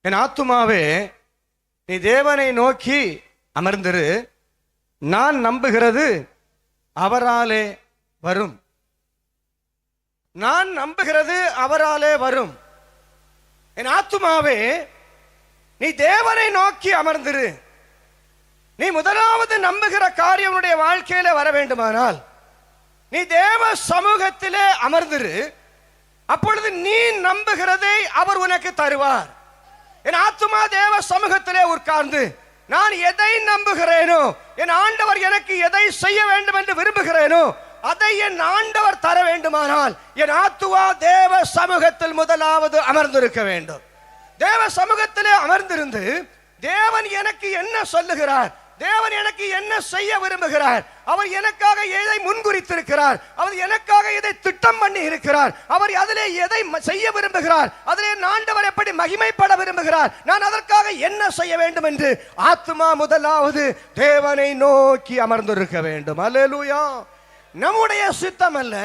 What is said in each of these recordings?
என் ஆத்துமாவே நீ தேவனை நோக்கி அமர்ந்திரு, நான் நம்புகிறது அவராலே வரும். நான் நம்புகிறது அவராலே வரும். என் ஆத்துமாவே நீ தேவனை நோக்கி அமர்ந்திரு. நீ முதலாவது நம்புகிற காரியம் உன்னுடைய வாழ்க்கையில வர வேண்டுமானால் நீ தேவ சமூகத்திலே அமர்ந்திரு. அப்பொழுது நீ நம்புகிறதை அவர் உனக்கு தருவார். என் ஆத்துமா தேவ சமூகத்திலே உட்கார்ந்து நான் எதை நம்புகிறேனோ, என் ஆண்டவர் எனக்கு எதை செய்ய வேண்டும் என்று விரும்புகிறேனோ அதை என் ஆண்டவர் தர வேண்டுமானால் என் ஆத்துமா தேவ சமூகத்தில் முதலாவது அமர்ந்திருக்க வேண்டும். தேவ சமூகத்திலே அமர்ந்திருந்து தேவன் எனக்கு என்ன சொல்லுகிறார், தேவன் எனக்கு என்ன செய்ய விரும்புகிறார், அவர் எனக்காக எதை முன்குறித்திருக்கிறார், அவர் எனக்காக எதை திட்டம் பண்ணி இருக்கிறார், அவர் அதிலே எதை செய்ய விரும்புகிறார், அதிலே ஆண்டவர் எப்படி மகிமைப்பட விரும்புகிறார், நான் அதற்காக என்ன செய்ய வேண்டும் என்று ஆத்துமா முதலாவது தேவனை நோக்கி அமர்ந்திருக்க வேண்டும். அல்லேலூயா. நம்முடைய சித்தம் அல்ல,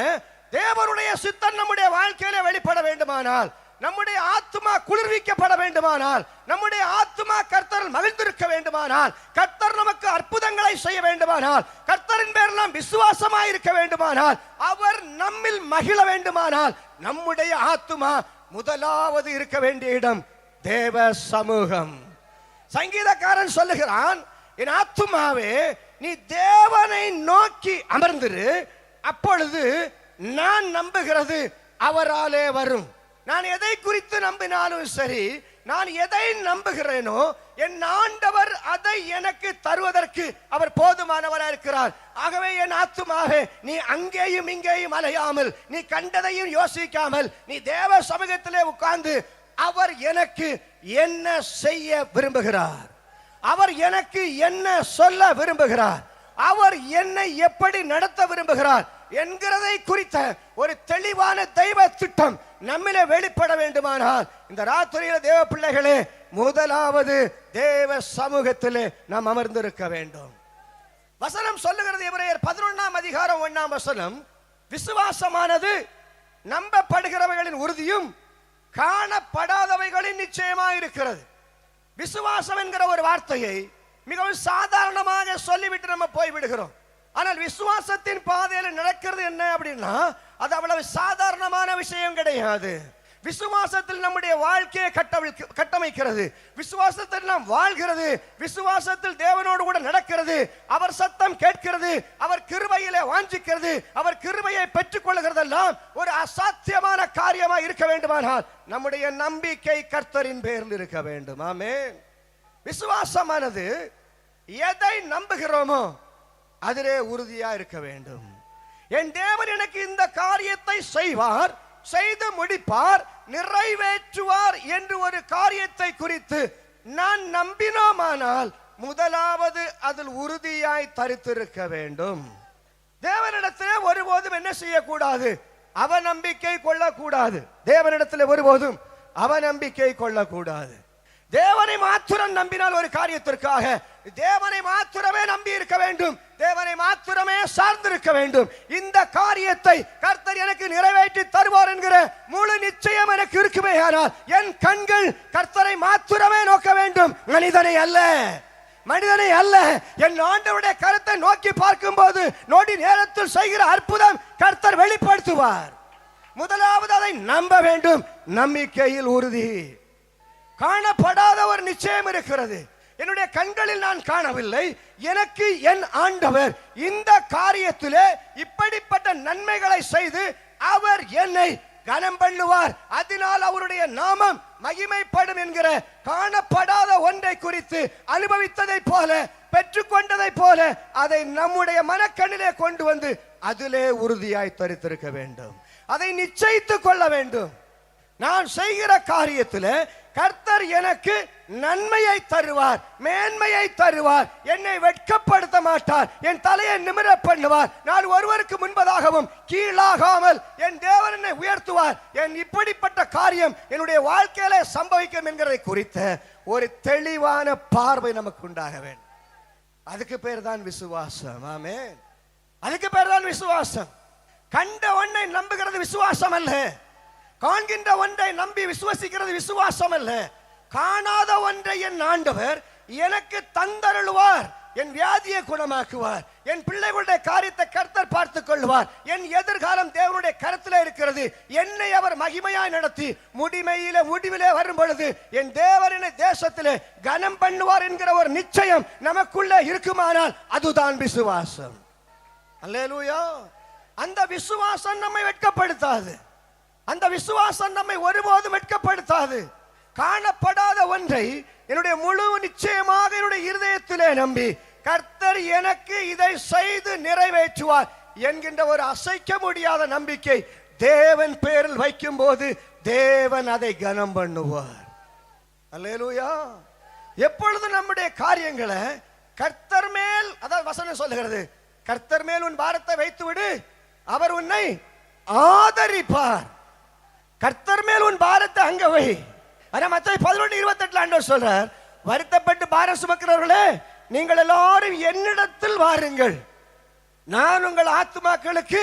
தேவனுடைய சித்தம் நம்முடைய வாழ்க்கையில வெளிப்பட வேண்டுமானால், நம்முடைய ஆத்துமா குளிர்விக்கப்பட வேண்டுமானால், நம்முடைய ஆத்துமா கர்த்தரில் மகிழ்ந்திருக்க வேண்டுமானால், கர்த்தர் நமக்கு அற்புதங்களை செய்ய வேண்டுமானால், கர்த்தரின் பேரில் நாம் விசுவாசமாய் இருக்க வேண்டுமானால், அவர் நம்மில் மகிழ வேண்டுமானால் நம்முடைய ஆத்துமா முதலாவது இருக்க வேண்டிய இடம் தேவ சமூகம். சங்கீதக்காரன் சொல்லுகிறான், என் ஆத்துமாவே நீ தேவனை நோக்கி அமர்ந்திரு, அப்பொழுது நான் நம்புகிறது அவராலே வரும். நான் எதை குறித்து நம்பினாலும் சரி, நான் எதை நம்புகிறேனோ என் ஆண்டவர் அதை எனக்கு தருவதற்கு அவர் போதுமானவராக இருக்கிறார். ஆகவே என் ஆத்துமாவே நீ அங்கேயும் இங்கேயும் அலையாமல், நீ கண்டதையும் யோசிக்காமல் நீ தேவ சமூகத்திலே உட்கார்ந்து அவர் எனக்கு என்ன செய்ய விரும்புகிறார், அவர் எனக்கு என்ன சொல்ல விரும்புகிறார், அவர் என்னை எப்படி நடத்த விரும்புகிறார் என்கிறதை குறித்த ஒரு தெளிவான தெய்வ திட்டம் நம்மிலே வெளிப்பட வேண்டுமானால் இந்த ராத்திரியில தேவ பிள்ளைகளே முதலாவது தேவ சமூகத்திலே நாம் அமர்ந்திருக்க வேண்டும். வசனம் சொல்லுகிறது, எபிரேயர் 11ஆம் அதிகாரம் 1ஆம் வசனம், விசுவாசமானது நம்பப்படுகிறவைகளின் உறுதியும் காணப்படாதவைகளின் நிச்சயமாக இருக்கிறது. விசுவாசம் என்கிற ஒரு வார்த்தையை மிகவும் சாதாரணமாக சொல்லிவிட்டு நம்ம போய்விடுகிறோம். ஆனால் விசுவாசத்தின் பாதையில் நடக்கிறது என்ன அப்படின்னா அது அவ்வளவு சாதாரணமான விஷயம் கிடையாது. விசுவாசத்தில் நம்முடைய வாழ்க்கையை கட்டமைக்கிறது, விசுவாசத்தில் நாம் வாழ்கிறது, விசுவாசத்தில் தேவனோடு கூட நடக்கிறது, அவர் சத்தம் கேட்கிறது, அவர் கிருபையிலே வாஞ்சிக்கிறது, அவர் கிருபையை பெற்றுக் கொள்கிறதெல்லாம் ஒரு அசாத்தியமான காரியமாக இருக்க வேண்டுமானால் நம்முடைய நம்பிக்கை கர்த்தரின் பேரில் இருக்க வேண்டும். ஆமென். விசுவாசமானது எதை நம்புகிறோமோ அதிலே உறுதியா இருக்க வேண்டும். என் தேவன் எனக்கு இந்த காரியத்தை செய்வார், செய்து முடிப்பார், நிறைவேற்றுவார் என்று ஒரு காரியத்தை குறித்து நான் நம்பினோமானால் முதலாவது அதில் உறுதியாய் தரித்திருக்க வேண்டும். தேவனிடத்திலே ஒருபோதும் என்ன செய்யக்கூடாது, அவநம்பிக்கை கொள்ளக்கூடாது. தேவனிடத்திலே ஒருபோதும் அவநம்பிக்கை கொள்ளக்கூடாது. தேவனை மாத்திரம் நம்பினால் ஒரு காரியத்திற்காக தேவனை மாத்திரமே நம்பி இருக்க வேண்டும், தேவனை மாத்திரமே சார்ந்திருக்க வேண்டும். இந்த காரியத்தை கர்த்தர் எனக்கு நிறைவேற்றி தருவார் என்கிற முழு நிச்சயம் எனக்கு இருக்குமே ஆனால் என் கண்கள் கர்த்தரை மாத்திரமே நோக்க வேண்டும், மனிதனை அல்ல, மனிதனை அல்ல. என் ஆண்டவருடைய கருத்தை நோக்கி பார்க்கும் போது நொடி நேரத்தில் செய்கிற அற்புதம் கர்த்தர் வெளிப்படுத்துவார். முதலாவது அதை நம்ப வேண்டும். நம்பிக்கையில் உறுதி. காணப்படாத ஒரு நிச்சயம் இருக்கிறது. என்னுடைய கண்களில் நான் காணவில்லை, எனக்கு என் ஆண்டவர் இந்த காரியத்திலே இப்படிப்பட்ட நன்மைகளை செய்து அவர் என்னை கனம் பண்ணுவார், அதனால் அவருடைய நாமம் மகிமைப்படும் என்கிற காணப்படாத ஒன்றை குறித்து அனுபவித்ததை போல, பெற்றுக்கொண்டதை போல அதை நம்முடைய மனக்கண்ணிலே கொண்டு வந்து அதிலே உறுதியாய் தரித்திருக்க வேண்டும். அதை நிச்சயித்துக் கொள்ள வேண்டும். நான் செய்கிற காரியத்தில் கர்த்தர் எனக்கு நன்மையை தருவார், மேன்மையை தருவார், என்னை வெட்கப்படுத்த மாட்டார், என் தலையை நிமிர பண்ணுவார், நான் ஒருவருக்கு முன்பதாகவும் கீழாகாமல் என் தேவன் என்னை உயர்த்துவார், என் இப்படிப்பட்ட காரியம் என்னுடைய வாழ்க்கையில சம்பவிக்கும் என்கிறதை குறித்த ஒரு தெளிவான பார்வை நமக்கு உண்டாக வேண்டும். அதுக்கு பேர் தான் விசுவாசம். ஆமென். அதுக்கு பேர் தான் விசுவாசம். கண்ட ஒன்றை நம்புகிறது விசுவாசம் அல்ல, காண்கின்ற ஒன்றை நம்பி விசுவாசிக்கிறது விசுவாசம் அல்ல. காணாத ஒன்றை என் ஆண்டவர் எனக்கு தந்தருள்வார். என் வியாதியை குணமாக்குவார். என் பிள்ளைகளுடைய காரியத்தை கர்த்தர் பார்த்துக் கொள்வார். என் எதிர்காலம் தேவனுடைய கருத்தில் இருக்கிறது. என்னை அவர் மகிமையாய் நடத்தி முடிவிலே வரும் பொழுது என் தேவரின் தேசத்திலே கனம் பண்ணுவார் என்கிற ஒரு நிச்சயம் நமக்குள்ளே இருக்குமானால் அதுதான் விசுவாசம். அல்லேலூயா. அந்த விசுவாசம் நம்மை வெட்கப்படுத்தாது. அந்த விசுவாசம் நம்மை ஒருபோதும் வெட்கப்படுத்தாது. காணப்படாத ஒன்றை என்னுடைய முழு நிச்சயமாக என்னுடைய இருதயத்திலே நம்பி கர்த்தர் எனக்கு இதை செய்து நிறைவேற்றுவார் என்கின்ற ஒரு அசைக்க முடியாத நம்பிக்கை தேவன் பேரில் வைக்கும் போது தேவன் அதை கனம் பண்ணுவார். அல்லேலூயா. எப்பொழுது நம்முடைய காரியங்களை கர்த்தர் மேல், அதாவது வசனம் சொல்லுகிறது, கர்த்தர் மேல் உன் பாரத்தை வைத்து விடு, அவர் உன்னை ஆதரிப்பார். கர்த்தர் மேல் உன் பாரத்தை அங்க வை. ஆனா மத்தேயு 11:28 ஆண்டவர் சொல்றார், வருத்தப்பட்டு பாரம் சுமக்கிறவர்களே நீங்கள் எல்லாரும் என்னிடத்தில் வாருங்கள், நான் உங்கள் ஆத்துமாக்களுக்கு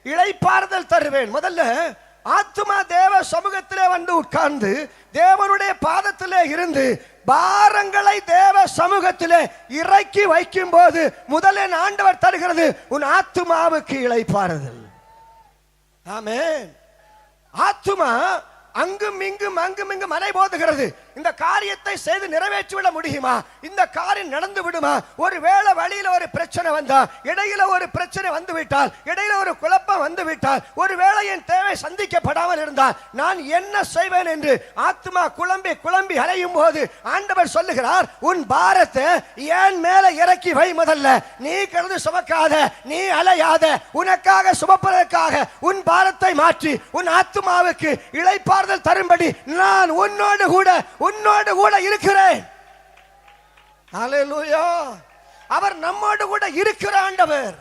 இளைப்பாறுதல் தருவேன். முதல்ல ஆத்துமா தேவ சமூகத்திலே வந்து உட்கார்ந்து தேவனுடைய பாதத்திலே இருந்து பாரங்களை தேவ சமூகத்திலே இறக்கி வைக்கும் போது முதலில் ஆண்டவர் தருகிறது உன் ஆத்துமாவுக்கு இளைப்பாறுதல். ஆமென். ஆத்துமா அங்கும் இங்கும் அலை போதுகிறது. இந்த காரியத்தை செய்து நிறைவேற்றிவிட முடியுமா? இந்த காரியம் நடந்து விடுமா? ஒருவேளை வழியில ஒரு பிரச்சனை வந்தா, இடையில ஒரு பிரச்சனை வந்து விட்டால், இடையில ஒரு குழப்பம் வந்து விட்டால், ஒருவேளை என் தேவை சந்திக்கப்படாமல் இருந்தால் நான் என்ன செய்வேன் என்று ஆத்மா குழம்பி அலையும் போது ஆண்டவர் சொல்லுகிறார், உன் பாரத்தை என் மேல இறக்கி வை. முதல்ல நீ கிடந்து சுமக்காத, நீ அலையாத, உனக்காக சுமப்பதற்காக உன் பாரத்தை மாற்றி உன் ஆத்மாவுக்கு இளைப்பாறுதல் தரும்படி நான் உன்னோடு கூட இருக்கிறேன். ஹல்லேலூயா. அவர் நம்மோடு கூட இருக்கிற ஆண்டவர்.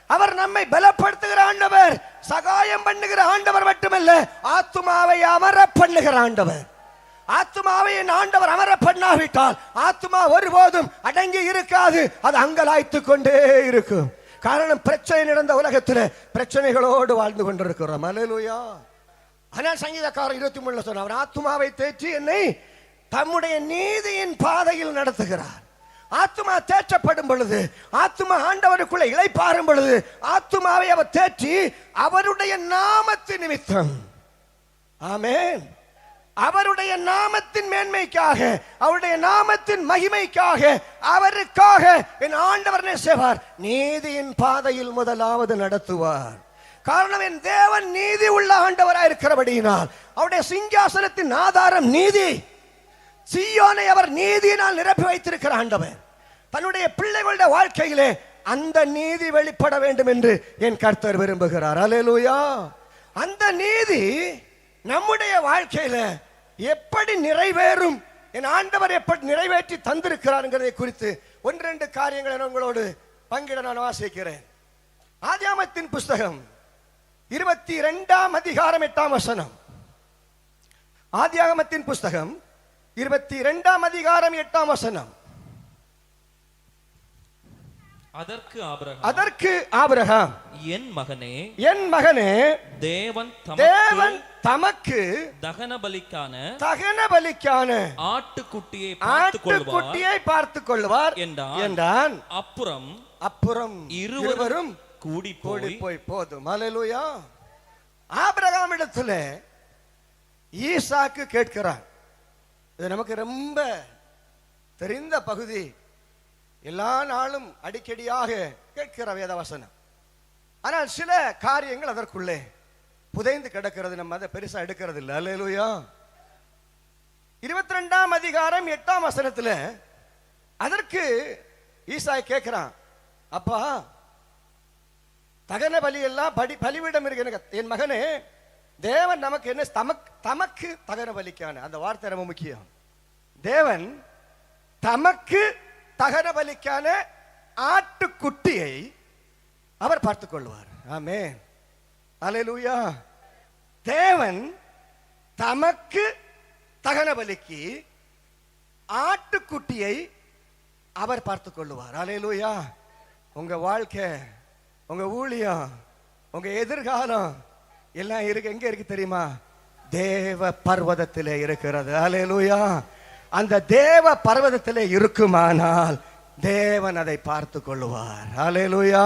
அவர் நம்மை பலப்படுத்துகிற ஆண்டவர். சகாயம் பண்ணுகிற ஆண்டவர் மட்டுமல்ல, ஆத்துமாவை அமர பண்ணுகிற ஆண்டவர். ஆத்துமாவை என் ஆண்டவர் அமர பண்ணாவிட்டால் ஆத்துமா ஒருபோதும் அடங்கி இருக்காது. அது அங்கலாய்த்துக் கொண்டே இருக்கும். காரணம், பிரச்சனை நடந்த உலகத்தில் பிரச்சனைகளோடு வாழ்ந்து கொண்டிருக்கிறோம். ஹல்லேலூயா. ஆனால் சங்கீதக்காரர் 23 சொன்னார், அவர் ஆத்துமாவை தேற்றி என்னை தம்முடைய நீதியின் பாதையில் நடத்துகிறார். ஆத்துமா தேற்றப்படும் பொழுது, ஆத்துமா ஆண்டவருக்குள்ள இளைப்பாறும் பொழுது, ஆத்துமாவை அவர் தேற்றி அவருடைய நாமத்தின் நிமித்தம், ஆமென், அவருடைய நாமத்தின் மேன்மைக்காக, அவருடைய நாமத்தின் மகிமைக்காக, அவருக்காக என் ஆண்டவர் என்ன செய்வார்? நீதியின் பாதையில் முதலாவது நடத்துவார். காரணம், என் தேவன் நீதி உள்ள ஆண்டவராய் இருக்கிறபடியினால் அவருடைய சிங்காசனத்தின் ஆதாரம் நீதி. சீயோனை அவர் நீதியினால் நிரப்பி வைத்திருக்கிற ஆண்டவர். தன்னுடைய பிள்ளைகளுடைய வாழ்க்கையிலே அந்த நீதி வெளிப்பட வேண்டும் என்று என் கர்த்தர் விரும்புகிறார். அல்லேலூயா. அந்த நீதி நம்முடைய வாழ்க்கையில எப்படி நிறைவேறும், என் ஆண்டவர் எப்படி நிறைவேற்றி தந்திருக்கிறார் குறித்து 1-2 காரியங்களை உங்களோடு பங்கிட நான் வாசிக்கிறேன். ஆதியாகமத்தின் புஸ்தகம் 22ஆம் அதிகாரம் 8ஆம் வசனம். ஆதியாகமத்தின் புஸ்தகம் 22ஆம் அதிகாரம் 8ஆம் வசனம். அதற்கு ஆபிரகாம், என் மகனே, தேவன் தமக்கு தகன பலிக்கான ஆட்டுக்குட்டியை பார்த்துக் கொள்வார் என்றான். அப்புறம் இருவரும் கூடி போய் போதும். அல்லேலூயா. ஆபிரகாம் இடத்துல ஈசாக்கு கேட்கிறான். இது நமக்கு ரொம்ப தெரிந்த பகுதி. எல்லா நாளும் அடிக்கடியாக கேட்கிற வேதவசனம். ஆனால் சில காரியங்கள் அதற்குள்ளே புதைந்து கிடக்கிறது. நம்ம அதை பெருசா எடுக்கிறது இல்லை. அல்லேலூயா. 22ஆம் அதிகாரம் 8ஆம் வசனத்துல அதற்கு ஈசாய் கேட்கிறான், அப்பா, தகன பலி எல்லாம் பலிவிடம் இருக்கு, என் மகனே, தேவன் நமக்கு என்ன தமக்கு தகன பலிக்கான, அந்த வார்த்தை ரொம்ப முக்கியம். தேவன் தமக்கு தகன பலிக்கான ஆட்டுக்குட்டியை அவர் பார்த்துக் கொள்வார். ஆமென். அல்லேலூயா. தேவன் தமக்கு தகன பலிக்கு ஆட்டுக்குட்டியை அவர் பார்த்துக் கொள்வார். அல்லேலூயா. உங்க வாழ்க்கை, உங்க ஊழியம், உங்க எதிர்காலம் எல்லாம் இருக்கு. எங்க இருக்கு தெரியுமா? தேவ பர்வதத்திலே இருக்கிறது. அல்லேலூயா. அந்த தேவ பர்வதத்திலே இருக்குமானால் தேவன் அதை பார்த்து கொள்ளுவார். ஹல்லேலூயா.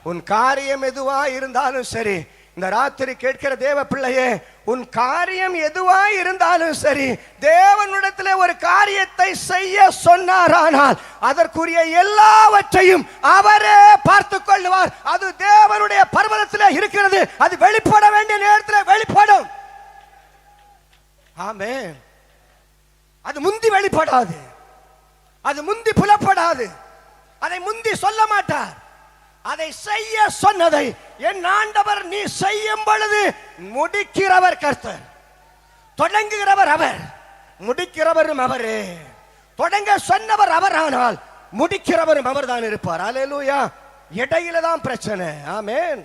உன் காரியம் எதுவா இருந்தாலும் சரி, இந்த ராத்திரி கேட்கிற தேவ பிள்ளையே, உன் காரியம் எதுவா இருந்தாலும் சரி, தேவனிடத்திலே ஒரு காரியத்தை செய்ய சொன்னாரானால் அதற்குரிய எல்லாவற்றையும் அவரே பார்த்து கொள்ளுவார். அது தேவனுடைய பர்வதத்திலே இருக்கிறது. அது வெளிப்பட வேண்டிய நேரத்தில் வெளிப்படும். ஆமென். அது முந்தி வெளிப்படாது, அது முந்தி புலப்படாது, அதை முந்தி சொல்ல மாட்டார். அதை செய்ய சொன்னதை என் ஆண்டவர் நீ செய்யும் பொழுது முடிக்கிறவர் கர்த்தர். தொடங்குகிறவர் அவர், முடிக்கிறவரும் அவரே. தொடங்க சொன்னவர் அவர், ஆனால் முடிக்கிறவரும் அவர் தான் இருப்பார். அல்லேலூயா. இடையில தான் பிரச்சனை. ஆமென்.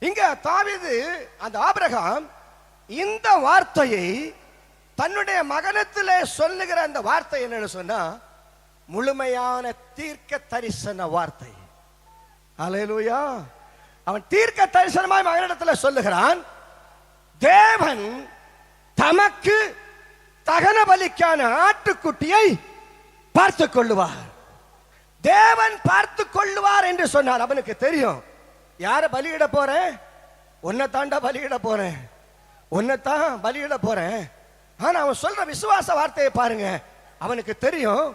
இங்க தாவீது, அந்த ஆபிரகாம் இந்த வார்த்தையை தன்னுடைய மகனத்திலே சொல்லுகிற அந்த வார்த்தை என்னன்னு சொன்னா, முழுமையான தீர்க்க தரிசன வார்த்தை. அல்லேலூயா. அவன் தீர்க்க தரிசனமாய் மகனிடத்தில் சொல்லுகிறான், தேவன் தமக்கு தகன பலிக்கான ஆட்டுக்குட்டியை பார்த்து கொள்ளுவார். தேவன் பார்த்து கொள்ளுவார் என்று சொன்னார். அவனுக்கு தெரியும், யார பலியிட போறேன், உன்னை தாண்டா பலியிட போறேன், உன்னைத்தான் பலியிட போறேன். ஆனா அவன் சொல்ற விசுவாச வார்த்தையை பாருங்க. அவனுக்கு தெரியும்,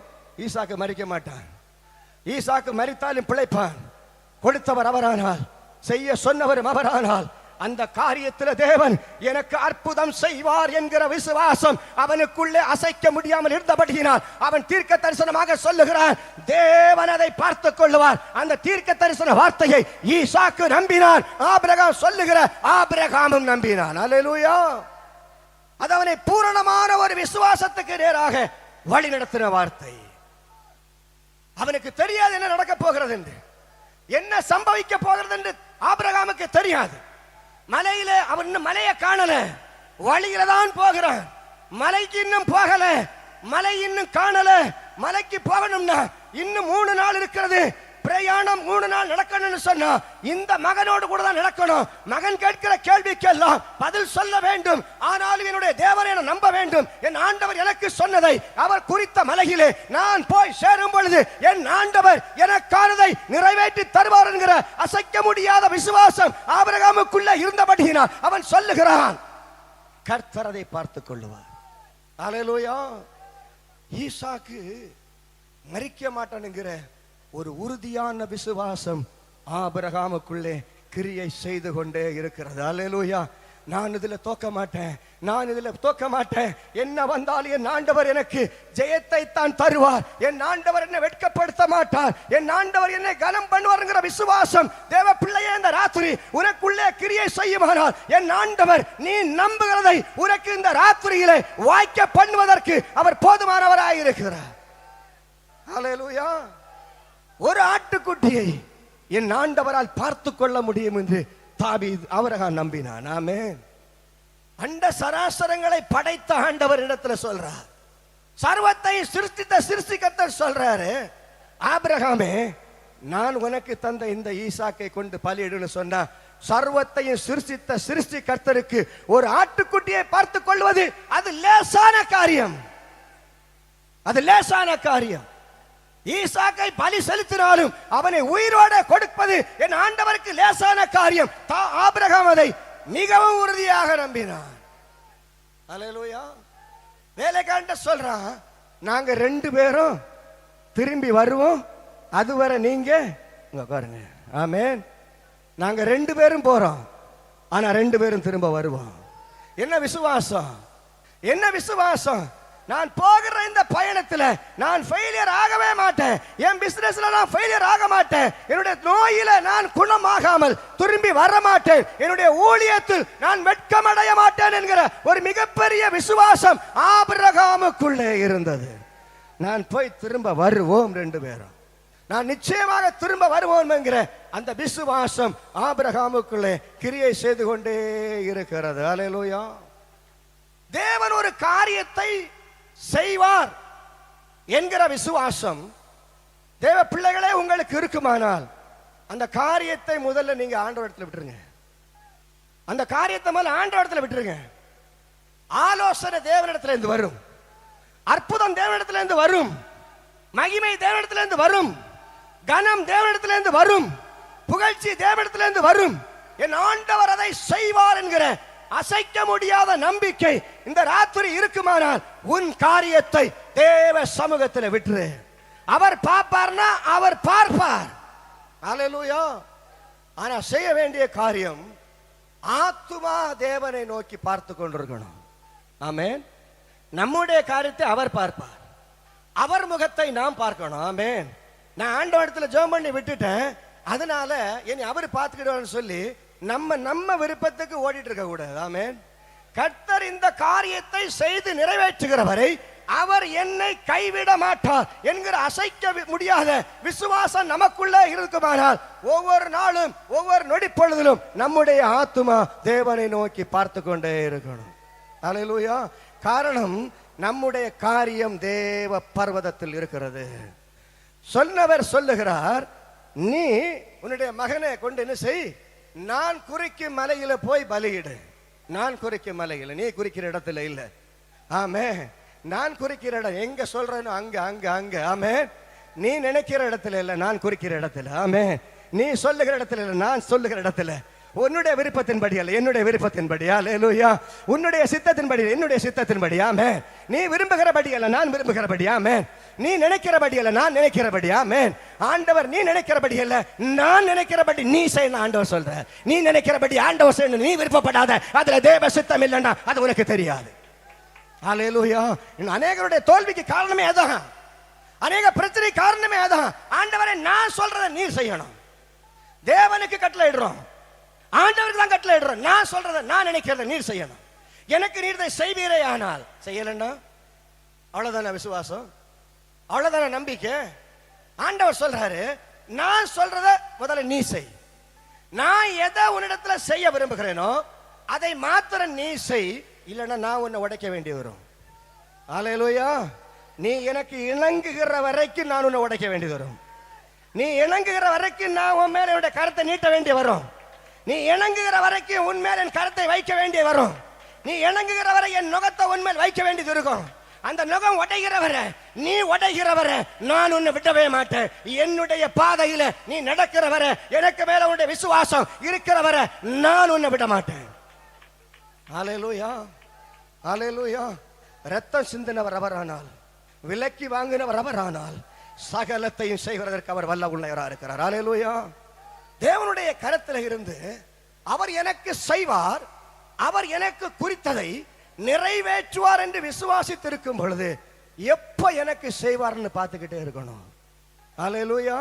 ஈசாக்கு மரிக்க மாட்டான், ஈசாக்கு மரித்தாலும் பிழைப்பான். கொடுத்தவர் அவரானால், செய்ய சொன்னவரும் அவரானால், அந்த காரியத்தில் தேவன் எனக்கு அற்புதம் செய்வார் என்கிற விசுவாசம் அவனுக்குள்ளே அசைக்க முடியாமல் இருந்தபடியினால் அவன் தீர்க்க தரிசனமாக சொல்லுகிறான், தேவன் அதை பார்த்துக் கொள்ளுவார். அந்த தீர்க்க தரிசன வார்த்தையை ஈசாக்கு நம்பினான், ஆபிரகாம் சொல்லுகிற ஆபிரகாமும் நம்பினான். அல்லேலூயா. அது அவனை பூரணமான ஒரு விசுவாசத்துக்கு நேராக வழி நடத்தின வார்த்தை. அவனுக்கு தெரியாது என்ன நடக்க போகிறது என்று, என்ன சம்பவிக்க போகிறது என்று ஆபிரகாமுக்கு தெரியாது. மலையில அவன் இன்னும் மலையை காணல, வழியில தான் போகிறான். மலைக்கு இன்னும் போகல, மலை இன்னும் காணல. மலைக்கு போகணும்னா இன்னும் 3 நாள் இருக்கிறது. பிரயாணம் 3 நாள் நடக்கணும்னு சொன்னா இந்த மகனோடு கூட தான் நடக்கணும். மகன் கேட்கிற கேள்விக்கெல்லாம் பதில் சொல்ல வேண்டும். ஆனாலும் என்னுடைய தேவனை நம்ப வேண்டும். என் ஆண்டவர் எனக்கு சொன்னதை அவர் குறித்த மலையிலே நான் போய் சேரும் பொழுது என் ஆண்டவர் எனக்கானதை நிறைவேற்றி தருவார் என்கிற அசைக்க முடியாத விசுவாசம் ஆபிரகாமுக்குள்ள இருந்தபடியினால் அவன் சொல்லுகிறான், கர்த்தர் அதை பார்த்துக் கொள்ளுவார். அல்லேலூயா. ஈசாக்கு மரிக்க மாட்டான்ங்கிற ஒரு உறுதியான விசுவாசம் ஆபிரகாமுக்குள்ளே கிரியை செய்து கொண்டே இருக்கிறது. அல்லேலூயா. நான் இதுல தோக்க மாட்டேன், நான் இதுல தோக்க மாட்டேன். என்ன வந்தாலும் என் ஆண்டவர் எனக்கு ஜெயத்தை தான் தருவார். என் ஆண்டவர் என்னை வெட்கப்படுத்த மாட்டார். என் ஆண்டவர் என்னை கனம் பண்ணுவார்ங்கிற விசுவாசம் தேவ பிள்ளையே இந்த ராத்திரி உனக்குள்ளே கிரியை செய்யுமானால் என் ஆண்டவர் நீ நம்புகிறதை உனக்கு இந்த ராத்திரியிலே வாய்க்க பண்ணுவதற்கு அவர் போதுமானவராய் இருக்கிறார். அல்லேலூயா. ஒரு ஆட்டுக்குட்டியை என் ஆண்டவரால் பார்த்து கொள்ள முடியும் என்று தாவீது ஆபிரகாம் நம்பினான். ஆமென். அண்ட சராசரங்களை படைத்த ஆண்டவர் இடத்துல சொல்றார், சர்வத்தை சிருஷ்டித்த சிருஷ்டிகர்த்தர் சொல்றாரு, ஆபிரகாமே நான் உனக்கு தந்த இந்த ஈசாக்கை கொண்டு பலியிடுன்னு சொன்னா, சர்வத்தையும் சிருஷ்டித்த சிருஷ்டிகர்த்தருக்கு ஒரு ஆட்டுக்குட்டியை பார்த்து கொள்வது அது லேசான காரியம். அது லேசான காரியம். ஈசாக்கை பலி செலுத்தினாலும் அவனை உயிரோட கொடுப்பது என் ஆண்டவருக்கு லேசான காரியம். ஆபிரகாம் அதை மிகவும் உறுதியாக நம்பினான். அல்லேலூயா. வேலைக்காரன்ட்ட சொல்றான், நாங்க 2 பேரும் திரும்பி வருவோம், அதுவரை நீங்க பாருங்க. ஆமென். நாங்க 2 பேரும் போறோம், ஆனா 2 பேரும் திரும்ப வருவோம். என்ன விசுவாசம், என்ன விசுவாசம். நான் போகிற இந்த பயணத்தில் நான் ஃபெயிலியர் ஆகவே மாட்டேன். என் பிசினஸ்ல நான் ஃபெயிலியர் ஆக மாட்டேன். என்னுடைய நோயில நான் குணமாகாமல் திரும்பி வர மாட்டேன். என்னுடைய ஊழியத்தில் நான் வெட்கமடைய மாட்டேன் என்கிற ஒரு மிகப்பெரிய விசுவாசம் ஆபிரகாமுக்குள்ளே இருந்தது. நான் போய் திரும்ப வருவோம் 2 பேரும், நான் நிச்சயமாக திரும்ப வருவோம் என்கிற அந்த விசுவாசம் ஆபிரகாமுக்குள்ளே கிரியை செய்து கொண்டே இருக்கிறது. அல்லேலூயா. தேவன் ஒரு காரியத்தை செய்வார் என்கிற விசுவாசம் தேவ பிள்ளைகளே உங்களுக்கு இருக்குமானால் அந்த காரியத்தை முதல்ல நீங்க ஆண்டவரிடத்தில் விட்டுருங்க. அந்த காரியத்தை முதல்ல ஆண்டவரிடத்தில் விட்டுருங்க. ஆலோசனை தேவனிடத்தில் இருந்து வரும். அற்புதம் தேவனிடத்திலிருந்து வரும், மகிமை தேவனிடத்திலிருந்து வரும், கனம் தேவனிடத்திலிருந்து வரும், புகழ்ச்சி தேவனிடத்திலிருந்து வரும். என் ஆண்டவர் அதை செய்வார் என்கிற அசைக்க முடியாத நம்பிக்கை இந்த ராத்திரி இருக்குமானால் உன் காரியத்தை தேவ சமூகத்தில் விட்டுரு. அவர் பார்ப்பார்னா அவர் பார்ப்பார். அல்லேலூயா. ஆனா செய்ய வேண்டிய காரியம் ஆத்துமா தேவனை நோக்கி பார்த்து கொண்டிருக்கணும். ஆமென். நம்முடைய காரியத்தை அவர் பார்ப்பார், அவர் முகத்தை நாம் பார்க்கணும். ஆமென். நான் ஆண்டவரிடத்துல ஜெபம் பண்ணி விட்டுட்டேன், அதனால என்னை அவர் பார்த்துக்கிடுவான்னு சொல்லி நம்ம விருப்பத்துக்கு ஓடிட்டு இருக்க கூடாது. ஆமென். கர்த்தர் இந்த காரியத்தை செய்து நிறைவேற்றுகிற வரை அவர் என்னை கைவிட மாட்டார் என்கிற அசைக்க முடியாத விசுவாசம் நமக்குள்ள இருக்குமானால் ஒவ்வொரு நாளும் ஒவ்வொரு நொடி பொழுதிலும் நம்முடைய ஆத்துமா தேவனை நோக்கி பார்த்து கொண்டே இருக்கணும். அல்லேலூயா. காரணம், நம்முடைய காரியம் தேவ பர்வதத்தில் இருக்கிறது. சொன்னவர் சொல்லுகிறார், நீ உன்னுடைய மகனை கொண்டு என்ன செய், நான் குறிக்கும் மலையில போய் பலியிடு. நான் குறிக்கும் மலையில, நீ குறிக்கிற இடத்துல இல்ல. ஆமே. நான் குறிக்கிற இடம் எங்க சொல்றேன்னு அங்க அங்க அங்க. ஆமே. நீ நினைக்கிற இடத்துல இல்ல, நான் குறிக்கிற இடத்துல. ஆமே. நீ சொல்லுகிற இடத்துல இல்ல, நான் சொல்லுகிற இடத்துல. உன்னுடைய விருப்பத்தின்படி அல்ல, என்னுடைய விருப்பத்தின்படி. அல்லேலூயா. உன்னுடைய சித்தத்தின்படி, என்னுடைய சித்தத்தின்படி. ஆமென். நீ விரும்புகிறபடி அல்ல, நான் விரும்புகிறபடி. ஆமென். நீ நினைக்கிறபடி அல்ல, நான் நினைக்கிறபடி. ஆமென். ஆண்டவர் நீ நினைக்கிறபடி அல்ல, நான் நினைக்கிறபடி நீ செய்யணும். ஆண்டவர் சொல்ற, நீ நினைக்கிறபடி ஆண்டவர் செய்யணும். நீ விருப்பப்படாத, அதுல தேவ சித்தம் இல்லைன்னா அது உனக்கு தெரியாது. அல்லேலூயா. அநேகருடைய தோல்விக்கு காரணமே அதான், அநேக பிரச்சனை காரணமே அதான். ஆண்டவரை நான் சொல்றதை நீ செய்யணும். தேவனுக்கு கட்டளை இடுறோம், ஆண்டவருக்கு தான் கட்டளை இடுறோம். நான் சொல்றதை, நான் நினைக்கிறத நீர் செய்யணும். எனக்கு நீர் செய்வீரே ஆனால் செய்யலன்னா அவ்வளவுதான விசுவாசம், அவ்வளவுதான நம்பிக்கை. ஆண்டவர் சொல்றாரு, நான் சொல்றத முதல்ல நீ செய். நான் எதை உன்னிடத்துல செய்ய விரும்புகிறேனோ அதை மாத்திரம் நீ செய், இல்லைன்னா நான் உன்னை உடைக்க வேண்டி வரும். அல்லேலூயா. நீ எனக்கு இணங்குகிற வரைக்கும் நான் உன்னை உடைக்க வேண்டியது வரும். நீ இணங்குகிற வரைக்கும் நான் உன் மேல என்னுடைய கருத்தை நீட்ட வேண்டிய வரும். நீ இணங்குகிற வரைக்கும் உன்மேல் என் கருத்தை வைக்க வேண்டிய வரும். நீ இணங்குகிற வரை என் நுகத்தை உன்மேல் வைக்க வேண்டியது இருக்கும். அந்த நுகம் உடைகிறவர, நீ உடைகிறவர நான் உன்னை விடவே மாட்டேன். என்னுடைய பாதையில நீ நடக்கிறவர, எனக்கு மேல உன்னுடைய விசுவாசம் இருக்கிறவர நான் உன்னை விட மாட்டேன். அல்லேலூயா. அல்லேலூயா. ரத்தம் சிந்தினவர் அவரானால், விலக்கி வாங்கினவர் அவரானால், சகலத்தையும் செய்வதற்கு அவர் வல்ல உள்ளவராக இருக்கிறார். அல்லேலூயா. தேவனுடைய கரத்தில் இருந்து அவர் எனக்கு செய்வார், அவர் எனக்கு குறித்ததை நிறைவேற்றுவார் என்று விசுவாசித்திருக்கும் பொழுது எப்ப எனக்கு செய்வார்னு பார்த்துக்கிட்டே இருக்கணும். அல்லேலூயா.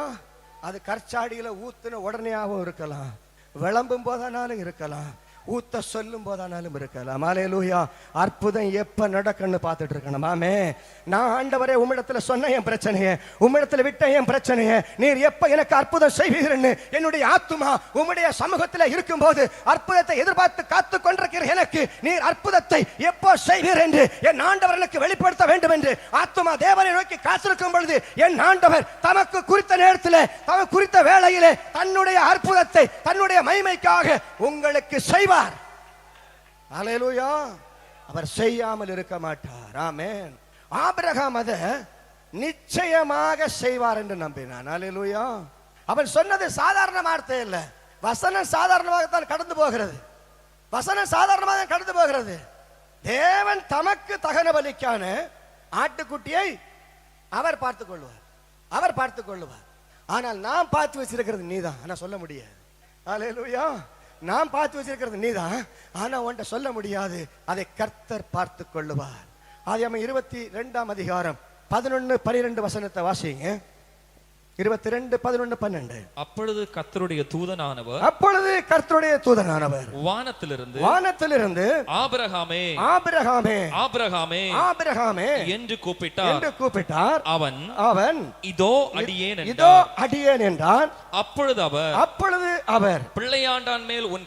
அது கற்சாடியில ஊத்துன உடனேயாவும் இருக்கலாம், விளம்பும் போதானாலும் இருக்கலாம், ஊத்த சொல்லும் போதானாலும் இருக்கலாம். அல்லேலூயா. அற்புதம் எப்ப நடக்குன்னு பார்த்துட்டு இருக்கணும். ஆமே. நான் ஆண்டவரே உம்மிடத்துல சொன்ன என் பிரச்சனையை, உம்மிடத்துல விட்ட என் பிரச்சனையை நீர் எப்ப எனக்கு அற்புதம் செய்வீர்னு என்னுடைய ஆத்துமா உம்முடைய சமூகத்தில் இருக்கும் போது அற்புதத்தை எதிர்பார்த்து காத்து கொண்டிருக்கிற எனக்கு நீர் அற்புதத்தை எப்போ செய்வீர் என்று என் ஆண்டவர் எனக்கு வெளிப்படுத்த வேண்டும் என்று ஆத்துமா தேவனை நோக்கி காத்திருக்கும் பொழுது என் ஆண்டவர் தமக்கு குறித்த நேரத்தில், தமக்கு குறித்த வேளையிலே தன்னுடைய அற்புதத்தை தன்னுடைய மகிமைக்காக உங்களுக்கு செய்வார். அல்லேலூயா. அவர் செய்யாமல் இருக்க மாட்டார். ஆமென். ஆபிரகாம் அதை நிச்சயமாக செய்வார் என்று நம்பினான். அல்லேலூயா. அவன் சொன்னது சாதாரண வார்த்தை இல்ல, வசனம் சாதாரணமாகத்தான் கடந்து போகிறது. வசனம் சாதாரணமாக கடந்து போகிறது. தேவன் தமக்கு தகன பலிக்கான ஆட்டுக்குட்டியை அவர் பார்த்துக் கொள்வார், அவர் பார்த்துக் கொள்வார். ஆனால் நான் பார்த்து வச்சிருக்கிறது நீதான், ஆனா சொல்ல முடியாது. அல்லேலூயா. நான் பார்த்து வச்சிருக்கிறது நீதான், ஆனா உன்கிட்ட சொல்ல முடியாது. அதை கர்த்தர் பார்த்து கொள்ளுவார். ஆதியாகமம் 22ஆம் அதிகாரம் 11-12 வசனத்தை வாசிங்க. 22:11-12. அப்பொழுது கர்த்தருடைய தூதனானவர், அப்பொழுது கர்த்தருடைய தூதனானவர் வானத்திலிருந்து ஆபிரகாமே ஆபிரகாமே ஆபிரகாமே ஆபிரகாமே என்று கூப்பிட்டார். அவன் இதோ அடியேன் இதோ அடியேன் என்றான். அப்பொழுது அவர் பிள்ளையாண்டான் மேல் உன்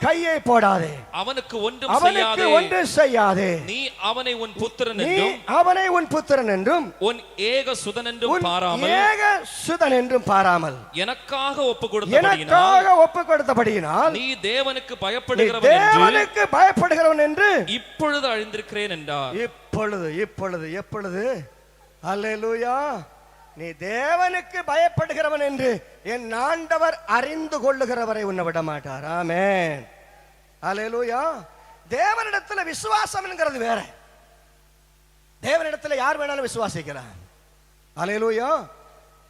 கையை போடாதே, அவனுக்கு ஒன்றும் செய்யாதே, நீ அவனை உன் புத்திரன் என்றும் உன் ஏக சுதன் என்றும் பாராமல் ஏக சுதன் என்றும் பாராமல் எனக்காக ஒப்பு கொடுத்தபடியினால் நீ தேவனுக்கு பயப்படுகிறவன் என்று இப்பொழுது அறிந்திருக்கிறேன் என்றார். இப்பொழுது அல்லேலூயா, நீ தேவனுக்கு பயப்படுகிறவன் என்று என் ஆண்டவர் அறிந்து கொள்ளுகிறவரை உன்னை விட மாட்டார். ஆமென். அல்லேலூயா. தேவனிடத்துல விசுவாசம் என்கிறது வேற. தேவனிடத்துல யார் வேணாலும் விசுவாசிக்கிறான். அல்லேலூயா.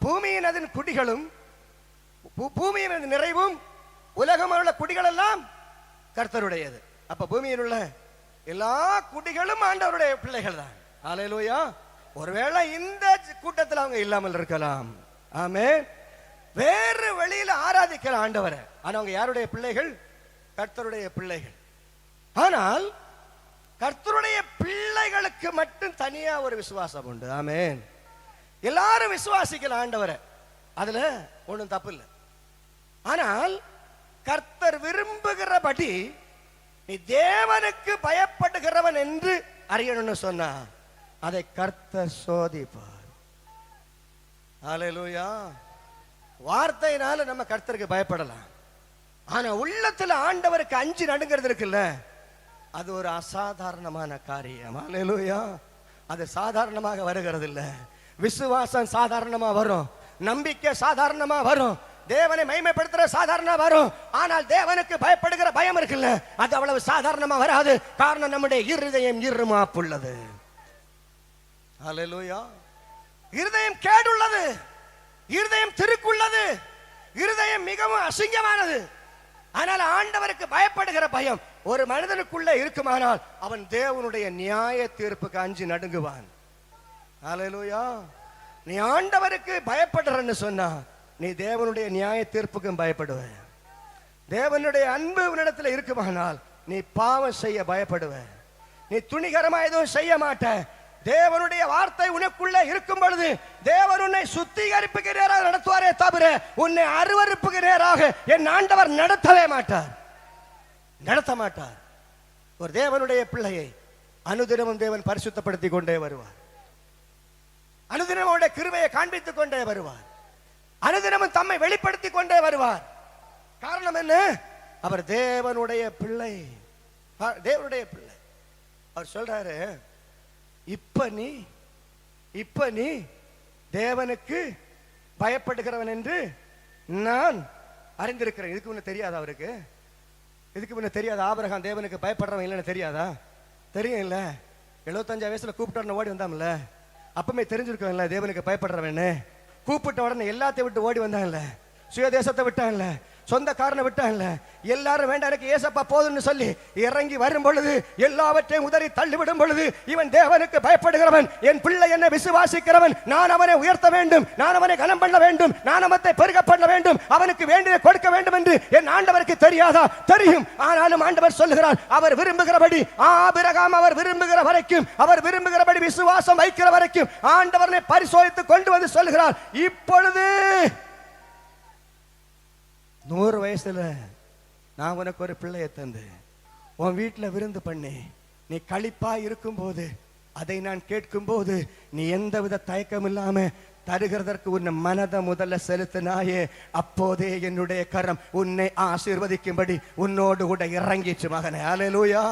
பூமியின் அதன் குடிகளும் பூமியின் நிறைவும் உலகம் உள்ள குடிகள் எல்லாம் கர்த்தருடையது. அப்ப பூமியில் உள்ள எல்லா குடிகளும் ஆண்டவருடைய பிள்ளைகள் தான். அல்லேலூயா. ஒருவேளை இந்த கூட்டத்தில் அவங்க இல்லாமல் இருக்கலாம். ஆமென். வேறு வழியில ஆராதிக்கிற ஆண்டவரை, ஆனா அவங்க யாருடைய பிள்ளைகள்? கர்த்தருடைய பிள்ளைகள். ஆனால் கர்த்தருடைய பிள்ளைகளுக்கு மட்டும் தனியா ஒரு விசுவாசம் உண்டு. ஆமென். எல்லாரும் விசுவாசிக்கல ஆண்டவரை, அதுல ஒண்ணும் தப்பு இல்லை. ஆனால் கர்த்தர் விரும்புகிறபடி நீ தேவனுக்கு பயப்படுகிறவன் என்று அறியணும்னு சொன்னா அதை கர்த்தர் சோதிப்பார். அல்லேலூயா. வார்த்தையினால நம்ம கர்த்தருக்கு பயப்படலாம், ஆனா உள்ளத்துல ஆண்டவருக்கு அஞ்சு நடுங்கிறது இருக்குல்ல, அது ஒரு அசாதாரணமான காரியம். அல்லேலூயா. அது சாதாரணமாக வருகிறது இல்ல. விசுவாசம் சாதாரணமா வரும், நம்பிக்கை சாதாரணமா வரும், தேவனை மகிமைப்படுத்துற சாதாரணமா வரும். ஆனால் தேவனுக்கு பயப்படுகிற பயம் இருக்குல்ல, அது அவ்வளவு சாதாரணமா வராது. காரணம் நம்முடைய இருதயம் இருமாப்புள்ளது. அல்லேலூயா. இருதயம் கேடுள்ளது, இருதயம் திருக்குள்ளது, இருதயம் மிகவும் அசிங்கமானது. ஆனால் ஆண்டவருக்கு பயப்படுகிற பயம் ஒரு மனிதனுக்குள்ள இருக்குமானால் அவன் தேவனுடைய நியாய தீர்ப்புக்கு அஞ்சு நடுங்குவான். அல்லேலூயா. நீ ஆண்டவருக்கு பயப்படுறன்னு சொன்னா நீ தேவனுடைய நியாய தீர்ப்புக்கும் பயப்படுவ. தேவனுடைய அன்பு உன்னிடத்துல இருக்குமானால் நீ பாவம் செய்ய பயப்படுவ. நீ துணிகரமா எதுவும் செய்ய மாட்ட. தேவனுடைய வார்த்தை உனக்குள்ள இருக்கும் பொழுது தேவன் உன்னை சுத்திகரிப்புக்கு நேராக நடத்துவாரே தவிர உன்னை அருவருப்புக்கு நேராக என் ஆண்டவர் நடத்தவே மாட்டார், நடத்த மாட்டார். ஒரு தேவனுடைய பிள்ளையை அனுதினமும் தேவன் பரிசுத்தப்படுத்தி கொண்டே வருவார். அனுதினமும் அவருடைய கிருபையை காண்பித்துக் கொண்டே வருவார். அனுதினமும் தம்மை வெளிப்படுத்தி கொண்டே வருவார். காரணம் என்ன? அவர் தேவனுடைய பிள்ளை, தேவனுடைய பிள்ளை. அவர் சொல்றாரு, இப்ப நீ தேவனுக்கு பயப்படுகிறவன் என்று நான் அறிந்திருக்கிறேன். இதுக்கு முன்ன தெரியாதா அவருக்கு? இதுக்கு முன்ன தெரியாதா ஆபிரகாம் தேவனுக்கு பயப்படுறவன் இல்லைன்னு தெரியாதா? தெரியும் இல்ல. 75 வயசுல கூப்பிட்டு ஓடி வந்தான்ல, அப்பமே தெரிஞ்சிருக்கோம்ல தேவனுக்கு பயப்படுறவன்னு. கூப்பிட்ட உடனே எல்லாத்தையும் விட்டு ஓடி வந்தான்ல, சுயதேசத்தை விட்டான்ல, சொந்த காரனை விட்டான்ல, எல்லாரும் வேண்டாம் எனக்கு ஏசப்பா போதுன்னு சொல்லி இறங்கி வரும் பொழுது எல்லாவற்றையும் உதறி தள்ளிவிடும் பொழுது இவன் தேவனுக்கு பயப்படுகிறவன், என் பிள்ளை என்ன விசுவாசிக்கிறவன், நான் அவனை உயர்த்த வேண்டும், நான் அவனை கனம் பண்ண வேண்டும், நான் அவனை பெருக பண்ண வேண்டும், அவனுக்கு வேண்டியதை கொடுக்க வேண்டும் என்று என் ஆண்டவருக்கு தெரியாதா? தெரியும். ஆனாலும் ஆண்டவர் சொல்லுகிறார், அவர் விரும்புகிறபடி ஆபிரகாம் அவர் விரும்புகிற வரைக்கும், அவர் விரும்புகிறபடி விசுவாசம் வைக்கிற வரைக்கும் ஆண்டவரை பரிசோதித்து கொண்டு வந்து சொல்லுகிறார், இப்பொழுது 100 வயசுல நான் உனக்கு ஒரு பிள்ளையை தந்து உன் வீட்டுல விருந்து பண்ணி நீ களிப்பா இருக்கும் போது அதை நான் கேட்கும் போது நீ எந்தவித தயக்கம் இல்லாம தருகிறதற்கு உன்னை மனதை முதல்ல செலுத்தினாயே, அப்போதே என்னுடைய கரம் உன்னை ஆசீர்வதிக்கும்படி உன்னோடு கூட இறங்கிச்சு மகனே. அல்லேலூயா.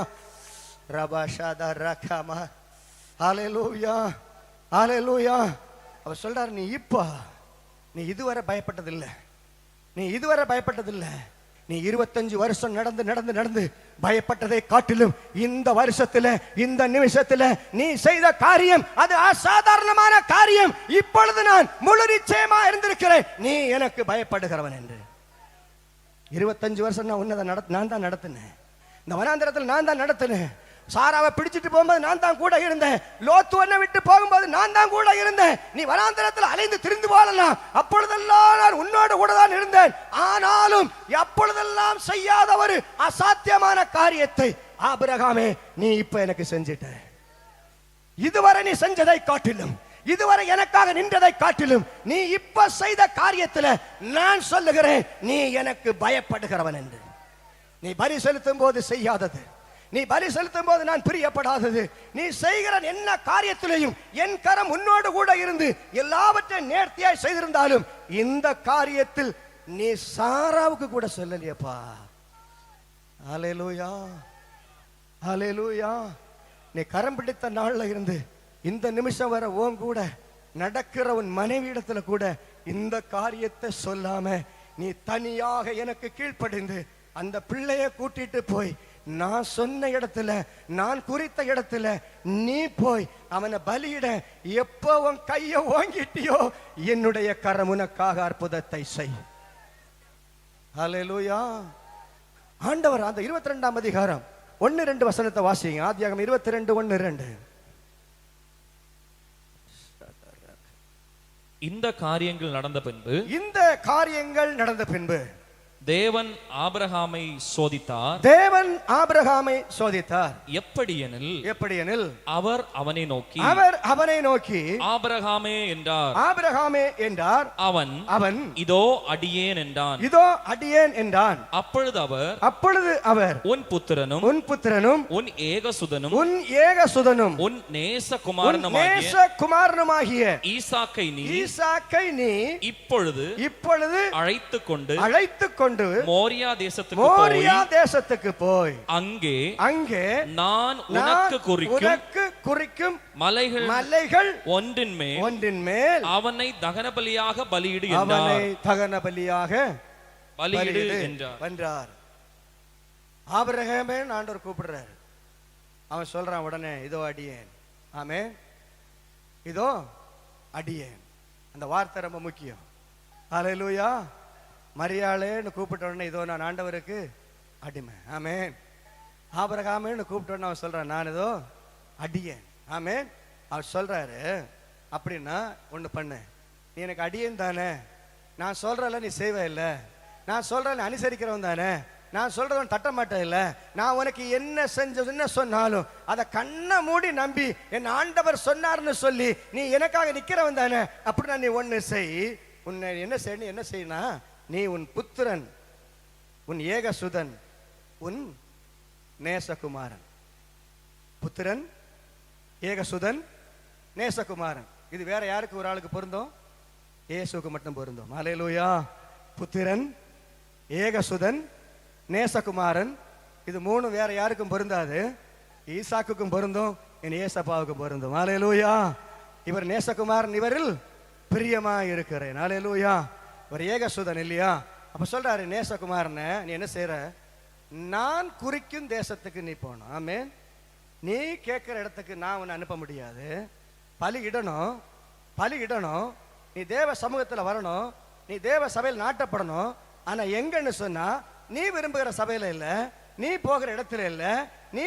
ரபாஷாதா ரகாமா. அல்லேலூயா. அல்லேலூயா. அவர் சொல்றார், நீ இதுவரை பயப்பட்டதில்லை, நீ இதுவரை பயப்பட்டதில்லை. நீ 25 வருஷம் நடந்து பயப்பட்டதை காட்டிலும் இந்த வருஷத்துல இந்த நிமிஷத்துல நீ செய்த காரியம் அது அசாதாரணமான காரியம். இப்பொழுது நான் முழு நிச்சயமா இருந்திருக்கிறேன் நீ எனக்கு பயப்படுகிறவன் என்று. 25 வருஷம் நான் தான் நடத்தினேன். இந்த வனாந்திரத்தில் நான் தான் நடத்தினேன். சாராவை பிடிச்சிட்டு போகும்போது நான் தான் கூட இருந்தேன். லோத்துவனை விட்டு போகும்போது நான் தான் கூட இருந்தேன். நீ வனாந்திரத்தில் அலைந்து திரிந்து போகலாம், அப்பொழுதெல்லாம் நான் உன்னோடு கூட தான் இருந்தேன். ஆனாலும் எப்பொழுதெல்லாம் செய்யாத ஒரு அசாத்தியமான காரியத்தை ஆபிரகாமே நீ இப்ப எனக்கு செஞ்சிட்ட. இதுவரை நீ செஞ்சதை காட்டிலும், இதுவரை எனக்காக நின்றதை காட்டிலும் நீ இப்ப செய்த காரியத்தில் நான் சொல்லுகிறேன் நீ எனக்கு பயப்படுகிறவன் என்று. நீ பலி செலுத்தும் போது செய்யாதது, நீ பலி செலுத்தும் போது நான் பிரியப்படாதது. நீ செய்கிற என்ன காரியத்திலையும் என் கரம் உன்னோடு கூட இருந்து எல்லாவற்றையும் நேர்த்தியாய் செய்திருந்தாலும் இந்த காரியத்தில் நீ சாராவுக்கு கூட சொல்லலையப்பா. ஹல்லேலூயா, ஹல்லேலூயா. நீ கரம் பிடித்த நாள்ல இருந்து இந்த நிமிஷம் வர உன் கூட நடக்கிற உன் மனைவி இடத்துல கூட இந்த காரியத்தை சொல்லாம நீ தனியாக எனக்கு கீழ்ப்படிந்து அந்த பிள்ளைய கூட்டிட்டு போய் நான் சொன்ன இடத்துல, நான் குறித்த இடத்துல நீ போய் அவனை பலியிட எப்போ உன் கைய ஓங்கிட்டியோ என்னுடைய கரம் உனக்காக அற்புதத்தை செய். ஹல்லேலூயா. ஆண்டவர் அந்த 22ஆம் அதிகாரம் 1-2 வசனத்தை வாசிங்க. ஆதியாகமம் 22:1-2. இந்த காரியங்கள் நடந்த பின்பு தேவன் ஆபிரகாமை சோதித்தார். எப்படியெனில் அவர் அவனை நோக்கி ஆபிரகாமே என்றார். அவன் இதோ அடியேன் என்றான். அப்பொழுது அவர் உன் புத்திரனும் உன் ஏகசுதனும் உன் நேசகுமாரனுமாகிய ஈசாக்கை நீ இப்பொழுது அழைத்துக் கொண்டு மோரியா தேசத்துக்கு போய் அங்கே நான் உனக்கு குறிக்கும் மலைகள் ஒன்றின் மேல் அவனை தகன பலியாக பலியிடு என்றார். ஆபிரகாமே ஆண்டவர் கூப்பிடுறாரு. அவன் சொல்றான் உடனே இதோ அடியேன். ஆமென், இதோ அடியேன். அந்த வார்த்தை ரொம்ப முக்கியம். ஹல்லேலூயா. மரியாளேன்னு கூப்பிட்ட உடனே இதோ நான் ஆண்டவருக்கு அடிமை. ஆமென். ஆபிரகாமேன்னு கூப்பிட்ட உடனே அவன் சொல்றான் நான் இதோ அடியேன். ஆமென். அவர் சொல்றாரு அப்படின்னா ஒண்ணு பண்ணு, நீ எனக்கு அடியேன் தானே, நான் சொல்றல நீ செய்வே இல்லை, நான் சொல்றல அனுசரிக்கிறவன் தானே, நான் சொல்றவன் தட்ட மாட்டேன் இல்ல, நான் உனக்கு என்ன சொன்னாலும் அதை கண்ணை மூடி நம்பி என் ஆண்டவர் சொன்னார்னு சொல்லி நீ எனக்காக நிக்கிறவன் தானே. அப்படின்னா நீ ஒண்ணு செய். உன்னை என்ன செய்யனா, நீ உன் புத்திரன், உன் ஏகசுதன், உன் நேசகுமாரன். புத்திரன், ஏகசுதன், நேசகுமாரன். இது வேற யாருக்கு ஒரு ஆளுக்கு பொருந்தும்? இயேசுவுக்கு மட்டும் பொருந்தும். ஹல்லேலூயா. புத்திரன், ஏகசுதன், நேசகுமாரன். இது மூணு வேற யாருக்கும் பொருந்தாது. ஈசாக்குக்கும் பொருந்தும், என் ஏசப்பாவுக்கும் பொருந்தும். ஹல்லேலூயா. இவர் நேசகுமாரன், இவரில் பிரியமா இருக்கிறேன். ஹல்லேலூயா. ஒரு ஏகசுதன் இல்லையா? அப்ப சொல்றாரு நேசகுமாரனை நீ என்ன செய்யற, நான் குறிக்கும் தேசத்துக்கு நீ போகணும். ஆமென். நீ கேட்கிற இடத்துக்கு நான் உன்னை அனுப்ப முடியாது. பலியிடணும், நீ தேவ சமூகத்தில் வரணும், நீ தேவ சபையில் நாட்டப்படணும். ஆனா எங்கன்னு சொன்னா நீ விரும்புகிற சபையில இல்ல, நீ போகிற இடத்துல இல்ல, நீ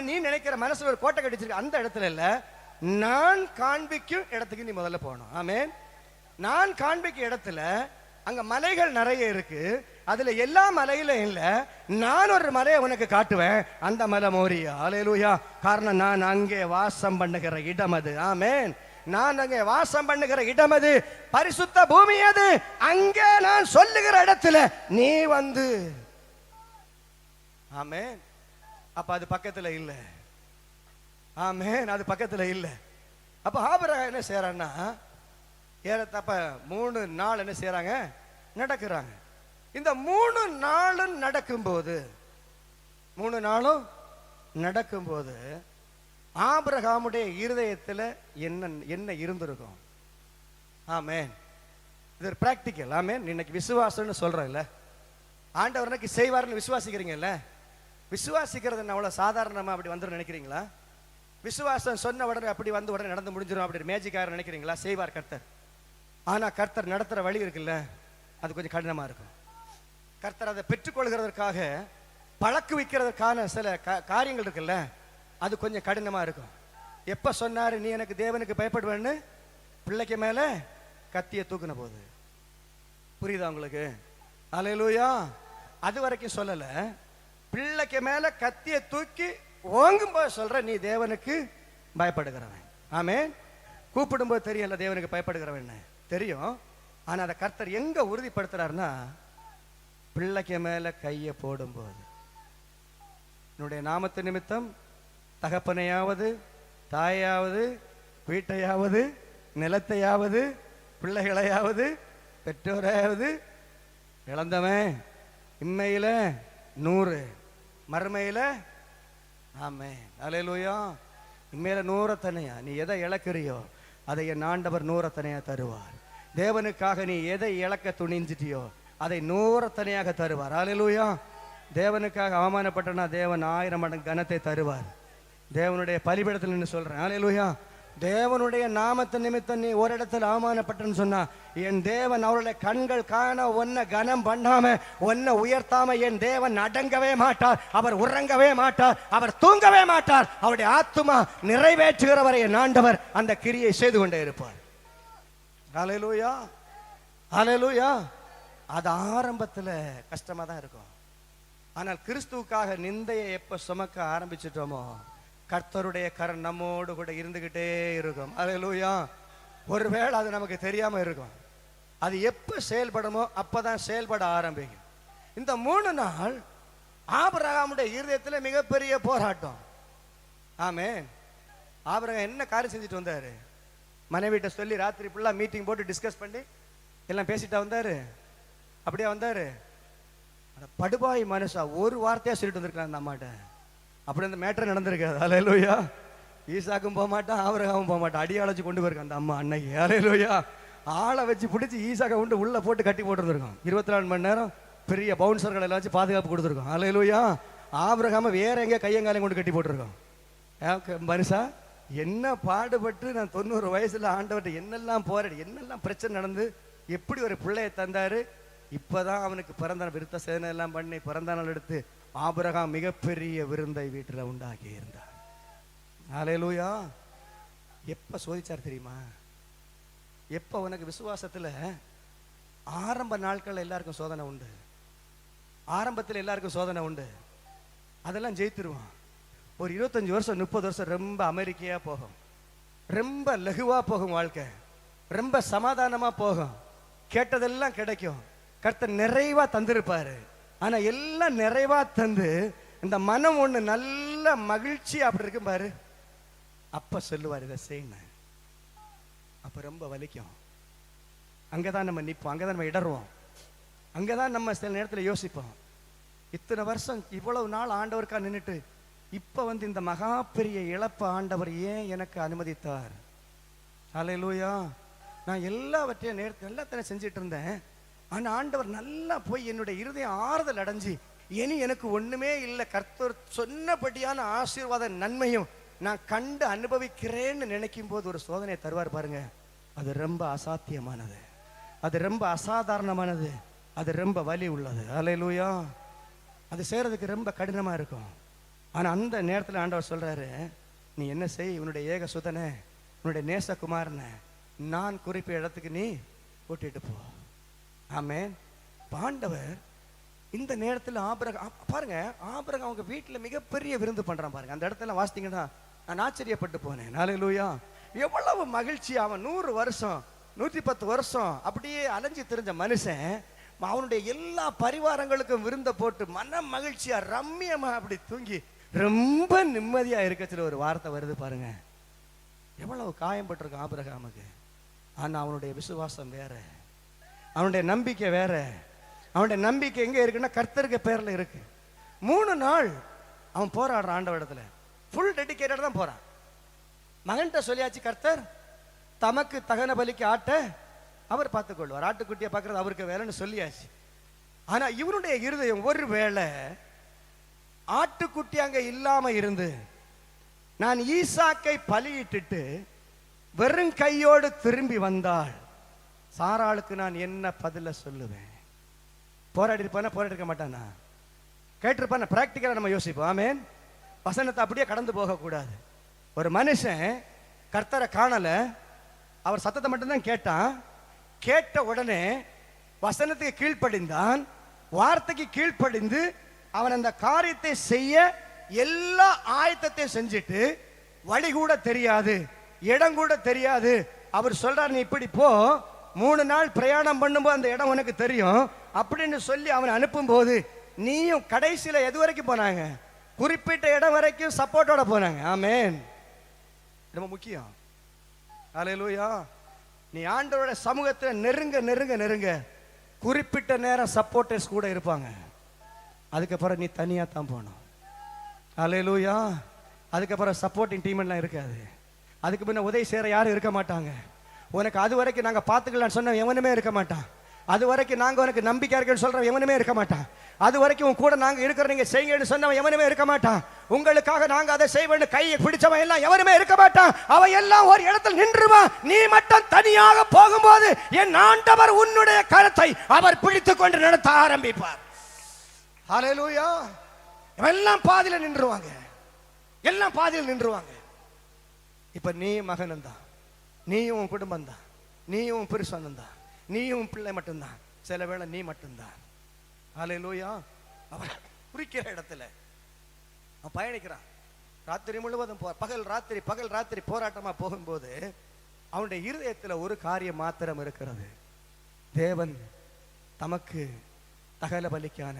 நீ நினைக்கிற மனசுல ஒரு கோட்டை கட்டிச்சிருக்க அந்த இடத்துல இல்ல, நான் காண்பிக்கும் இடத்துக்கு நீ முதல்ல போகணும். ஆமென். நான் காண்பிக்கும் இடத்துல அங்க மலைகள் நிறைய இருக்கு. அதுல எல்லா மலையிலும் இல்ல, நான் ஒரு மலையை உனக்கு காட்டுவேன். அந்த மலை மோரியா. ஹல்லேலூயா. காரணம் நான் அங்கே வாசம் பண்ணுகிற இடம் அது. ஆமென். நான் அங்கே வாசம் பண்ணுகிற இடம் அது, பரிசுத்த பூமி அது. அங்கே நான் சொல்லுகிற இடத்துல நீ வந்து. ஆமென். அப்ப அது பக்கத்துல இல்ல. ஆமென். அது பக்கத்துல இல்ல. அப்ப ஆபிரகாம் என்ன செய்யறான்னா, ஏறத்தப்ப 3 நாள் என்ன செய்யறாங்க, நடக்கிறாங்க. இந்த 3 நாளும் நடக்கும்போது ஆபிரகாமுடைய இருதயத்தில் என்ன இருந்திருக்கும்? ஆமென். இது ஒரு பிராக்டிக்கல். ஆமென். இன்னைக்கு விசுவாசம்னு சொல்றேன்ல, ஆண்டவர் இன்னைக்கு செய்வார்னு விசுவாசிக்கிறீங்கல்ல. விசுவாசிக்கிறது என்ன அவ்வளவு சாதாரணமா அப்படி வந்துடும் நினைக்கிறீங்களா? விசுவாசம் சொன்ன உடனே அப்படி வந்து உடனே நடந்து முடிஞ்சிடும் அப்படி மேஜிக்கார நினைக்கிறீங்களா? செய்வார் கர்த்தர். ஆனா கர்த்தர் நடத்துற வழி இருக்குல்ல, அது கொஞ்சம் கடினமா இருக்கும். கர்த்தர் அதை பெற்றுக்கொள்கிறதற்காக பழக்கு வைக்கிறதுக்கான சில காரியங்கள் இருக்குல்ல, அது கொஞ்சம் கடினமா இருக்கும். எப்ப சொன்னாரு நீ எனக்கு தேவனுக்கு பயப்படுவேன்னு? பிள்ளைக்கு மேல கத்திய தூக்குன போது. புரியுதா உங்களுக்கு? ஹல்லேலூயா. அது வரைக்கும் சொல்லல, பிள்ளைக்கு மேல கத்திய தூக்கி ஓங்கும்போது சொல்ற நீ தேவனுக்கு பயப்படுகிறவன். ஆமென். கூப்பிடும்போது தெரியல தேவனுக்கு பயப்படுகிறவன் தெரியும். ஆனா அதை கர்த்தர் எங்க உறுதிப்படுத்துறாருன்னா, பிள்ளைக்கு மேல கைய போடும்போது. என்னுடைய நாமத்து நிமித்தம் தகப்பனையாவது தாயாவது வீட்டையாவது நிலத்தையாவது பிள்ளைகளையாவது பெற்றோரையாவது இழந்தவன் இம்மையில 100 மறுமையில ஆமென் அல்லேலூயா. இம்மையில 100 தனியா நீ எதை இழக்கிறியோ அதை என் ஆண்டவர் 100 தனியா தருவார். தேவனுக்காக நீ எதை இழக்க துணிஞ்சிட்டியோ அதை 100 தனியாக தருவார். அல்லேலூயா. தேவனுக்காக அவமானப்பட்டனா தேவன் 1000 மடங்கு கனத்தை தருவார். தேவனுடைய பலிபீடத்தில் நின்று சொல்றேன் அல்லேலூயா. தேவனுடைய நாமத்தை நிமித்தம் நீ ஒரு இடத்துல அவமானப்பட்டன்னு சொன்னா என் தேவன் அவருடைய கண்கள் காண ஒன்ன கனம் பண்ணாம ஒன்ன உயர்த்தாம என் தேவன் அடங்கவே மாட்டார். அவர் உறங்கவே மாட்டார். அவர் தூங்கவே மாட்டார். அவருடைய ஆத்துமா நிறைவேற்றுகிறவரை என் ஆண்டவர் அந்த கிரியை செய்து கொண்டே இருப்பார். அல்லேலூயா அல்லேலூயா. அது ஆரம்பத்துல கஷ்டமா தான் இருக்கும். ஆனால் கிறிஸ்துவுக்காக நிந்தையை எப்ப சுமக்க ஆரம்பிச்சிட்டோமோ கர்த்தருடைய கரம் நம்மோடு கூட இருந்துகிட்டே இருக்கும். அல்லேலூயா. ஒருவேளை அது நமக்கு தெரியாம இருக்கும். அது எப்ப செயல்படுமோ அப்பதான் செயல்பட ஆரம்பிக்கும். இந்த 3 நாள் ஆபிரகாமுடைய இருதயத்தில் மிகப்பெரிய போராட்டம். ஆமென். ஆபிரகாம் என்ன காரியம் செஞ்சுட்டு வந்தாரு? மனைவிட்ட சொல்லி ராத்திரி ஃபுல்லா மீட்டிங் போட்டு டிஸ்கஸ் பண்ணி எல்லாம் பேசிட்டா வந்தாரு? அப்படியே வந்தாரு? படுபாய் மனுஷா ஒரு வார்த்தையா சொல்லிட்டு வந்திருக்கலாம் அந்த அம்மாட்ட. அப்படி அந்த மேட்டர் நடந்திருக்காது. அல்லேலூயா. ஈசாக்கும் போக மாட்டான், ஆபிரகாமும் போக மாட்டான். அடியாளச்சு கொண்டு போயிருக்கான் அந்த அம்மா அன்னைக்கு. அல்லேலூயா. ஆளை வச்சு பிடிச்சி ஈசாக்கை கொண்டு உள்ள போட்டு கட்டி போட்டுருந்துருக்கோம். 24 மணி நேரம் பெரிய பவுன்சர்கள் எல்லாம் வச்சு பாதுகாப்பு கொடுத்துருக்கோம். அல்லேலூயா. ஆபிரகாம வேற எங்க கையங்காலையும் கொண்டு கட்டி போட்டுருக்கோம். மனுஷா என்ன பாடுபட்டு நான் 90 வயசுல ஆண்டவர்கிட்ட என்னெல்லாம் போராடி என்னெல்லாம் பிரச்சனை நடந்து எப்படி ஒரு பிள்ளையை தந்தாரு. இப்பதான் அவனுக்கு பிறந்த விருத்த சேதனை எல்லாம் பண்ணி பிறந்த நாள் எடுத்து ஆபிரகாம் மிகப்பெரிய விருந்தை வீட்டில் உண்டாக்கி இருந்தார். அல்லேலூயா. எப்ப சோதிச்சார் தெரியுமா? எப்ப உனக்கு விசுவாசத்துல ஆரம்ப நாட்கள் எல்லாருக்கும் சோதனை உண்டு. ஆரம்பத்தில் எல்லாருக்கும் சோதனை உண்டு. அதெல்லாம் ஜெயித்துருவான். ஒரு 25 வருஷம் 30 வருஷம் ரொம்ப அமெரிக்கையா போகும். ரொம்ப லகுவா போகும் வாழ்க்கை. ரொம்ப சமாதானமா போகும். கேட்டதெல்லாம் கிடைக்கும். கர்த்தர் நிறைவா தந்திருப்பாரு. ஆனா எல்லாம் நிறைவா தந்து இந்த மனம் ஒண்ணு நல்ல மகிழ்ச்சி அப்படி இருக்கும் பாரு. அப்ப சொல்லுவார் இதை செய்யணும். அப்ப ரொம்ப வலிக்கும். அங்கதான் நம்ம நிற்போம். அங்கதான் நம்ம இடறுவோம். அங்கதான் நம்ம சில நேரத்தில் யோசிப்போம். இத்தனை வருஷம் இவ்வளவு நாள் ஆண்டவருக்கா நின்றுட்டு இப்ப இந்த மகா பெரிய இழப்ப ஆண்டவர் ஏன் எனக்கு அனுமதித்தார்? அல்லேலூயா. நான் எல்லாவற்றையும் எல்லாத்தையும் செஞ்சிட்டு இருந்தேன். ஆனா ஆண்டவர் நல்லா போய் என்னுடைய இருதயம் ஆறுதல் அடைஞ்சு இனி எனக்கு ஒண்ணுமே இல்லை, கர்த்தர் சொன்னபடியான ஆசீர்வாத நன்மையும் நான் கண்டு அனுபவிக்கிறேன்னு நினைக்கும் போது ஒரு சோதனையை தருவார் பாருங்க. அது ரொம்ப அசாத்தியமானது. அது ரொம்ப அசாதாரணமானது. அது ரொம்ப வலி உள்ளது. அல்லேலூயா. அது செய்யறதுக்கு ரொம்ப கடினமா இருக்கும். ஆனா அந்த நேரத்தில் ஆண்டவர் சொல்றாரு, நீ என்ன செய், உன்னுடைய ஏக சுதனை உன்னுடைய நேசகுமாரனை நான் குறிப்பிட்ட இடத்துக்கு நீ கூட்டிட்டு போ. ஆமென். ஆண்டவர் இந்த நேரத்தில் ஆபிரகாம் பாருங்க, ஆபிரகாம் அவங்க வீட்டில் மிகப்பெரிய விருந்து பண்றான் பாருங்க. அந்த இடத்துல வாசித்தீங்கன்னா நான் ஆச்சரியப்பட்டு போனேன். அல்லேலூயா. எவ்வளவு மகிழ்ச்சி. அவன் 100 வருஷம் 110 வருஷம் அப்படியே அலைஞ்சு திரிஞ்ச மனுஷன் அவனுடைய எல்லா பரிவாரங்களுக்கும் விருந்த போட்டு மன மகிழ்ச்சியா ரம்மியமா அப்படி தூங்கி ரொம்ப நிம்மதியா இருக்கச்சுல ஒரு வார்த்தை வருது பாருங்க. எவ்வளவு காயம்பட்டிருக்கும் ஆபிரகாமுக்கு. ஆனா அவனுடைய விசுவாசம் வேற, அவனுடைய நம்பிக்கை வேற. அவனுடைய நம்பிக்கை எங்க இருக்குன்னா கர்த்தருக்கு பேர்ல இருக்கு. 3 நாள் அவன் போராடுறான் ஆண்டவரிடத்துல. ஃபுல் டெடிகேட்டட் தான் போறான். மகன்கிட்ட சொல்லியாச்சு, கர்த்தர் தமக்கு தகன பலிக்கு ஆட்ட அவர் பார்த்துக் கொள்வார், ஆட்டுக்குட்டியை பார்க்கறது அவருக்கு வேலைன்னு சொல்லியாச்சு. ஆனா இவனுடைய இருதயம் ஒருவேளை ஆட்டுக்குட்டி அங்க இல்லாம இருந்து நான் ஈசாக்கை பலியிட்டுட்டு வெறும் கையோடு திரும்பி வந்தால் சாராளுக்கு நான் என்ன பதில சொல்லுவேன்? போராடி இருப்பானா? போராடி இருக்க மாட்டானா? கேட்டிருப்பான? பிராக்டிக்கலா நம்ம யோசிப்போம். ஆமென். வசனத்தை அப்படியே கடந்து போக கூடாது. ஒரு மனுஷன் கர்த்தரை காணல, அவர் சத்தத்தை மட்டும்தான் கேட்டான். கேட்ட உடனே வசனத்துக்கு கீழ்ப்படிந்தான், வார்த்தைக்கு கீழ்ப்படிந்து அவன் அந்த காரியத்தை செய்ய எல்லா ஆயத்தத்தையும் செஞ்சுட்டு வழி கூட தெரியாது, இடம் கூட தெரியாது. அவர் சொல்றார், நீ இப்படி போ, 3 நாள் பிரயாணம் பண்ணும்போது அந்த இடம் உனக்கு தெரியும் அப்படின்னு சொல்லி அவன் அனுப்பும் போது நீயும் கடைசியில எது வரைக்கும் போனாங்க? குறிப்பிட்ட இடம் வரைக்கும் சப்போர்ட்டோட போனாங்க. ஆமென். ரொம்ப முக்கியம். அல்லேலூயா. நீ ஆண்டவருடைய சமூகத்தை நெருங்க நெருங்க நெருங்க குறிப்பிட்ட நேரம் சப்போர்ட்டர்ஸ் கூட இருப்பாங்க. அதுக்கப்புறம் நீ தனியா தான் போகணும். அல்லேலூயா. அதுக்கப்புறம் சப்போர்ட்டிங் டீம் எல்லாம் இருக்காது. அதுக்கு முன்ன உதவி செய்யற யாரும் இருக்க மாட்டாங்க. உனக்கு அது வரைக்கும் நாங்க பாத்துக்கலாம்னு சொன்ன எவனுமே இருக்க மாட்டான். அது வரைக்கும் நாங்க உனக்கு நம்பிக்கை இருக்குன்னு சொல்ற எவனுமே இருக்க மாட்டான். அது வரைக்கும் உன் கூட நாங்க இருக்கிற நீங்க செய்யுங்கன்னு சொன்னவன் எவனுமே இருக்க மாட்டான். உங்களுக்காக நாங்க அதை செய்வேன்னு கையை பிடிச்சவன் எல்லாம் எவனுமே இருக்க மாட்டான். அவன் எல்லாம் ஒரு இடத்துல நின்றுவான். நீ மட்டும் தனியாக போகும்போது என் ஆண்டவர் உன்னுடைய கரத்தை அவர் பிடித்துக் கொண்டு நடத்த ஆரம்பிப்பார். ஹல்லேலூயா. எல்லாம் பாதியில நின்றுவாங்க. எல்லாம் பாதியில் நின்றுவாங்க. இப்ப நீ மகனும் தான், நீயும் உன் குடும்பம் தான், நீயும் உன் புருஷனும் தான், நீயும் உன் பிள்ளை மட்டும்தான். சில வேளை நீ மட்டும்தான். ஹல்லேலூயா. அவன் குறிக்கிற இடத்துல அவன் பயணிக்கிறான். ராத்திரி முழுவதும் பகல் ராத்திரி போராட்டமா போகும்போது அவனுடைய இருதயத்துல ஒரு காரியம் மாத்திரம் இருக்கிறது. தேவன் தமக்கு தகல பலிக்கான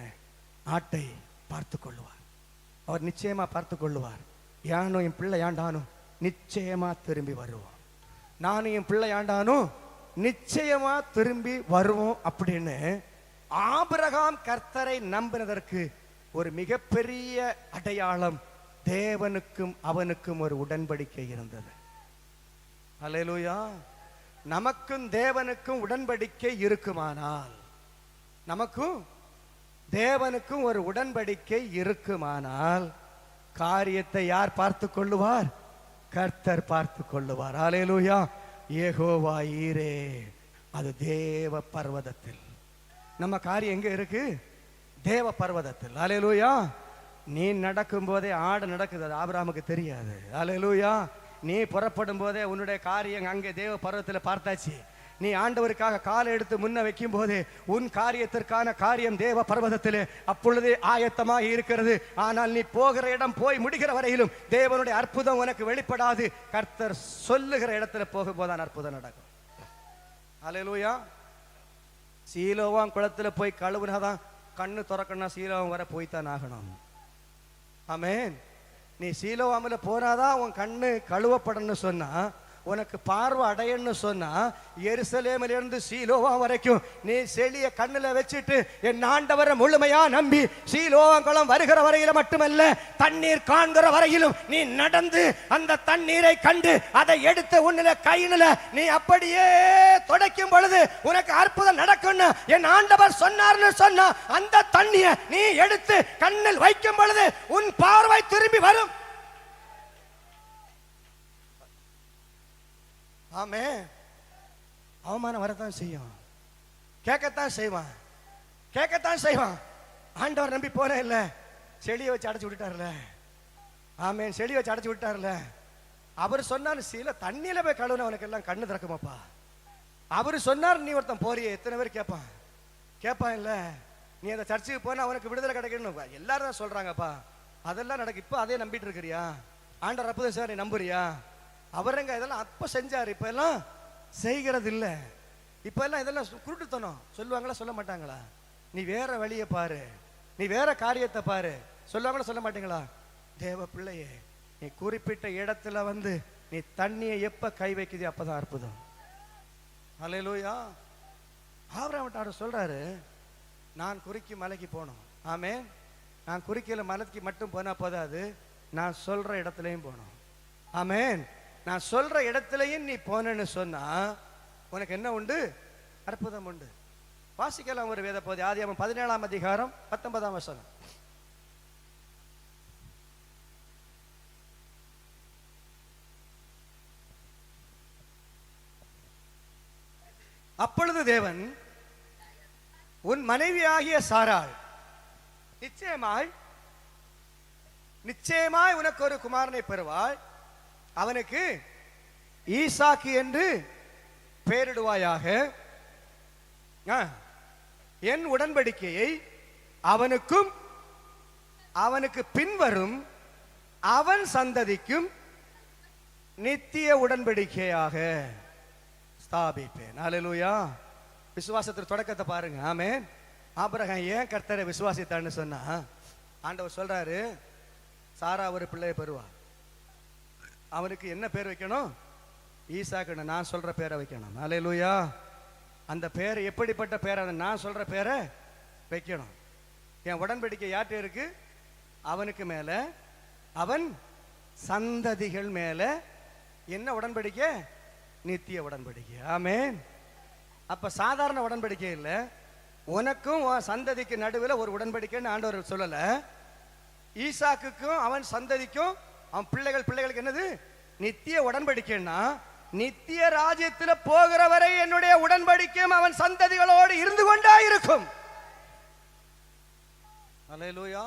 ஆட்டை பார்த்து கொள்ளுவார். அவர் நிச்சயமா பார்த்து கொள்ளுவார். யானும் என் பிள்ளை ஆண்டானும் நிச்சயமா திரும்பி வருவோம். நானும் என் பிள்ளை ஆண்டானும் நிச்சயமா திரும்பி வருவோம் அப்படின்னு ஆபிரகாம் கர்த்தரை நம்பினதற்கு ஒரு மிகப்பெரிய அடையாளம் தேவனுக்கும் அவனுக்கும் ஒரு உடன்படிக்கை இருந்தது. அல்லேலூயா. நமக்கும் தேவனுக்கும் உடன்படிக்கை இருக்குமானால், நமக்கும் தேவனுக்கும் ஒரு உடன்படிக்கை இருக்குமானால் காரியத்தை யார் பார்த்து கொள்ளுவார்? கர்த்தர் பார்த்து கொள்ளுவார். அல்லேலூயா. யெகோவா ஈரே, அது தேவ பர்வதத்தில். நம்ம காரியம் எங்க இருக்கு? தேவ பர்வதத்தில். அல்லேலூயா. நீ நடக்கும் போதே ஆடு நடக்குது, அது ஆபிரகாமுக்கு தெரியாது. அல்லேலூயா. நீ புறப்படும் போதே உன்னுடைய காரியம் அங்கே தேவ பர்வதத்தில் பார்த்தாச்சு. நீ ஆண்டவருக்காக காலை எடுத்து முன்ன வைக்கும் போது உன் காரியத்திற்கான காரியம் தேவ பர்வதத்திலே அப்பொழுதே ஆயத்தமாக இருக்கிறது. ஆனால் நீ போகிற இடம் போய் முடிகிற வரையிலும் தேவனுடைய அற்புதம் உனக்கு வெளிப்படாது. கர்த்தர் சொல்லுகிற இடத்துல போகும்போதுதான் அற்புதம் நடக்கும். அல்லேலூயா. சீலோவாம் குளத்துல போய் கழுவுனாதான் கண்ணு திறக்கணும். சீலோவாம் வர போய்தான் ஆகணும். ஆமென். நீ சீலோவாமில போனாதான் உன் கண்ணு கழுவப்படணும்னு சொன்னா, உனக்கு பார்வை அடையன்னு சொன்னா, எருசலேமில் இருந்து சீலோவா வரைக்கும் நீ செளிய கண்ணுல வச்சுட்டு என் ஆண்டவரை முழுமையா நம்பி சீலோவாங்குளம் வருகிற வரையில மட்டுமல்ல, தண்ணீர் காண்கிற வரையிலும் நீ நடந்து அந்த தண்ணீரை கண்டு அதை எடுத்து உன்னில கையில நீ அப்படியே துடைக்கும் பொழுது உனக்கு அற்புதம் நடக்கும் என் ஆண்டவர் சொன்னார்னு சொன்னா, அந்த தண்ணியை நீ எடுத்து கண்ணில் வைக்கும் பொழுது உன் பார்வை திரும்பி வரும். ஆமே. அவமானம் வரத்தான் செய்யும், கேட்கத்தான் செய்வான், கேட்கத்தான் செய்வான். ஆண்டவர் நம்பி போன இல்ல, செடியை வச்சு அடைச்சு விட்டுட்டார்ல. ஆமே. செடியை வச்சு அடைச்சு விட்டார்ல. அவர் சொன்னார் சீல தண்ணியில போய் கழுவுன உனக்கு எல்லாம் கண்ணு திறக்குமாப்பா. அவர் சொன்னார், நீ ஒருத்தன் போறியே, எத்தனை பேர் கேட்பான்? கேட்பான் இல்ல. நீ அந்த சர்ச்சுக்கு போனா அவனுக்கு விடுதலை கிடைக்கணும் எல்லாரும் தான் சொல்றாங்கப்பா. அதெல்லாம் நடக்கு. இப்ப அதே நம்பிட்டு இருக்கிறியா? ஆண்டவர் அற்புதம் சார் நீ நம்புறியா? அவருங்க இதெல்லாம் அப்ப செஞ்சாரு, இப்ப எல்லாம் செய்கிறது இல்ல. இப்ப எல்லாம் இதெல்லாம் குருட்டுத்தனம். சொல்லுவாங்களா சொல்ல மாட்டாங்களா? நீ வேற வழியை பாரு, நீ வேற காரியத்தை பாரு. சொல்லுவாங்களா சொல்ல மாட்டீங்களா? தேவ பிள்ளையே, நீ குறிப்பிட்ட இடத்துல வந்து நீ தண்ணியை எப்ப கை வைக்குது அப்பதான் அற்புதம். அல்லேலூயா. ஆபிரகாம் சொல்றாரு, நான் குறிக்கி மலைக்கு போனோம். ஆமே. நான் குறிக்கில மலைக்கு மட்டும் போனா போதாது, நான் சொல்ற இடத்துலயும் போனோம். ஆமேன். நான் சொல்ற இடத்துலயும் நீ போனேன்னு சொன்னா உனக்கு என்ன உண்டு? அற்புதம் உண்டு. வாசிக்கலாம் ஒரு வேத பகுதி. ஆதியாகமம் 17ஆம் அதிகாரம் 19ஆம் வசனம். அப்பொழுது தேவன், உன் மனைவியாகிய சாராள் நிச்சயமாய் உனக்கு ஒரு குமாரனை பெறுவாள், அவனுக்கு ஈசாக்கு என்று பெயரிடுவாயாக. என் உடன்படிக்கையை அவனுக்கும் அவனுக்கு பின்வரும் அவன் சந்ததிக்கும் நித்திய உடன்படிக்கையாக ஸ்தாபிப்பேன். அல்லேலூயா. விசுவாசத்தின் தொடக்கத்தை பாருங்க. ஆமென். ஆபிரகாம் ஏன் கர்த்தரை விசுவாசித்தான்னு சொன்னா, ஆண்டவர் சொல்றாரு, சாரா ஒரு பிள்ளையை பெறுவா. அவனுக்கு என்ன பேர் வைக்கணும்? ஈசாக்குன்னு நான் சொல்ற பேரை வைக்கணும். அல்லேலூயா. அந்த பேர் எப்படிப்பட்ட பேரை? நான் சொல்ற பேரை வைக்கணும். என் உடன்படிக்கை யார்கிட்ட இருக்கு? அவனுக்கு மேல, அவன் சந்ததிகள் மேல. என்ன உடன்படிக்கை? நித்திய உடன்படிக்கை. ஆமென். அப்ப சாதாரண உடன்படிக்கை இல்லை. உனக்கும் சந்ததிக்கு நடுவில் ஒரு உடன்படிக்கைன்னு ஆண்டவர் சொல்லல. ஈசாக்குக்கும் அவன் சந்ததிக்கும் அவன் பிள்ளைகளுக்கு என்னது? நித்திய உடன்படிக்கைன்னா நித்திய ராஜ்யத்தில் போகிற வரை என்னுடைய உடன்படிக்கையும் அவன் சந்ததிகளோடு இருந்து கொண்டா இருக்கும். அல்லேலூயா.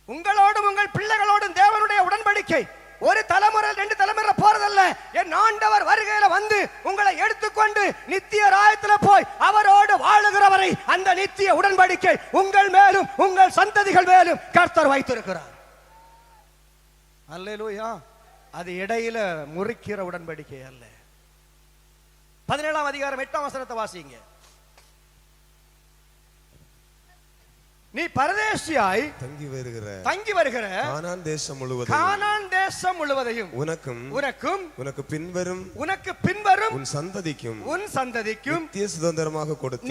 உங்களோடும் உங்கள் பிள்ளைகளோடும் தேவனுடைய உடன்படிக்கை ஒரு தலைமுறை 2 தலைமுறை போறதல்ல. என் ஆண்டவர் வருகையில வந்து உங்களை எடுத்துக்கொண்டு நித்திய ராஜ்யத்தில் போய் அவரோடு வாழுகிறவரை அந்த நித்திய உடன்படிக்கை உங்கள் மேலும் உங்கள் சந்ததிகள் மேலும் கர்த்தர் வைத்திருக்கிறார். அல்லேலூயா. அது இடையில முறிக்கிற உடன்படிக்கை அல்ல. 17ஆம் அதிகாரம் 8ஆம் வசனத்தை வாசிங்க. நீ பரதேசியாய் தங்கி வருகிற கானான் தேசம் முழுவதையும் உனக்கு பின்வரும் உன் சந்ததிக்கும்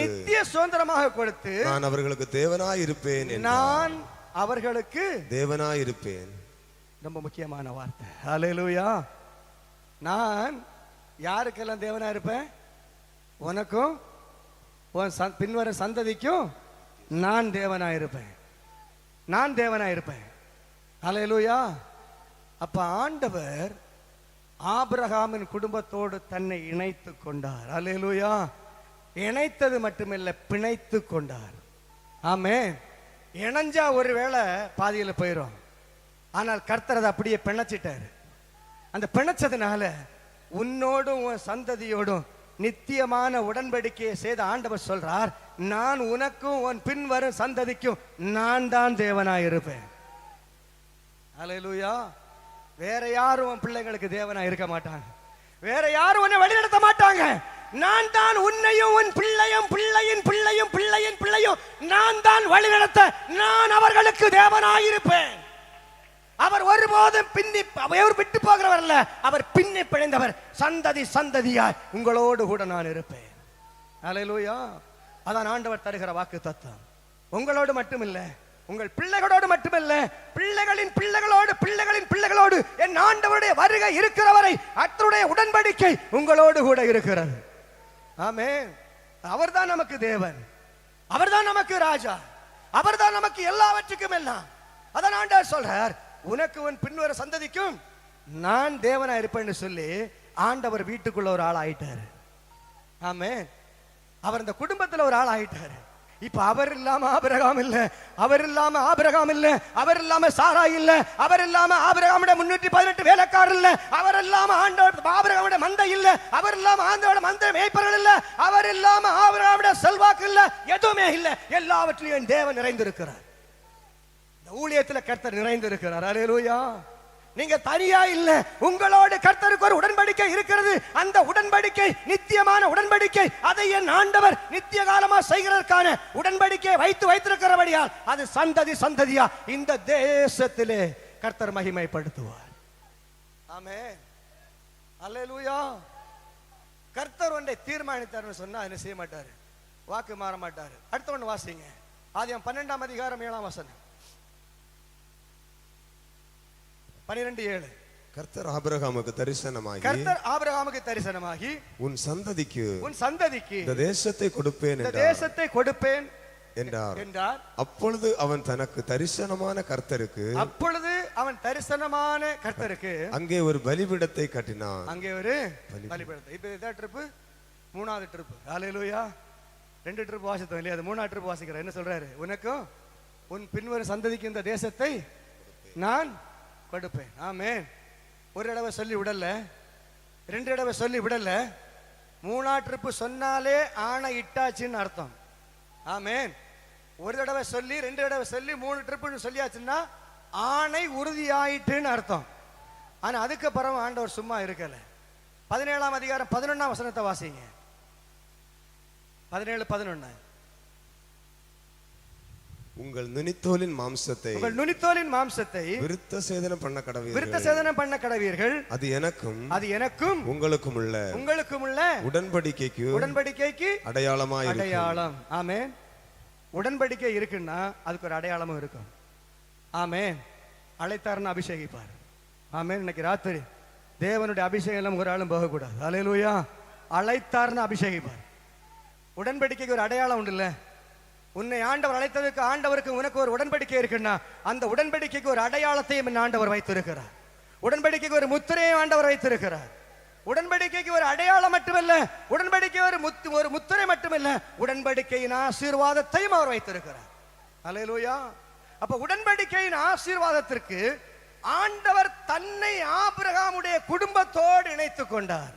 நித்திய சுதந்திரமாக கொடுத்து நான் அவர்களுக்கு தேவனாய் இருப்பேன். ரொம்ப முக்கியமான வார்த்தை. அல்லேலூயா. நான் யாருக்கெல்லாம் தேவனா இருப்பேன்? உனக்கும் உன் பின்வரும் சந்ததிக்கும் நான் தேவனாயிருப்பேன். அல்லேலூயா. அப்ப ஆண்டவர் ஆபிரகாமின் குடும்பத்தோடு தன்னை இணைத்துக் கொண்டார். அல்லேலூயா. இணைத்தது மட்டுமில்லை, பிணைத்து கொண்டார். ஆமென். இணைஞ்சா ஒருவேளை பாதியில் போயிடும். ஆனால் கர்த்தர் அதை அப்படியே பிணைச்சிட்டாரு. அந்த பிணைச்சதுனால உன்னோடும் உன் சந்ததியோடும் நித்தியமான உடன்படிக்கையை செய்த ஆண்டவர் சொல்றார், நான் உனக்கும் உன் பின்வரும் சந்ததிக்கும் நான் தான் தேவனாயிருப்பேன். அல்லேலூயா. வேற யாரும் உன் பிள்ளைங்களுக்கு தேவனா இருக்க மாட்டாங்க. வேற யாரும் உன்னை வழிநடத்த மாட்டாங்க. நான் தான் உன்னையும் உன் பிள்ளையும் பிள்ளையின் பிள்ளையும் பிள்ளையின் பிள்ளையும் நான் தான் வழிநடத்த நான் அவர்களுக்கு தேவனாயிருப்பேன். அவர் ஒருபோதும் அவர் விட்டு போகிறவர் அல்ல. அவர் பின்னி பிழைந்தவர். சந்ததியாய் உங்களோடு கூட நான் இருப்பேன். அல்லேலூயா. அதான் ஆண்டவர் தருகிற வாக்கு தத்தம். உங்களோடு மட்டுமில்ல, உங்கள் பிள்ளைகளோடு மட்டுமில்ல, பிள்ளைகளின் பிள்ளைகளோடு என் ஆண்டவருடைய வருகை இருக்கிறவரை அத்தருடைய உடன்படிக்கை உங்களோடு கூட இருக்கிறது. ஆமென். அவர்தான் நமக்கு தேவன். அவர்தான் நமக்கு ராஜா. அவர்தான் நமக்கு எல்லாவற்றுக்கும் எல்லாம். அதான் ஆண்டவர் சொல்றார், உனக்கு உன் பின்வர சந்ததிக்கும் நான் தேவனா இருப்பேன்னு சொல்லி ஆண்டவர் வீட்டுக்குள்ள ஒரு ஆள் ஆயிட்டாரு. ஆமென். அவர் இந்த குடும்பத்தில் ஒரு ஆள் ஆயிட்டாரு. இப்ப அவர் இல்லாம ஆபிரகாம் இல்ல, அவர் இல்லாம சாரா இல்ல, அவர் இல்லாம ஆபிரகாமுடைய 318 வேலைக்காரர் இல்ல, அவர் இல்லாம ஆண்டவர் ஆபிரகாமுடைய மந்தை இல்ல, அவர் இல்லாம ஆண்டவரோட மந்தை மேய்ப்பர்கள் இல்ல, அவர் இல்லாம ஆபிரகாமுடைய செல்வாக்கு இல்ல, எதுவுமே இல்ல. எல்லாவற்றிலும் தேவன் நிறைந்திருக்கிறார். ஊழியத்தில் கர்த்தர் நிறைந்திருக்கிறார். அல்லேலூயா. நீங்க தனியா இல்ல, உங்களோடு கர்த்தருக்கு ஒரு உடன்படிக்கை இருக்கிறது. அந்த உடன்படிக்கை நித்தியமான உடன்படிக்கை. அதை என் ஆண்டவர் நித்திய காலமா செய்கிறதற்கான உடன்படிக்கையை வைத்திருக்கிறபடியால் அது சந்ததியா இந்த தேசத்திலே கர்த்தர் மகிமைப்படுத்துவார். ஆமென். அல்லேலூயா. கர்த்தர் ஒன்றை தீர்மானித்தார்னு சொன்னா என்ன செய்ய மாட்டாரு, வாக்கு மாற மாட்டாரு. அடுத்த ஒன்று வாசிங்க. ஆதியாகமம் 12ஆம் அதிகாரம் 7ஆம் வசனம். 12:7. கர்த்தர் ஆபிரகாமுக்கு தரிசனமாகி உன் சந்ததிக்கு இந்த தேசத்தை கொடுப்பேன் என்றார். அப்பொழுது அவன் தனக்கு தரிசனமான கர்த்தருக்கு அங்கே ஒரு பலிபீடத்தை கட்டினான். அங்கே ஒரு பலிபீடத்தை. இப்ப இதான் ட்ரிப், 3வது ட்ரிப். அல்லேலூயா. 2 ட்ரிப் வாசித்தோம் இல்லையா? அது 3வது ட்ரிப் வாசிக்கிறேன். என்ன சொல்றாரு? உனக்கும் உன் பின்வரும் சந்ததிக்கு இந்த தேசத்தை நான் கொடுப்பேன். ஆமென். ஒரு தடவை சொல்லி விடல, 2 தடவை சொல்லி விடல, 3வது ட்ரிப் சொன்னாலே ஆணை இட்டாச்சுன்னு அர்த்தம். ஆமென். ஒரு தடவை சொல்லி 2 தடவை சொல்லி 3 ட்ரிப் சொல்லியாச்சுன்னா ஆணை உறுதியாயிட்டுன்னு அர்த்தம். ஆனா அதுக்கு பிறகு ஆண்டவர் சும்மா இருக்கல. 17ஆம் அதிகாரம் 11ஆம் வசனத்தை வாசிங்க. 17:11. உங்கள் நுனித்தோலின் மாம்சத்தை விருத்த சேதனம் பண்ண கடவீர்கள் அது எனக்கும் உங்களுக்கும் உள்ள உடன்படிக்கைக்கு அடையாளம். ஆமென். உடன்படிக்கை இருக்குன்னா அதுக்கு ஒரு அடையாளமும் இருக்கும். ஆமென். அழைத்தார்னு அபிஷேகிப்பார். ஆமென். இன்னைக்கு ராத்திரி தேவனுடைய அபிஷேகம் எல்லாம் ஒரு ஆளும் போகக்கூடாது. அல்லேலூயா. அழைத்தார்னு அபிஷேகிப்பார். உடன்படிக்கைக்கு ஒரு அடையாளம் உண்டு இல்ல? உன்னை ஆண்டவர் அழைத்ததுக்கு ஆண்டவருக்கு உனக்கு ஒரு உடன்படிக்கை இருக்குன்னா அந்த உடன்படிக்கைக்கு ஒரு அடையாளத்தையும் ஆண்டவர் வைத்திருக்கிறார். உடன்படிக்கைக்கு ஒரு முத்திரையை ஆண்டவர் வைத்திருக்கிறார். உடன்படிக்கைக்கு ஒரு அடையாளம் மட்டுமல்ல, உடன்படிக்கை ஒரு முத்திரை மட்டுமல்ல, உடன்படிக்கையின் ஆசீர்வாதத்தையும் அவர் வைத்திருக்கிறார். அல்லேலூயா. அப்ப உடன்படிக்கையின் ஆசீர்வாதத்திற்கு ஆண்டவர் தன்னை ஆபிரகாமுடைய குடும்பத்தோடு இணைத்துக் கொண்டார்.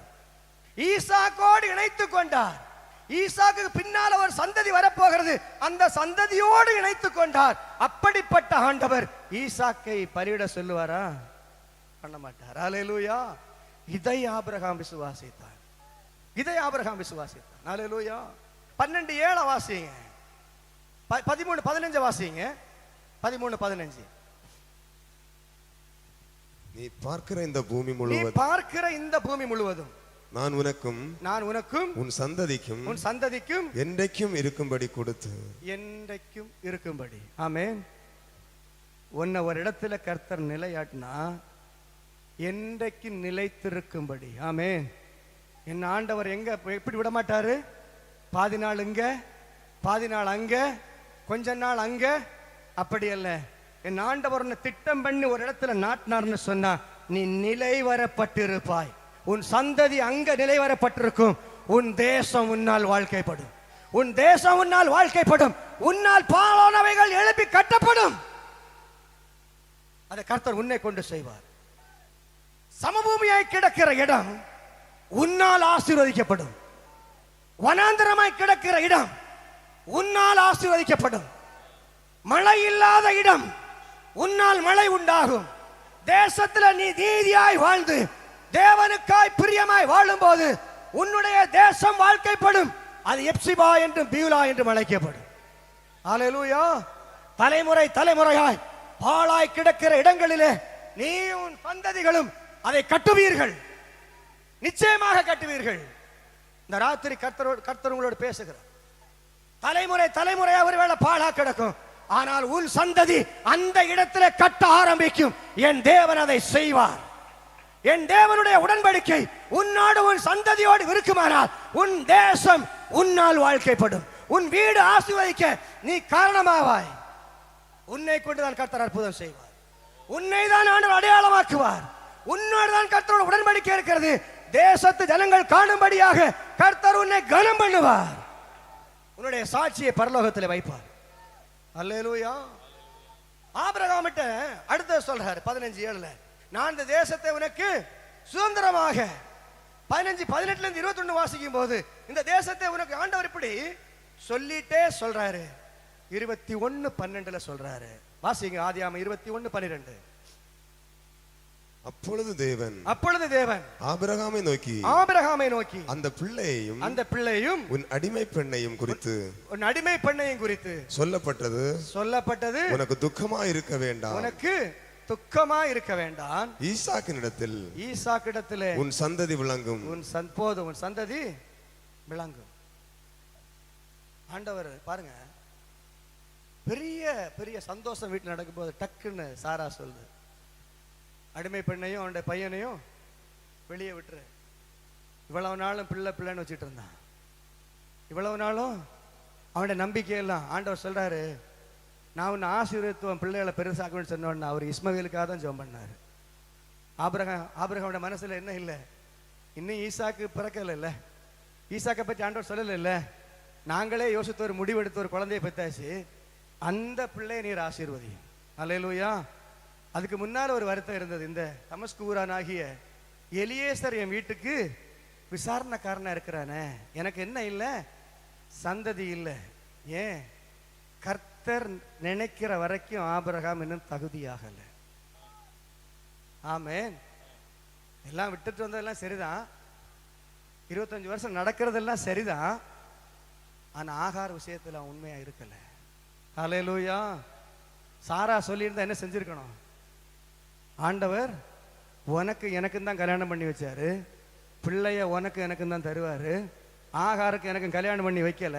ஈசாக்கோடு இணைத்துக் கொண்டார். ஈசாக்கு பின்னால் ஒரு சந்ததி வரப்போகிறது, அந்த சந்ததியோடு இணைத்துக் கொண்டார். அப்படிப்பட்ட ஆண்டவர் ஈசாக்கை பலியிட சொல்லுவாரா? பண்ண மாட்டார். அல்லேலூயா. இதை ஆபிரகாம் விசுவாசித்தார். அல்லேலூயா. 12:7 வாசிங்க. 13:15 வாசிங்க. 13:15. நீ பார்க்கிற இந்த பூமி முழுவதும் நான் உனக்கும் உன் சந்ததிக்கும் என்றைக்கும் இருக்கும்படி கொடுத்து. ஆமென். உன்னை ஒரு இடத்துல கர்த்தர் நிலையாட்டினா என்றைக்கும் நிலைத்திருக்கும்படி. ஆமென். என் ஆண்டவர் எங்க எப்படி விட மாட்டாரு? பாதி நாள் இங்க, பாதி நாள் அங்க, கொஞ்ச நாள் அங்க, அப்படி அல்ல. என் ஆண்டவர் உன்னை திட்டம் பண்ணி ஒரு இடத்துல நாட்டினார்னு சொன்னா நீ நிலைவரப்பட்டிருப்பாய். உன் சந்ததி அங்க நிலைவரப்பட்டிருக்கும். உன் தேசம் உன்னால் வாழ்க்கைப்படும். உன்னால் பாழானவைகள் எழுப்பி கட்டப்படும். அதை கர்த்தர் உன்னை கொண்டு செய்வார். சமபூமியாய் கிடக்கிற இடம் உன்னால் ஆசீர்வதிக்கப்படும். வனாந்தரமாய் கிடக்கிற இடம் உன்னால் ஆசீர்வதிக்கப்படும். மழை இல்லாத இடம் உன்னால் மழை உண்டாகும். தேசத்தில் நீ நீதியாய் வாழ்ந்து தேவனுக்காய் பிரியமாய் வாழும் போது உன்னுடைய தேசம் வாழ்க்கைப்படும். அது எப்சிபா என்றும் பியூலா என்றும் அழைக்கப்படும். அல்லேலூயா. தலைமுறையாய் பாழாய் கிடக்கிற இடங்களிலே நீ உன் சந்ததிகளும் அதை கட்டுவீர்கள். நிச்சயமாக கட்டுவீர்கள். இந்த ராத்திரி கர்த்தர் உங்களோடு பேசுகிறார். தலைமுறையா ஒருவேளை பாழா கிடக்கும், ஆனால் உன் சந்ததி அந்த இடத்திலே கட்ட ஆரம்பிக்கும். என் தேவன் அதை செய்வார். என் தேவனுடைய உடன்படிக்கை உன்னோடு உன் சந்ததியோடு இருக்குமானால் உன் தேசம் உன்னால் வாழ்க்கைப்படும். உன் வீடு ஆசீர்வதிக்க நீ காரணமாவாய். உன்னை கொண்டுதான் கர்த்தர் அற்புதம் செய்வார். உன்னை தான் ஆண்டவர் அடையாளமாக்குவார். உன்னோடு தான் கர்த்தரோட உடன்படிக்கை இருக்கிறது. தேசத்து ஜனங்கள் காணும்படியாக கர்த்தர் உன்னை கனம் பண்ணுவார். உன்னுடைய சாட்சியை பரலோகத்தில் வைப்பார். அல்லேலூயா. ஆபிரகாமிட்ட அடுத்து சொல்றாரு 15:7, நான் இந்த தேசத்தை உனக்கு சுதந்திரமாக. 15:18 21 வாசிக்கும் போது இந்த தேசத்தை உனக்கு ஆண்டவர் இப்படி சொல்லிட்டே சொல்றாரு. 21:12 சொல்றாரு. வாசிங்க. ஆதியாகமம் 21:12. அப்பொழுது தேவன் ஆபிரகாமை நோக்கி அந்த பிள்ளையையும் உன் அடிமை பெண்ணையும் குறித்து சொல்லப்பட்டது உனக்கு துக்கமா இருக்க வேண்டாம். ஈசாக்கிடத்திலே உன் சந்ததி விளங்கும். உன் சந்ததி விளங்கும். ஆண்டவர் பாருங்க, பெரிய பெரிய சந்தோஷம் வீட்டில் நடக்கும்போது டக்குன்னு சாரா சொல்லுது, அடிமை பெண்ணையும் அவனுடைய பையனையும் வெளியே விட்டுரு. இவ்வளவு நாளும் பிள்ளைன்னு வச்சுட்டு இருந்தான். இவ்வளவு நாளும் அவனுடைய நம்பிக்கையெல்லாம் ஆண்டவர் சொல்றாரு, நான் உன்னை ஆசீர்வதித்துவன் பிள்ளைகளை பெருசாக்கணும்னு சொன்னோன்னா அவர் இஸ்மவேலுக்காக தான் ஜெபம் பண்ணார். ஆபிரகாமோட மனசுல என்ன இல்லை, இன்னும் ஈசாக்கு பிறக்கல இல்லை, ஈசாக்கை பற்றி ஆண்டவர் சொல்லல இல்லை, நாங்களே யோசித்து ஒரு முடிவெடுத்து ஒரு குழந்தைய பெற்றாச்சு, அந்த பிள்ளையை நீர் ஆசீர்வதி. அல்லேலூயா. அதுக்கு முன்னால் ஒரு வருத்தம் இருந்தது. இந்த தமஸ்கூரானாகிய எலியேசர் என் வீட்டுக்கு விசாரணைக்காரனா இருக்கிறானே, எனக்கு என்ன இல்லை, சந்ததி இல்லை. ஏன்? கர்த்தர் நினைக்கிற வரைக்கும் ஆபிரகாம் இன்னும் தகுதியாகல. ஆமென். எல்லாம் விட்டுட்டு வந்ததெல்லாம் சரிதான், 25 வருஷம் நடக்கிறதெல்லாம் சரிதான், ஆனா ஆகார விஷயத்துல உண்மையா இருக்கல. ஹல்லேலூயா. சாரா சொல்லியிருந்தா என்ன செஞ்சிருக்கணும்? ஆண்டவர் உனக்கு எனக்கு தான் கல்யாணம் பண்ணி வச்சாரு, பிள்ளைய உனக்கு எனக்கு தான் தருவாரு, ஆகாருக்கு எனக்கு கல்யாணம் பண்ணி வைக்கல,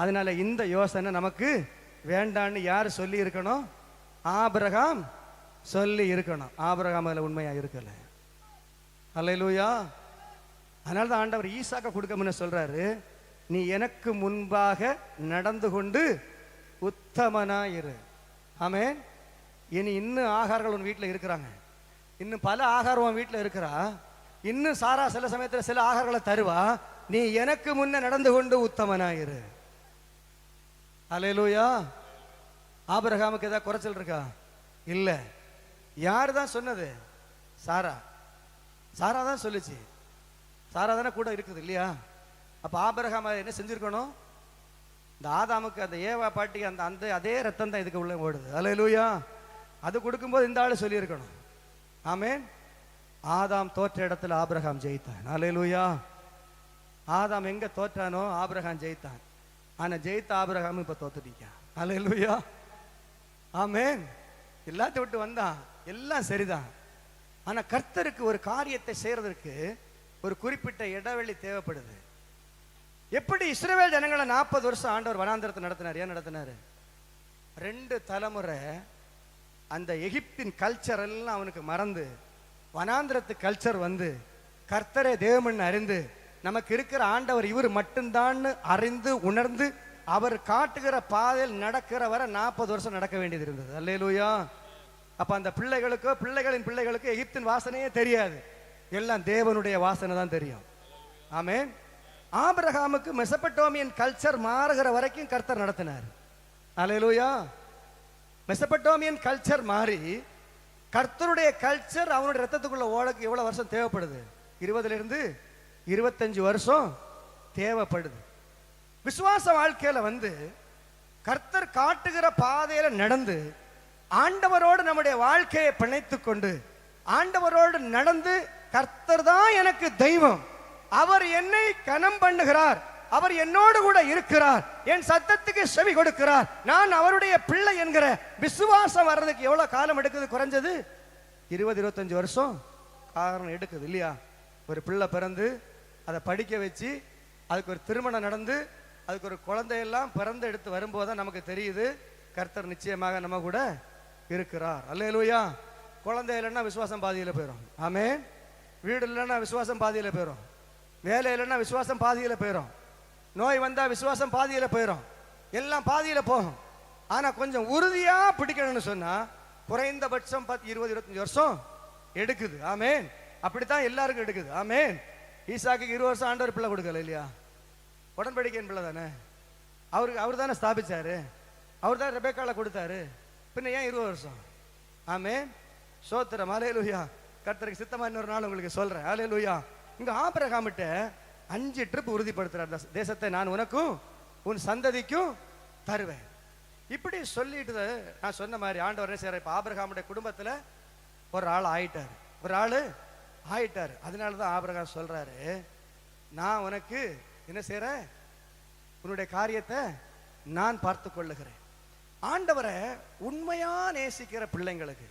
அதனால இந்த யோசனை நமக்கு வேண்டான்னு யார் சொல்லி இருக்கணும்? ஆபிரகாம் சொல்லி இருக்கணும். ஆபிரகாம் அதில் உண்மையா இருக்கல. ஹல்லேலூயா. அதனால தான் ஆண்டவர் ஈசாக்க கொடுக்க சொல்றாரு, நீ எனக்கு முன்பாக நடந்து கொண்டு உத்தமனாயிரு. ஆமென். இனி இன்னும் ஆகார்கள் உன் வீட்டில் இருக்கிறாங்க, இன்னும் பல ஆகாரம் உன் வீட்டில் இருக்கிறா, இன்னும் சாரா சில சமயத்தில் சில ஆகாரங்களை தருவா, நீ எனக்கு முன்ன நடந்து கொண்டு உத்தமனாயிரு. ஹல்லேலூயா. ஆபிரகாமுக்கு ஏதாவது குறைச்சல் இருக்கா? இல்ல. யாரு தான் சொன்னது? சாரா. சாரா தான் சொல்லுச்சு. சாரா தானே கூட இருக்குது இல்லையா? அப்ப ஆபிரகாம் என்ன செஞ்சிருக்கணும்? இந்த ஆதாமுக்கு அந்த ஏவா பாட்டிக்கு அந்த அந்த அதே ரத்தம் தான் இதுக்கு உள்ள ஓடுது. ஹல்லேலூயா. அது கொடுக்கும்போது இந்த ஆளு சொல்லி இருக்கணும். ஆமென். ஆதாம் தோற்ற இடத்துல ஆபிரகாம் ஜெயித்தான். ஹல்லேலூயா. ஆதாம் எங்க தோற்றானோ ஆபிரகாம் ஜெயித்தான். ஆனா ஜெயித்த ஆபிரகாம் இப்ப தோத்துட்டீங்க. ஹல்லேலூயா. ஆமென். எல்லாத்தையும் விட்டு வந்தான், எல்லாம் சரிதான். ஆனா கர்த்தருக்கு ஒரு காரியத்தை செய்யறதற்கு ஒரு குறிப்பிட்ட இடைவெளி தேவைப்படுது. எப்படி இஸ்ரவேல் ஜனங்களை 40 வருஷம் ஆண்டவர் வனாந்திரத்தை நடத்தினார்? ஏன் நடத்தினாரு? 2 தலைமுறை அந்த எகிப்தின் கல்ச்சர் எல்லாம் அவனுக்கு மறந்து வனாந்திரத்து கல்ச்சர் வந்து கர்த்தரே தேவன் அறிந்து நமக்கு இருக்கிற ஆண்டவர் இவர் மட்டும்தான் அறிந்து உணர்ந்து அவர் காட்டுகிற பாதையில் நடக்கிற வரை 40 வருஷம் நடக்க வேண்டியது இருந்தது. அல்லேலூயா. அப்ப அந்த பிள்ளைகளுக்கோ பிள்ளைகளின் பிள்ளைகளுக்கு எகிப்தின் வாசனையே தெரியாது, எல்லாம் தேவனுடைய வாசனை தான் தெரியும். ஆமென். ஆபிரகாமுக்கு மெசபடோமியன் கல்ச்சர் மாறுகிற வரைக்கும் கர்த்தர் நடத்தினார். அல்லேலூயா. மெசபடோமியன் கல்ச்சர் மாறி கர்த்தருடைய கல்ச்சர் அவனுடைய ரத்தத்துக்குள்ள ஓடக்கு எவ்வளவு வருஷம் தேவைப்படுது? 20 இருந்து 25 வருஷம் தேவைப்படுது. விசுவாச வாழ்க்கையில வந்து கர்த்தர் காட்டுகிற பாதையில நடந்து ஆண்டவரோடு நம்முடைய வாழ்க்கையை பிணைத்து கொண்டு ஆண்டவரோடு நடந்து கர்த்தர் தான் எனக்கு தெய்வம், அவர் என்னை கனம் பண்ணுகிறார், அவர் என்னோடு கூட இருக்கிறார், என் சத்தத்துக்கு செவி கொடுக்கிறார், நான் அவருடைய பிள்ளை என்கிற விசுவாசம் வர்றதுக்கு எவ்வளவு காலம் எடுக்குது? குறைஞ்சது 20-25 வருஷம் காரணம் எடுக்குது இல்லையா? ஒரு பிள்ளை பிறந்து அதை படிக்க வச்சு அதுக்கு ஒரு திருமணம் நடந்து அதுக்கு ஒரு குழந்தையெல்லாம் பிறந்து எடுத்து வரும்போது தான் நமக்கு தெரியுது கர்த்தர் நிச்சயமாக நம்ம கூட இருக்கிறார். அல்லேலூயா. குழந்தை இல்லைன்னா விசுவாசம் பாதியில போயிடும். ஆமென். வீடு இல்லைன்னா விசுவாசம் பாதியில போயிடும், வேலை இல்லைன்னா விசுவாசம் பாதியில போயிடும், நோய் வந்தா விசுவாசம் பாதியில போயிடும், எல்லாம் பாதியில போகும். ஆனா கொஞ்சம் உறுதியா பிடிக்கணும்னு சொன்னா குறைந்தபட்சம் 10-20-25 வருஷம் எடுக்குது. ஆமென். அப்படித்தான் எல்லாருக்கும் எடுக்குது. ஆமென். ஈசாக்கு 20 வருஷம் ஆண்டவர் பிள்ளை கொடுக்கல இல்லையா? உடன்படிக்கையின் பிள்ளை தானே, அவர் தானே ஸ்தாபிச்சாரு, அவர் தான் ரெபேக்கால கொடுத்தாரு, பின்ன ஏன் 20 வருஷம்? ஆமென். சோத்திரம். அல்லேலூயா. கர்த்தருக்கு சித்தமா இன்னொரு நாள் உங்களுக்கு சொல்றேன். அல்லேலூயா. இங்க ஆபிரகாமிட்ட 5 ட்ரிப் உறுதிப்படுத்துறார், தேசத்தை நான் உனக்கும் உன் சந்ததிக்கும் தருவேன். இப்படி சொல்லிட்டு நான் சொன்ன மாதிரி ஆண்டவர் என்ன செய்யறாரு? இப்ப ஆபிரகாமுடைய குடும்பத்துல ஒரு ஆள் ஆயிட்டாரு. அதனாலதான் ஆபிரகாம் சொல்றாரு, நான் உனக்கு என்ன செய்யறேன்? உன்னுடைய காரியத்தை நான் பார்த்து கொள்ளுகிறேன். ஆண்டவரை உண்மையா நேசிக்கிற பிள்ளைங்களுக்கு,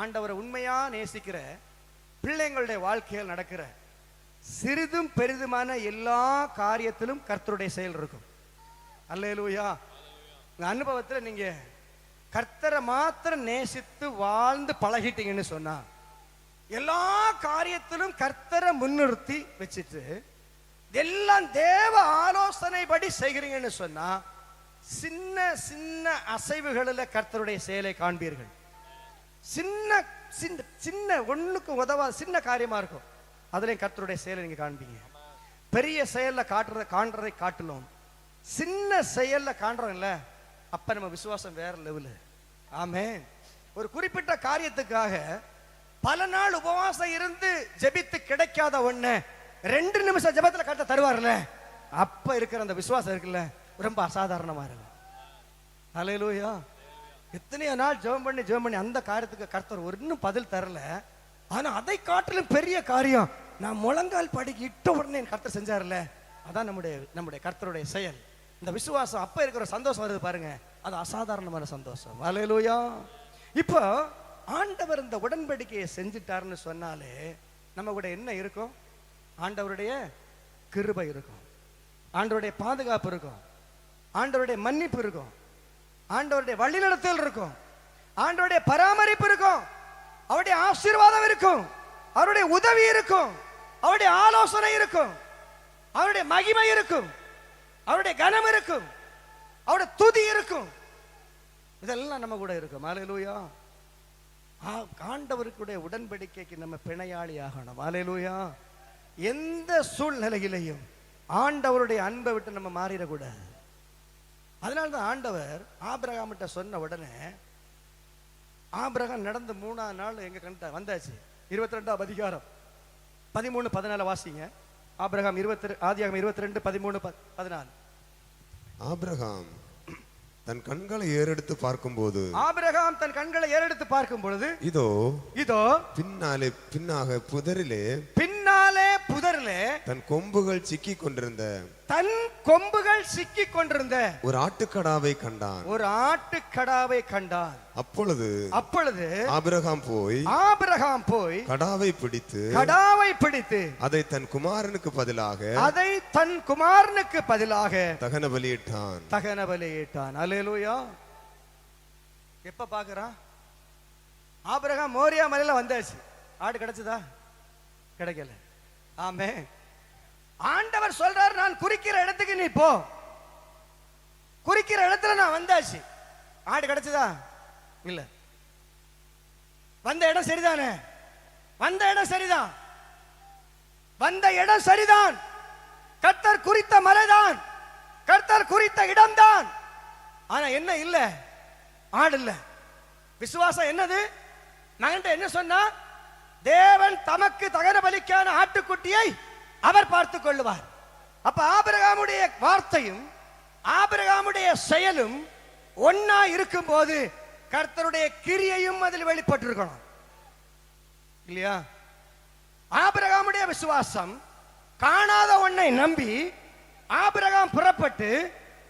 ஆண்டவரை உண்மையா நேசிக்கிற பிள்ளைங்களுடைய வாழ்க்கையில் நடக்கிற சிறிதும் பெரிதுமான எல்லா காரியத்திலும் கர்த்தருடைய செயல் இருக்கும். அல்லேலூயா. அனுபவத்தில் நீங்க கர்த்தரை மாத்திரம் நேசித்து வாழ்ந்து பழகிட்டீங்கன்னு சொன்னா எல்லா காரியத்திலும் கர்த்தரை முன்னிறுத்தி வச்சுட்டு எல்லாம் தேவ ஆலோசனைப்படி செய்கிறீங்கன்னு சொன்னா சின்ன சின்ன அசைவுகளில் கர்த்தருடைய செயலை காண்பீர்கள். சின்ன சின்ன சின்ன ஒண்ணுக்கு உதவா சின்ன காரியமா இருக்கும், அதுல கர்த்தருடைய செயலை நீங்க காண்பீங்க. பெரிய செயல்ல காண்றதை காட்டிலும் சின்ன செயல்ல காண்றோம்ல, அப்ப நம்ம விசுவாசம் வேற லெவலு. ஆமென். ஒரு குறிப்பிட்ட காரியத்துக்காக பல நாள் உபவாசம் இருந்து ஜெபித்து கிடைக்காத ஒண்ணு 2 நிமிஷம் ஜெபத்துல கர்த்தர் தருவார்ல, அப்ப இருக்கிற அந்த விசுவாசம் இருக்குல்ல, ரொம்ப அசாதாரணமா இருக்கும். அல்லேலூயா. எத்தனையோ நாள் ஜெபம் பண்ணி அந்த காரியத்துக்கு கர்த்தர் இன்னும் பதில் தரல, ஆனா அதை காட்டிலும் பெரிய காரியம் நான் முழங்கால் படிக்கு இட்ட உடனே கர்த்தர் செஞ்சார்ல, அதான் நம்முடைய கர்த்தருடைய செயல். இந்த விசுவாசம் அப்ப இருக்கிற சந்தோஷம் வருது பாருங்க, அது அசாதாரணமான சந்தோஷம். அல்லேலூயா. இப்போ ஆண்டவர் இந்த உடன்படிக்கையை செஞ்சிட்டாருன்னு சொன்னாலே நம்ம கூட என்ன இருக்கும்? ஆண்டவருடைய கிருபை இருக்கும், ஆண்டவருடைய பாதுகாப்பு இருக்கும், ஆண்டவருடைய மன்னிப்பு இருக்கும், ஆண்டவருடைய வழிநடத்தல் இருக்கும், ஆண்டவருடைய பராமரிப்பு இருக்கும், அவருடைய ஆசீர்வாதம் இருக்கும், அவருடைய உதவி இருக்கும், அவருடைய ஆலோசனை இருக்கும், அவருடைய மகிமை இருக்கும், அவருடைய கனம் இருக்கும், அவருடைய துதி இருக்கும். இதெல்லாம் நம்ம கூட இருக்கும். அல்லேலூயா. ஆண்டவருடைய உடன்படிக்கைக்கு நம்ம பிணையாளி ஆகணும். அல்லேலூயா. எந்த சூழ்நிலையிலையும் ஆண்டவருடைய அன்பை விட்டு நம்ம மாறிடக்கூடாது. அதனால்தான் ஆண்டவர் ஆபிரகாமிட்ட சொன்ன உடனே ஆபிரகாம் நடந்த 3ஆம் நாள் எங்க கண்ட வந்தாச்சு. 22ஆம் அதிகாரம் 13-14 வாசிங்க. ஆபிரகாம் ஆதியாகமம் 22:13-14. ஆபிரகாம் தன் கண்களை ஏறெடுத்து பார்க்கும்போது ஆபிரகாம் தன் கண்களை ஏறெடுத்து பார்க்கும் பொழுது இதோ பின்னாக புதரிலே தன் கொம்புகள் சிக்கி கொண்டிருந்த ஒரு ஆட்டுக்கடாவை கண்டான். அப்பொழுது ஆபிரகாம் போய் கடாவை பிடித்து அதை தன் குமாரனுக்கு பதிலாக தகன பலியிட்டான். அல்லேலூயா. எப்ப பாக்குறான்? ஆபிரகாம் மோரியா மலையில வந்தாச்சு. ஆடு கிடைச்சதா? கிடைக்கல. ஆமே. ஆண்டவர் சொல்றார், நான் குறிக்கிற இடத்துக்கு நீ போ. குறிக்கிற இடத்துல நான் வந்தாச்சு. ஆடு கிடைச்சதா? இல்ல. வந்த இடம் சரிதானே? வந்த இடம் சரிதான். கர்த்தர் குறித்த மலைதான், கர்த்தர் குறித்த இடம்தான். ஆனா என்ன இல்ல? ஆடு இல்ல. விசுவாசம் என்னது? நான் என்ன சொன்னா, தேவன் தமக்கு தகன பலிக்கான ஆட்டுக்குட்டியை அவர் பார்த்துக் கொள்ளுவார். அப்ப ஆபிரகாமுடைய வார்த்தையும் ஆபிரகாமுடைய செயலும் ஒன்னா இருக்கும் போது கர்த்தருடைய கிரியையும் அதில் வெளிப்பட்டிருக்கணும் இல்லையா? ஆபிரகாமுடைய விசுவாசம் காணாத ஒன்றை நம்பி ஆபிரகாம் புறப்பட்டு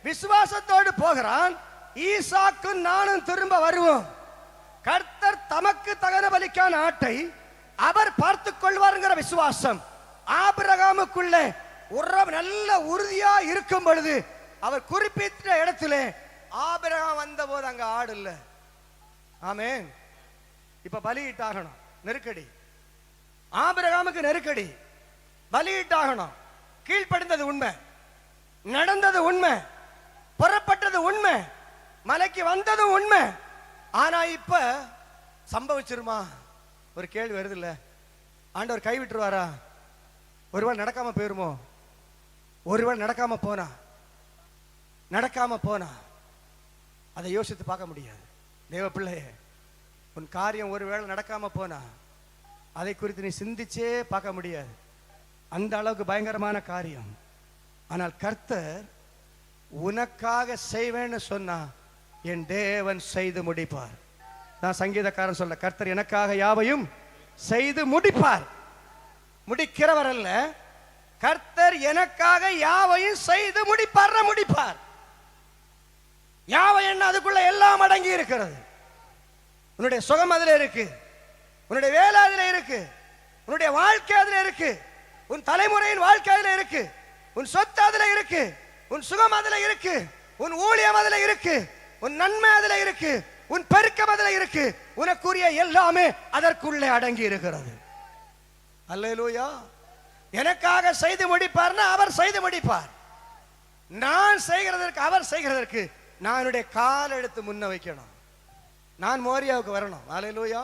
விசுவாசத்தோடு போகிறான். ஈசாக்கும் நானும் திரும்ப வருவோம். கர்த்தர் தமக்கு தகன பலிக்கான ஆட்டை அவர் பார்த்துக் கொள்வார்ங்கிற விசுவாசம் ஆபிரகாமுக்குள்ள நல்ல உறுதியா இருக்கும் பொழுது அவர் குறிப்பிட்ட இடத்துல ஆபிரகாம் வந்த போது அங்க ஆடு இல்ல. ஆமென். இப்ப பலியிட்டாகணும். நெருக்கடி. ஆபிரகாமுக்கு நெருக்கடி. பலியிட்டாகணும். கீழ்ப்படிந்தது உண்மை, நடந்தது உண்மை, புறப்பட்டது உண்மை, மலைக்கு வந்தது உண்மை. ஆனா இப்ப சம்பவிச்சிருமா? ஒரு கேள்வி வருது இல்ல? ஆண்டவர் கைவிட்டுருவாரா? ஒருவேளை நடக்காம போயிருமோ? ஒருவேளை நடக்காம போனா அதை யோசித்து பார்க்க முடியாது. தேவ பிள்ளையே, உன் காரியம் ஒருவேளை நடக்காம போனா அதை குறித்து நீ சிந்திச்சே பார்க்க முடியாது. அந்த அளவுக்கு பயங்கரமான காரியம். ஆனால் கர்த்தர் உனக்காக செய்வேன்னு சொன்னா என் தேவன் செய்து முடிப்பார். நான் சங்கீதக்காரன் சொல்ல, கர்த்தர் எனக்காக யாவையும் செய்து முடிப்பார். முடிக்கிறவர் அல்ல, கர்த்தர் எனக்காக யாவையும் செய்து முடிப்பார். யாவை என்ன? அதுக்குள்ள எல்லாம் அடங்கி இருக்கிறது. உன்னுடைய சுகம் அதுல இருக்கு, உன்னுடைய வேலை அதுல இருக்கு, உன்னுடைய வாழ்க்கை அதுல இருக்கு, உன் தலைமுறையின் வாழ்க்கை அதுல இருக்கு, உன் சொத்து அதுல இருக்கு, உன் சுகம் அதுல இருக்கு, உன் ஊழியம் அதுல இருக்கு, உன் நன்மை அதுல இருக்கு, உன் பெருக்கம் அதுல இருக்கு. உனக்குரிய எல்லாமே அதற்குள்ளே அடங்கி இருக்கிறது. அல்லேலூயா. எனக்காக செய்து முடிப்பார்னா அவர் செய்து முடிப்பார். நான் செய்கிறதற்கு, அவர் செய்கிறதற்கு நான் என்னுடைய கால் எடுத்து முன்ன வைக்கணும். நான் மோரியாவுக்கு வரணும். அல்லேலூயா.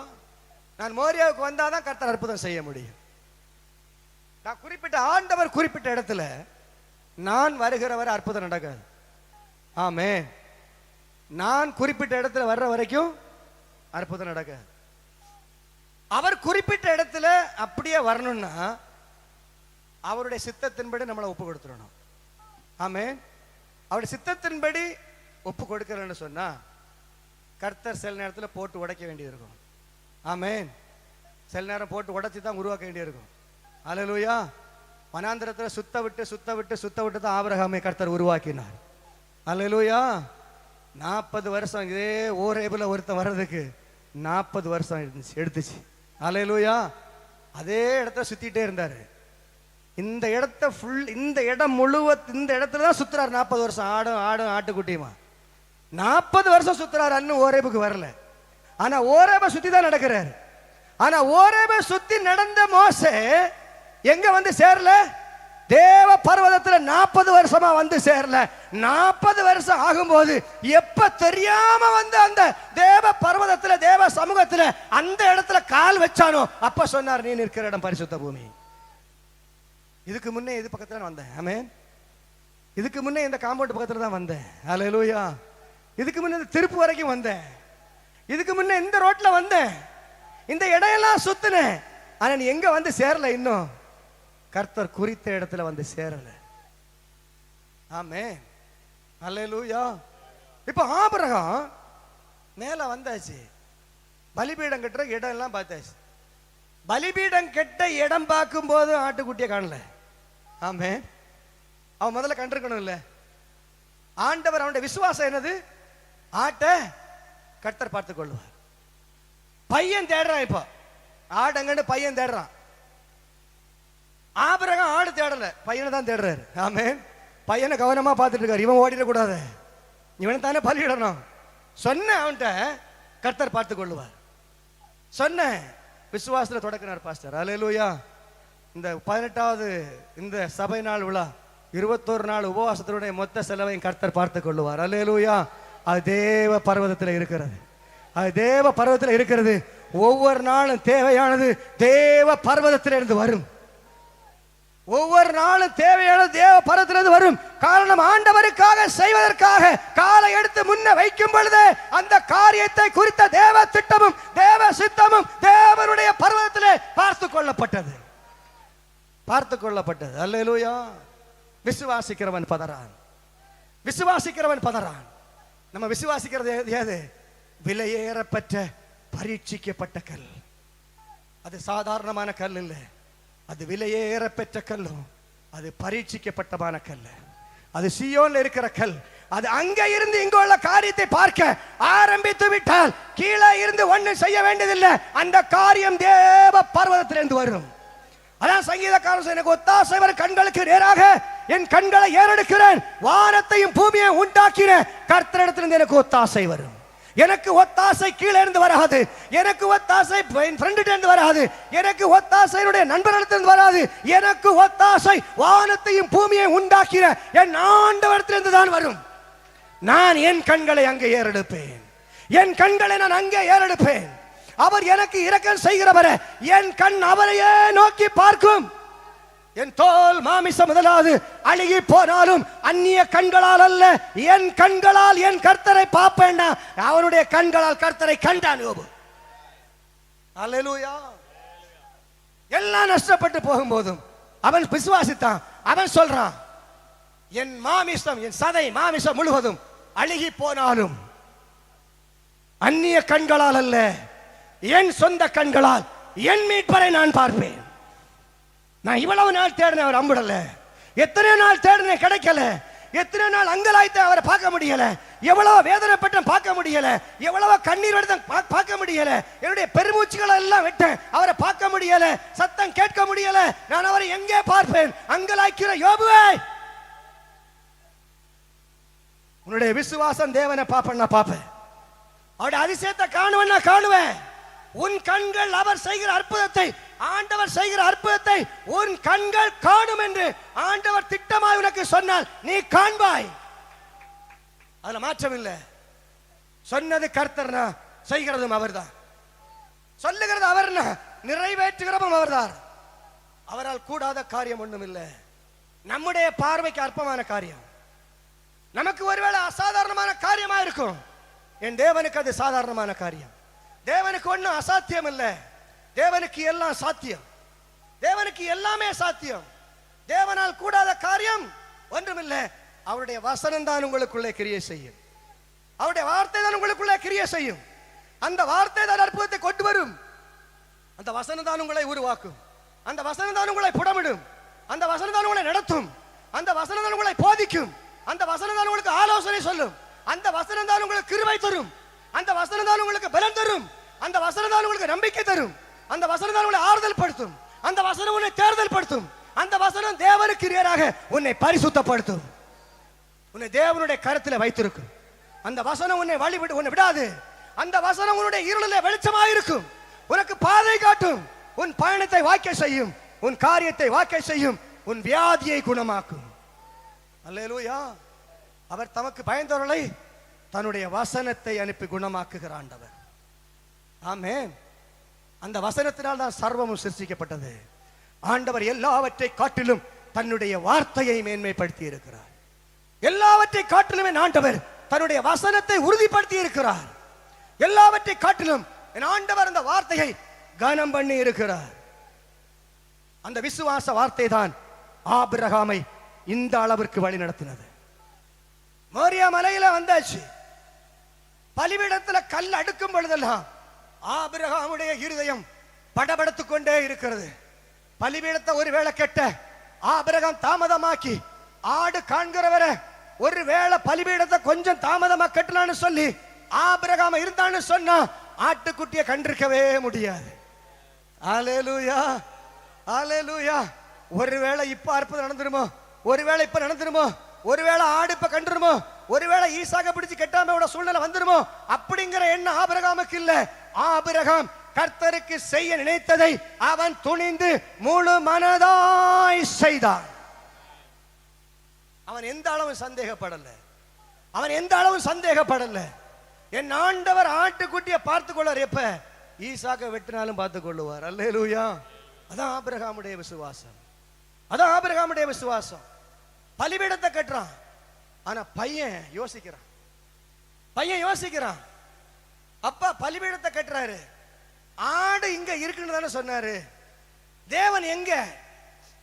நான் மோரியாவுக்கு வந்தாதான் கர்த்தர் அற்புதம் செய்ய முடியும். நான் குறிப்பிட்ட ஆண்டவர் குறிப்பிட்ட இடத்துல நான் வருகிறவரை அற்புதம் நடக்காது. ஆமென். நான் குறிப்பிட்ட இடத்துல வர்ற வரைக்கும் அற்புதம் நடக்காது. அவர் குறிப்பிட்ட இடத்துல அப்படியே வரணும்னா அவருடைய சித்தத்தின்படி நம்மளை ஒப்பு கொடுத்துடணும். ஆமென். அவருடைய சித்தத்தின்படி ஒப்பு கொடுக்கலன்னு சொன்னா கர்த்தர் சில நேரத்தில் போட்டு உடைக்க வேண்டியிருக்கும். ஆமென். சில நேரம் போட்டு உடைச்சி தான் உருவாக்க வேண்டியிருக்கும். அல்லேலூயா. வனாந்திரத்தில் சுத்த விட்டு தான் ஆபிரகாமை கர்த்தர் உருவாக்கினார். அல்லேலூயா. 40 வருஷம் இதே ஓரேபுல ஒருத்தன் வர்றதுக்கு 40 வருஷம் எடுத்துச்சு. அல்லேலூயா. அதே இடத்த சுத்திட்டே இருந்தாரு. இந்த இடத்த இந்த இடம் இந்த இடத்துல தான் சுத்துறாரு 40 வருஷம். ஆடும் ஆட்டுக்குட்டியுமா 40 வருஷம் சுத்துறாரு. அன்னும் ஓரேபுக்கு வரல. ஆனா ஓரேப சுத்தி தான் நடக்கிறாரு. ஆனா ஓரேப சுத்தி நடந்த மோசே எங்க வந்து சேரல? தேவ பர்வதத்துல 40 வருஷமா வந்து சேரல. 40 வருஷம் ஆகும்போது எப்ப தெரியாம வந்து அந்த தேவ பர்வதத்துல தேவ சமூகத்துல அந்த இடத்துல கால் வச்சானோ அப்ப சொன்னார், நீ நிற்கிற இடம் பரிசுத்த பூமி. இதுக்கு முன்னே இது பக்கத்துல வந்தேன். ஆமென். இதுக்கு முன்னே இந்த காம்பவுண்ட் பக்கத்துல தான் வந்தேன். அல்லேலூயா. இதுக்கு முன்னே திருப்பு வரைக்கும் வந்தேன். இதுக்கு முன்னே இந்த ரோட்ல வந்தேன். இந்த இடையெல்லாம் சுத்தினேன். ஆனா நீ எங்க வந்து சேரல? இன்னும் கர்த்தர் குறித்த இடத்துல வந்து சேரல. ஆமென். அல்லேலூயா. இப்ப ஆபிரகாம் மேல வந்தாச்சு. பலிபீடம் கட்டுற இடம் எல்லாம் பார்த்தாச்சு. பலிபீடம் கெட்ட இடம் பார்க்கும் போது ஆட்டுக்குட்டியை காணல. ஆமென். அவன் முதல்ல கண்டிருக்கணும் இல்ல? ஆண்டவர் அவனுடைய விசுவாசம் என்னது? ஆட்டை கர்த்தர் பார்த்துக் கொள்வார். பையன் தேடுறான். இப்ப ஆடங்கன்னு பையன் தேடுறான். ஆபிரகாம் ஆடு தேடல, பையனை தான் தேடுறாரு. ஆமென். பையனை கவனமா பார்த்துட்டு இருக்காரு. இவன் ஓடிடக்கூடாது, இவனை தானே பலியிடணும். சொன்ன அவன்கிட்ட கர்த்தர் பார்த்துக் கொள்ளுவார். சொன்ன விசுவாசத்துல தொடக்கினார் பாஸ்டர். அல்லேலூயா. இந்த 18வது இந்த சபை நாள் விழா 21 நாள் உபவாசத்தினுடைய மொத்த செலவையும் கர்த்தர் பார்த்துக் கொள்ளுவார். அல்லேலூயா. அது தேவ பர்வதத்தில் இருக்கிறது. அது தேவ பர்வதத்தில் இருக்கிறது. ஒவ்வொரு நாளும் தேவையானது தேவ பர்வதத்திலிருந்து வரும். ஒவ்வொரு நாளும் தேவையான தேவ பர்வதத்திலிருந்து வரும். காரணம், ஆண்டவருக்காக செய்வதற்காக காலை எடுத்து முன்ன வைக்கும் பொழுது அந்த காரியத்தை குறித்த தேவ திட்டமும் தேவ சித்தமும் தேவனுடைய பர்வதத்திலே பார்த்துக் கொள்ளப்பட்டது. பார்த்துக் கொள்ளப்பட்டது. அல்லேலூயா. விசுவாசிக்கிறவன் பதறான். விசுவாசிக்கிறவன் பதறான். நம்ம விசுவாசிக்கிறது ஏது? விலையேறப்பட்ட பரீட்சிக்கப்பட்ட கல். அது சாதாரணமான கல் இல்ல. அது விலையேற பெற்ற கல்லும், அது பரீட்சிக்கப்பட்டமான கல். அது சீயோன்ல இருக்கிற கல். அது அங்க இருந்து இங்க உள்ள காரியத்தை பார்க்க ஆரம்பித்து விட்டால் கீழே இருந்து ஒன்னும் செய்ய வேண்டியதில்லை. அந்த காரியம் தேவ பர்வதத்திலிருந்து வரும். அதான் சங்கீதக்காரன், எனக்கு ஒத்தாசை வரும் கண்களுக்கு நேராக என் கண்களை ஏறெடுக்கிறேன். வானத்தையும் பூமியை உண்டாக்கின கர்த்தரிடத்திலிருந்து எனக்கு ஒத்தாசை வரும். எனக்கு ஒத்தாசை கீழே இருந்து வராது. எனக்கு ஒத்தாசை ஃப்ரெண்ட்கிட்ட இருந்து வராது. எனக்கு ஒத்தாசை என்னுடைய நண்பர்களிடத்திலிருந்து வராது. எனக்கு ஒத்தாசை வானத்தையும் பூமியை உண்டாக்கின என் ஆண்டவரிடத்திலிருந்து தான் வரும். நான் என் கண்களை அங்கே ஏறெடுப்பேன். என் கண்களை நான் அங்கே ஏறெடுப்பேன். அவர் எனக்கு இரக்கம் செய்கிறவரே, என் கண் அவரையே நோக்கி பார்க்கும். என் தோல் மாமிசம் முதலாவது அழுகி போனாலும் அந்நிய கண்களால் அல்ல, என் கண்களால் என் கர்த்தரை பார்ப்பேன். அவருடைய கண்களால் கர்த்தரை கண்டான் யோபு. அல்லேலூயா. எல்லாம் நஷ்டப்பட்டு போகும்போதும் அவன் விசுவாசித்தான். அவன் சொல்றான், என் மாமிசம் என் சதை மாமிசம் முழுவதும் அழுகி போனாலும் அந்நிய கண்களால் அல்ல, என் சொந்த கண்களால் என் மீட்பரை நான் பார்ப்பேன். நான் இவ்வளவு நாள் தேடினேன், அவர் அம்புடல. எத்தனை நாள் தேடினேன், கிடைக்கல. எத்தனை நாள் அங்கலாய்த்த அவரை பார்க்க முடியல. எவ்வளவு வேதனைப்பட்ட பார்க்க முடியல. எவ்வளவு கண்ணீர் எடுத்த பார்க்க முடியல. என்னுடைய பெருமூச்சுகளை எல்லாம் விட்டேன், அவரை பார்க்க முடியல. சத்தம் கேட்க முடியல. நான் அவரை எங்கே பார்ப்பேன்? அங்கலாய்க்கிற யோபுவே, உன்னுடைய விசுவாசம் தேவனை பார்ப்பேன், நான் பார்ப்பேன். அவருடைய அதிசயத்தை காணுவேன், நான் காணுவேன். உன் கண்கள் அவர் செய்கிற அற்புதத்தை, ஆண்டவர் செய்கிற அற்புதத்தை உன் கண்கள் காணும் என்று ஆண்டவர் திட்டமாய் உனக்கு சொன்னால் நீ காண்பாய். அதுல மாற்றம் இல்லை. சொன்னது கர்த்தர்னா செய்கிறதும் அவர்தான். சொல்லுகிறது அவர்னா நிறைவேற்றுகிறதும் அவர்தான். அவரால் கூடாத காரியம் ஒன்றும் இல்லை. நம்முடைய பார்வைக்கு அற்பமான காரியம் நமக்கு ஒருவேளை அசாதாரணமான காரியமா இருக்கும். என் தேவனுக்கு அது சாதாரணமான காரியம். தேவனுக்கு ஒன்றும் அசாத்தியம் இல்லை. தேவனுக்கு எல்லாம் சாத்தியம். தேவனுக்கு எல்லாமே சாத்தியம். தேவனால் கூடாத காரியம் ஒன்றுமில்லை. அவருடைய வசனம் தான் உங்களுக்குள்ளே கிரியை செய்யும். அவருடைய வார்த்தை தான் உங்களுக்குள்ளே கிரியை செய்யும். அந்த வார்த்தை தான் அற்புதத்தை கொண்டு வரும். அந்த வசனம் தான் உங்களை உருவாக்கும். அந்த வசனம் தான் உங்களை புடமிடும். அந்த வசனம் தான் உங்களை நடத்தும். அந்த வசனம் தான் உங்களை போதிக்கும். அந்த வசனம் தான் உங்களுக்கு ஆலோசனை சொல்லும். அந்த வசனம் தான் உங்களுக்கு கிருபை தரும். அந்த வசனம் தான் உங்களுக்கு பலன் தரும். அந்த வசனம் தான் உங்களுக்கு நம்பிக்கை தரும். அந்த வசனம் தான் உங்களை ஆறுதல் படுத்தும். அந்த வசனம் உன்னை தேர்தல் படுத்தும். அந்த வசனம் தேவனுக்கு நேராக உன்னை பரிசுத்தப்படுத்தும். உன்னை தேவனுடைய கரத்தில் வைத்திருக்கும். அந்த வசனம் உன்னை உன்னை விடாது. அந்த வசனம் உன்னுடைய இருளிலே வெளிச்சமாயிருக்கும். உனக்கு பாதை காட்டும். உன் பயணத்தை வாய்க்க செய்யும். உன் காரியத்தை வாய்க்க செய்யும். உன் வியாதியை குணமாக்கும். அல்லேலூயா. அவர் தமக்கு பயந்தவர்களை தன்னுடைய வசனத்தை அனுப்பி குணமாக்குகிற ஆண்டவர். ஆமென். அந்த வசனத்தினால் தான் சர்வமும் சிருஷ்டிக்கப்பட்டது. ஆண்டவர் எல்லாவற்றை காட்டிலும் தன்னுடைய வார்த்தையை மேன்மைப்படுத்தி இருக்கிறார். எல்லாவற்றை காட்டிலும் ஆண்டவர் தன்னுடைய வசனத்தை உறுதிப்படுத்தி இருக்கிறார். எல்லாவற்றை காட்டிலும் என் ஆண்டவர் அந்த வார்த்தையை கனம் பண்ணி இருக்கிறார். அந்த விசுவாச வார்த்தை தான் ஆபிரகாமை இந்த அளவிற்கு வழி நடத்தினது. மோரியா மலையில வந்தாச்சு. பலிபீடத்தில் கல் அடுக்கும் பொழுதெல்லாம் ஆபிரகாமுடைய இருதயம் படபடத்துக் கொண்டே இருக்கிறது. பலிபீடத்தை ஒருவேளை கெட்ட ஆபிரகாம் தாமதமாக்கி ஆடு காண்கிறவரை ஒருவேளை பலிபீடத்தை கொஞ்சம் தாமதமா கட்டலான்னு சொல்லி ஆபிரகாம் இருந்தான்னு சொன்னா ஆட்டுக்குட்டியை கண்டிருக்கவே முடியாது. அல்லேலூயா, அல்லேலூயா. ஒருவேளை இப்ப அற்புதம் நடந்துருமோ, ஒருவேளை இப்ப நடந்துருமோ, ஒருவேளை ஆடு இப்ப கண்டுருமோ, ஒருவேளை ஈசாக பிடிச்சு கெட்டாம சூழ்நிலை வந்துருமோ அப்படிங்கிற எண்ணம் ஆபிரகாமுக்கு இல்ல. ஆபிரகாம் கர்த்தருக்கு செய்ய நினைத்ததை அவன் துணிந்து முழு மனதாய் செய்தான். அவன் எந்த அளவும் சந்தேகப்படல. அவன் எந்த அளவும் சந்தேகப்படல. என் ஆண்டவர் ஆட்டுக்குட்டியை பார்த்து கொள்வார். எப்ப ஈசாக்க வெட்டினாலும் பார்த்துக் கொள்ளுவார். அல்லேலூயா. அதான் ஆபிரகாமுடைய விசுவாசம். அதான் ஆபிரகாமுடைய விசுவாசம். பலிபீடத்தை கட்டுறான். ஆனா பையன் யோசிக்கிறான். பையன் யோசிக்கிறான். அப்பா பலிபீடத்தை கட்டுறாரு. ஆடு இங்க இருக்குன்னு தானே சொன்னாரு. தேவன் எங்க?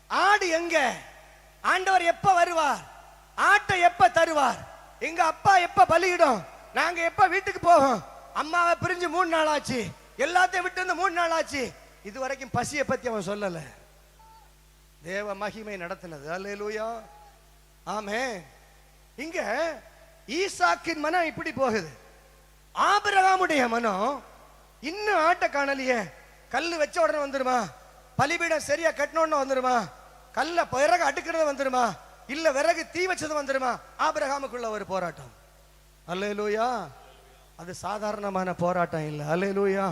ஆடு எங்க? ஆண்டவர் எப்ப வருவார்? ஆட்டை எப்ப தருவார்? எங்க அப்பா எப்ப பலியிடும்? நாங்க எப்ப வீட்டுக்கு போவோம்? அம்மாவை பிரிஞ்சு 3 நாள் ஆச்சு. எல்லாத்தையும் விட்டு வந்து 3 நாள் ஆச்சு. இதுவரைக்கும் பசியை பத்தி அவன் சொல்லல. தேவ மகிமை நடத்தினது. அல்லேலூயா. ஆமென். இங்க ஈசாக்கின் மனம் இப்படி போகுது. ஆபிரகாமுடைய மனம் இன்னும் ஆட்டை காணலையே. கல்லு வச்ச உடனே வந்துருமா? பலிபீடம் சரியா கட்டணும்னு வந்துருமா? கல்ல விறகு அடுக்கிறது வந்துருமா? இல்ல விறகு தீ வச்சது வந்துருமா? ஆபிரகாமுக்குள்ள ஒரு போராட்டம். அல்லேலூயா. அது சாதாரணமான போராட்டம் இல்ல. அல்லேலூயா.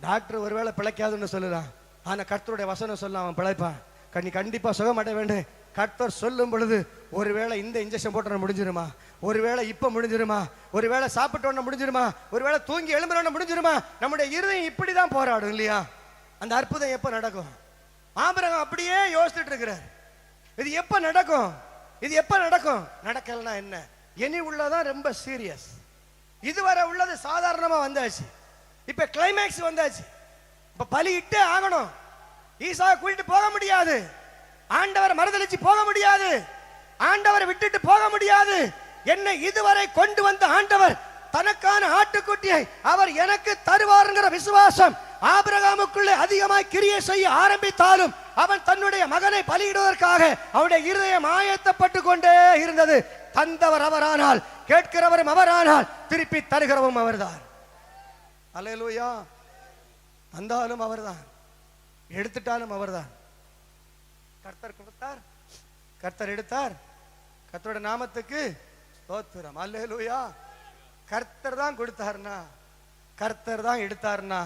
டாக்டர் ஒருவேளை பிழைக்காதுன்னு சொல்லலாம். ஆனா கர்த்தருடைய வசனம் சொல்ல அவன் பிழைப்பான். நீ கண்டிப்பா சுகம் அடைய வேண்டும். கர்த்தர் சொல்லும் பொழுது ஒருவேளை இந்த இன்ஜெக்ஷன் போட்டு முடிஞ்சிருமா? ஒருவேளை இப்ப முடிஞ்சிருமா? ஒருவேளை சாப்பிட்டோன்னு முடிஞ்சிருமா? ஒருவேளை தூங்கி எழும்புறோன்னு முடிஞ்சிருமா? நம்முடைய இருதயம் இப்படிதான் போராடும் இல்லையா? அந்த அற்புதம் எப்ப நடக்கும்? ஆபிரகாம் அப்படியே யோசிச்சுட்டு இருக்கிறார். இது எப்ப நடக்கும்? இது எப்ப நடக்கும்? நடக்கலன்னா என்ன? இனி உள்ளதான் ரொம்ப சீரியஸ். இதுவரை உள்ளது சாதாரணமா வந்தாச்சு. இப்ப கிளைமேக்ஸ் வந்தாச்சு. இப்ப பலியிட்டே ஆகணும். ஈசா கூட்டிட்டு போக முடியாது. ஆண்டவர் மறுதலிச்சு போக முடியாது. ஆண்டவரை விட்டுட்டு போக முடியாது. என்னை இதுவரை கொண்டு வந்த ஆண்டவர் தனக்கான ஆட்டுக்குட்டியை அவர் எனக்கு தருவார்ங்கிற விசுவாசம் ஆபிரகாமுக்குள்ளே அதிகமாய் கிரியை செய்ய ஆரம்பித்தாலும் அவன் தன்னுடைய மகனை பலியிடுவதற்காக அவனுடைய இருதயம் ஆயத்தப்பட்டு கொண்டே இருந்தது. தந்தவர் அவரானால், கேட்கிறவரும் அவரானால், திருப்பி தருகிறவரும் அவர்தான். அல்லேலூயா. தந்தாலும் அவர்தான், எடுத்துட்டாலும் அவர்தான். கர்த்தர் கொடுத்தார், கர்த்தர் எடுத்தார். கர்த்தருடைய நாமத்துக்கு ஸ்தோத்திரம். அல்லேலூயா. கர்த்தர் தான் கொடுத்தார்னா, கர்த்தர் தான் எடுத்தார்னா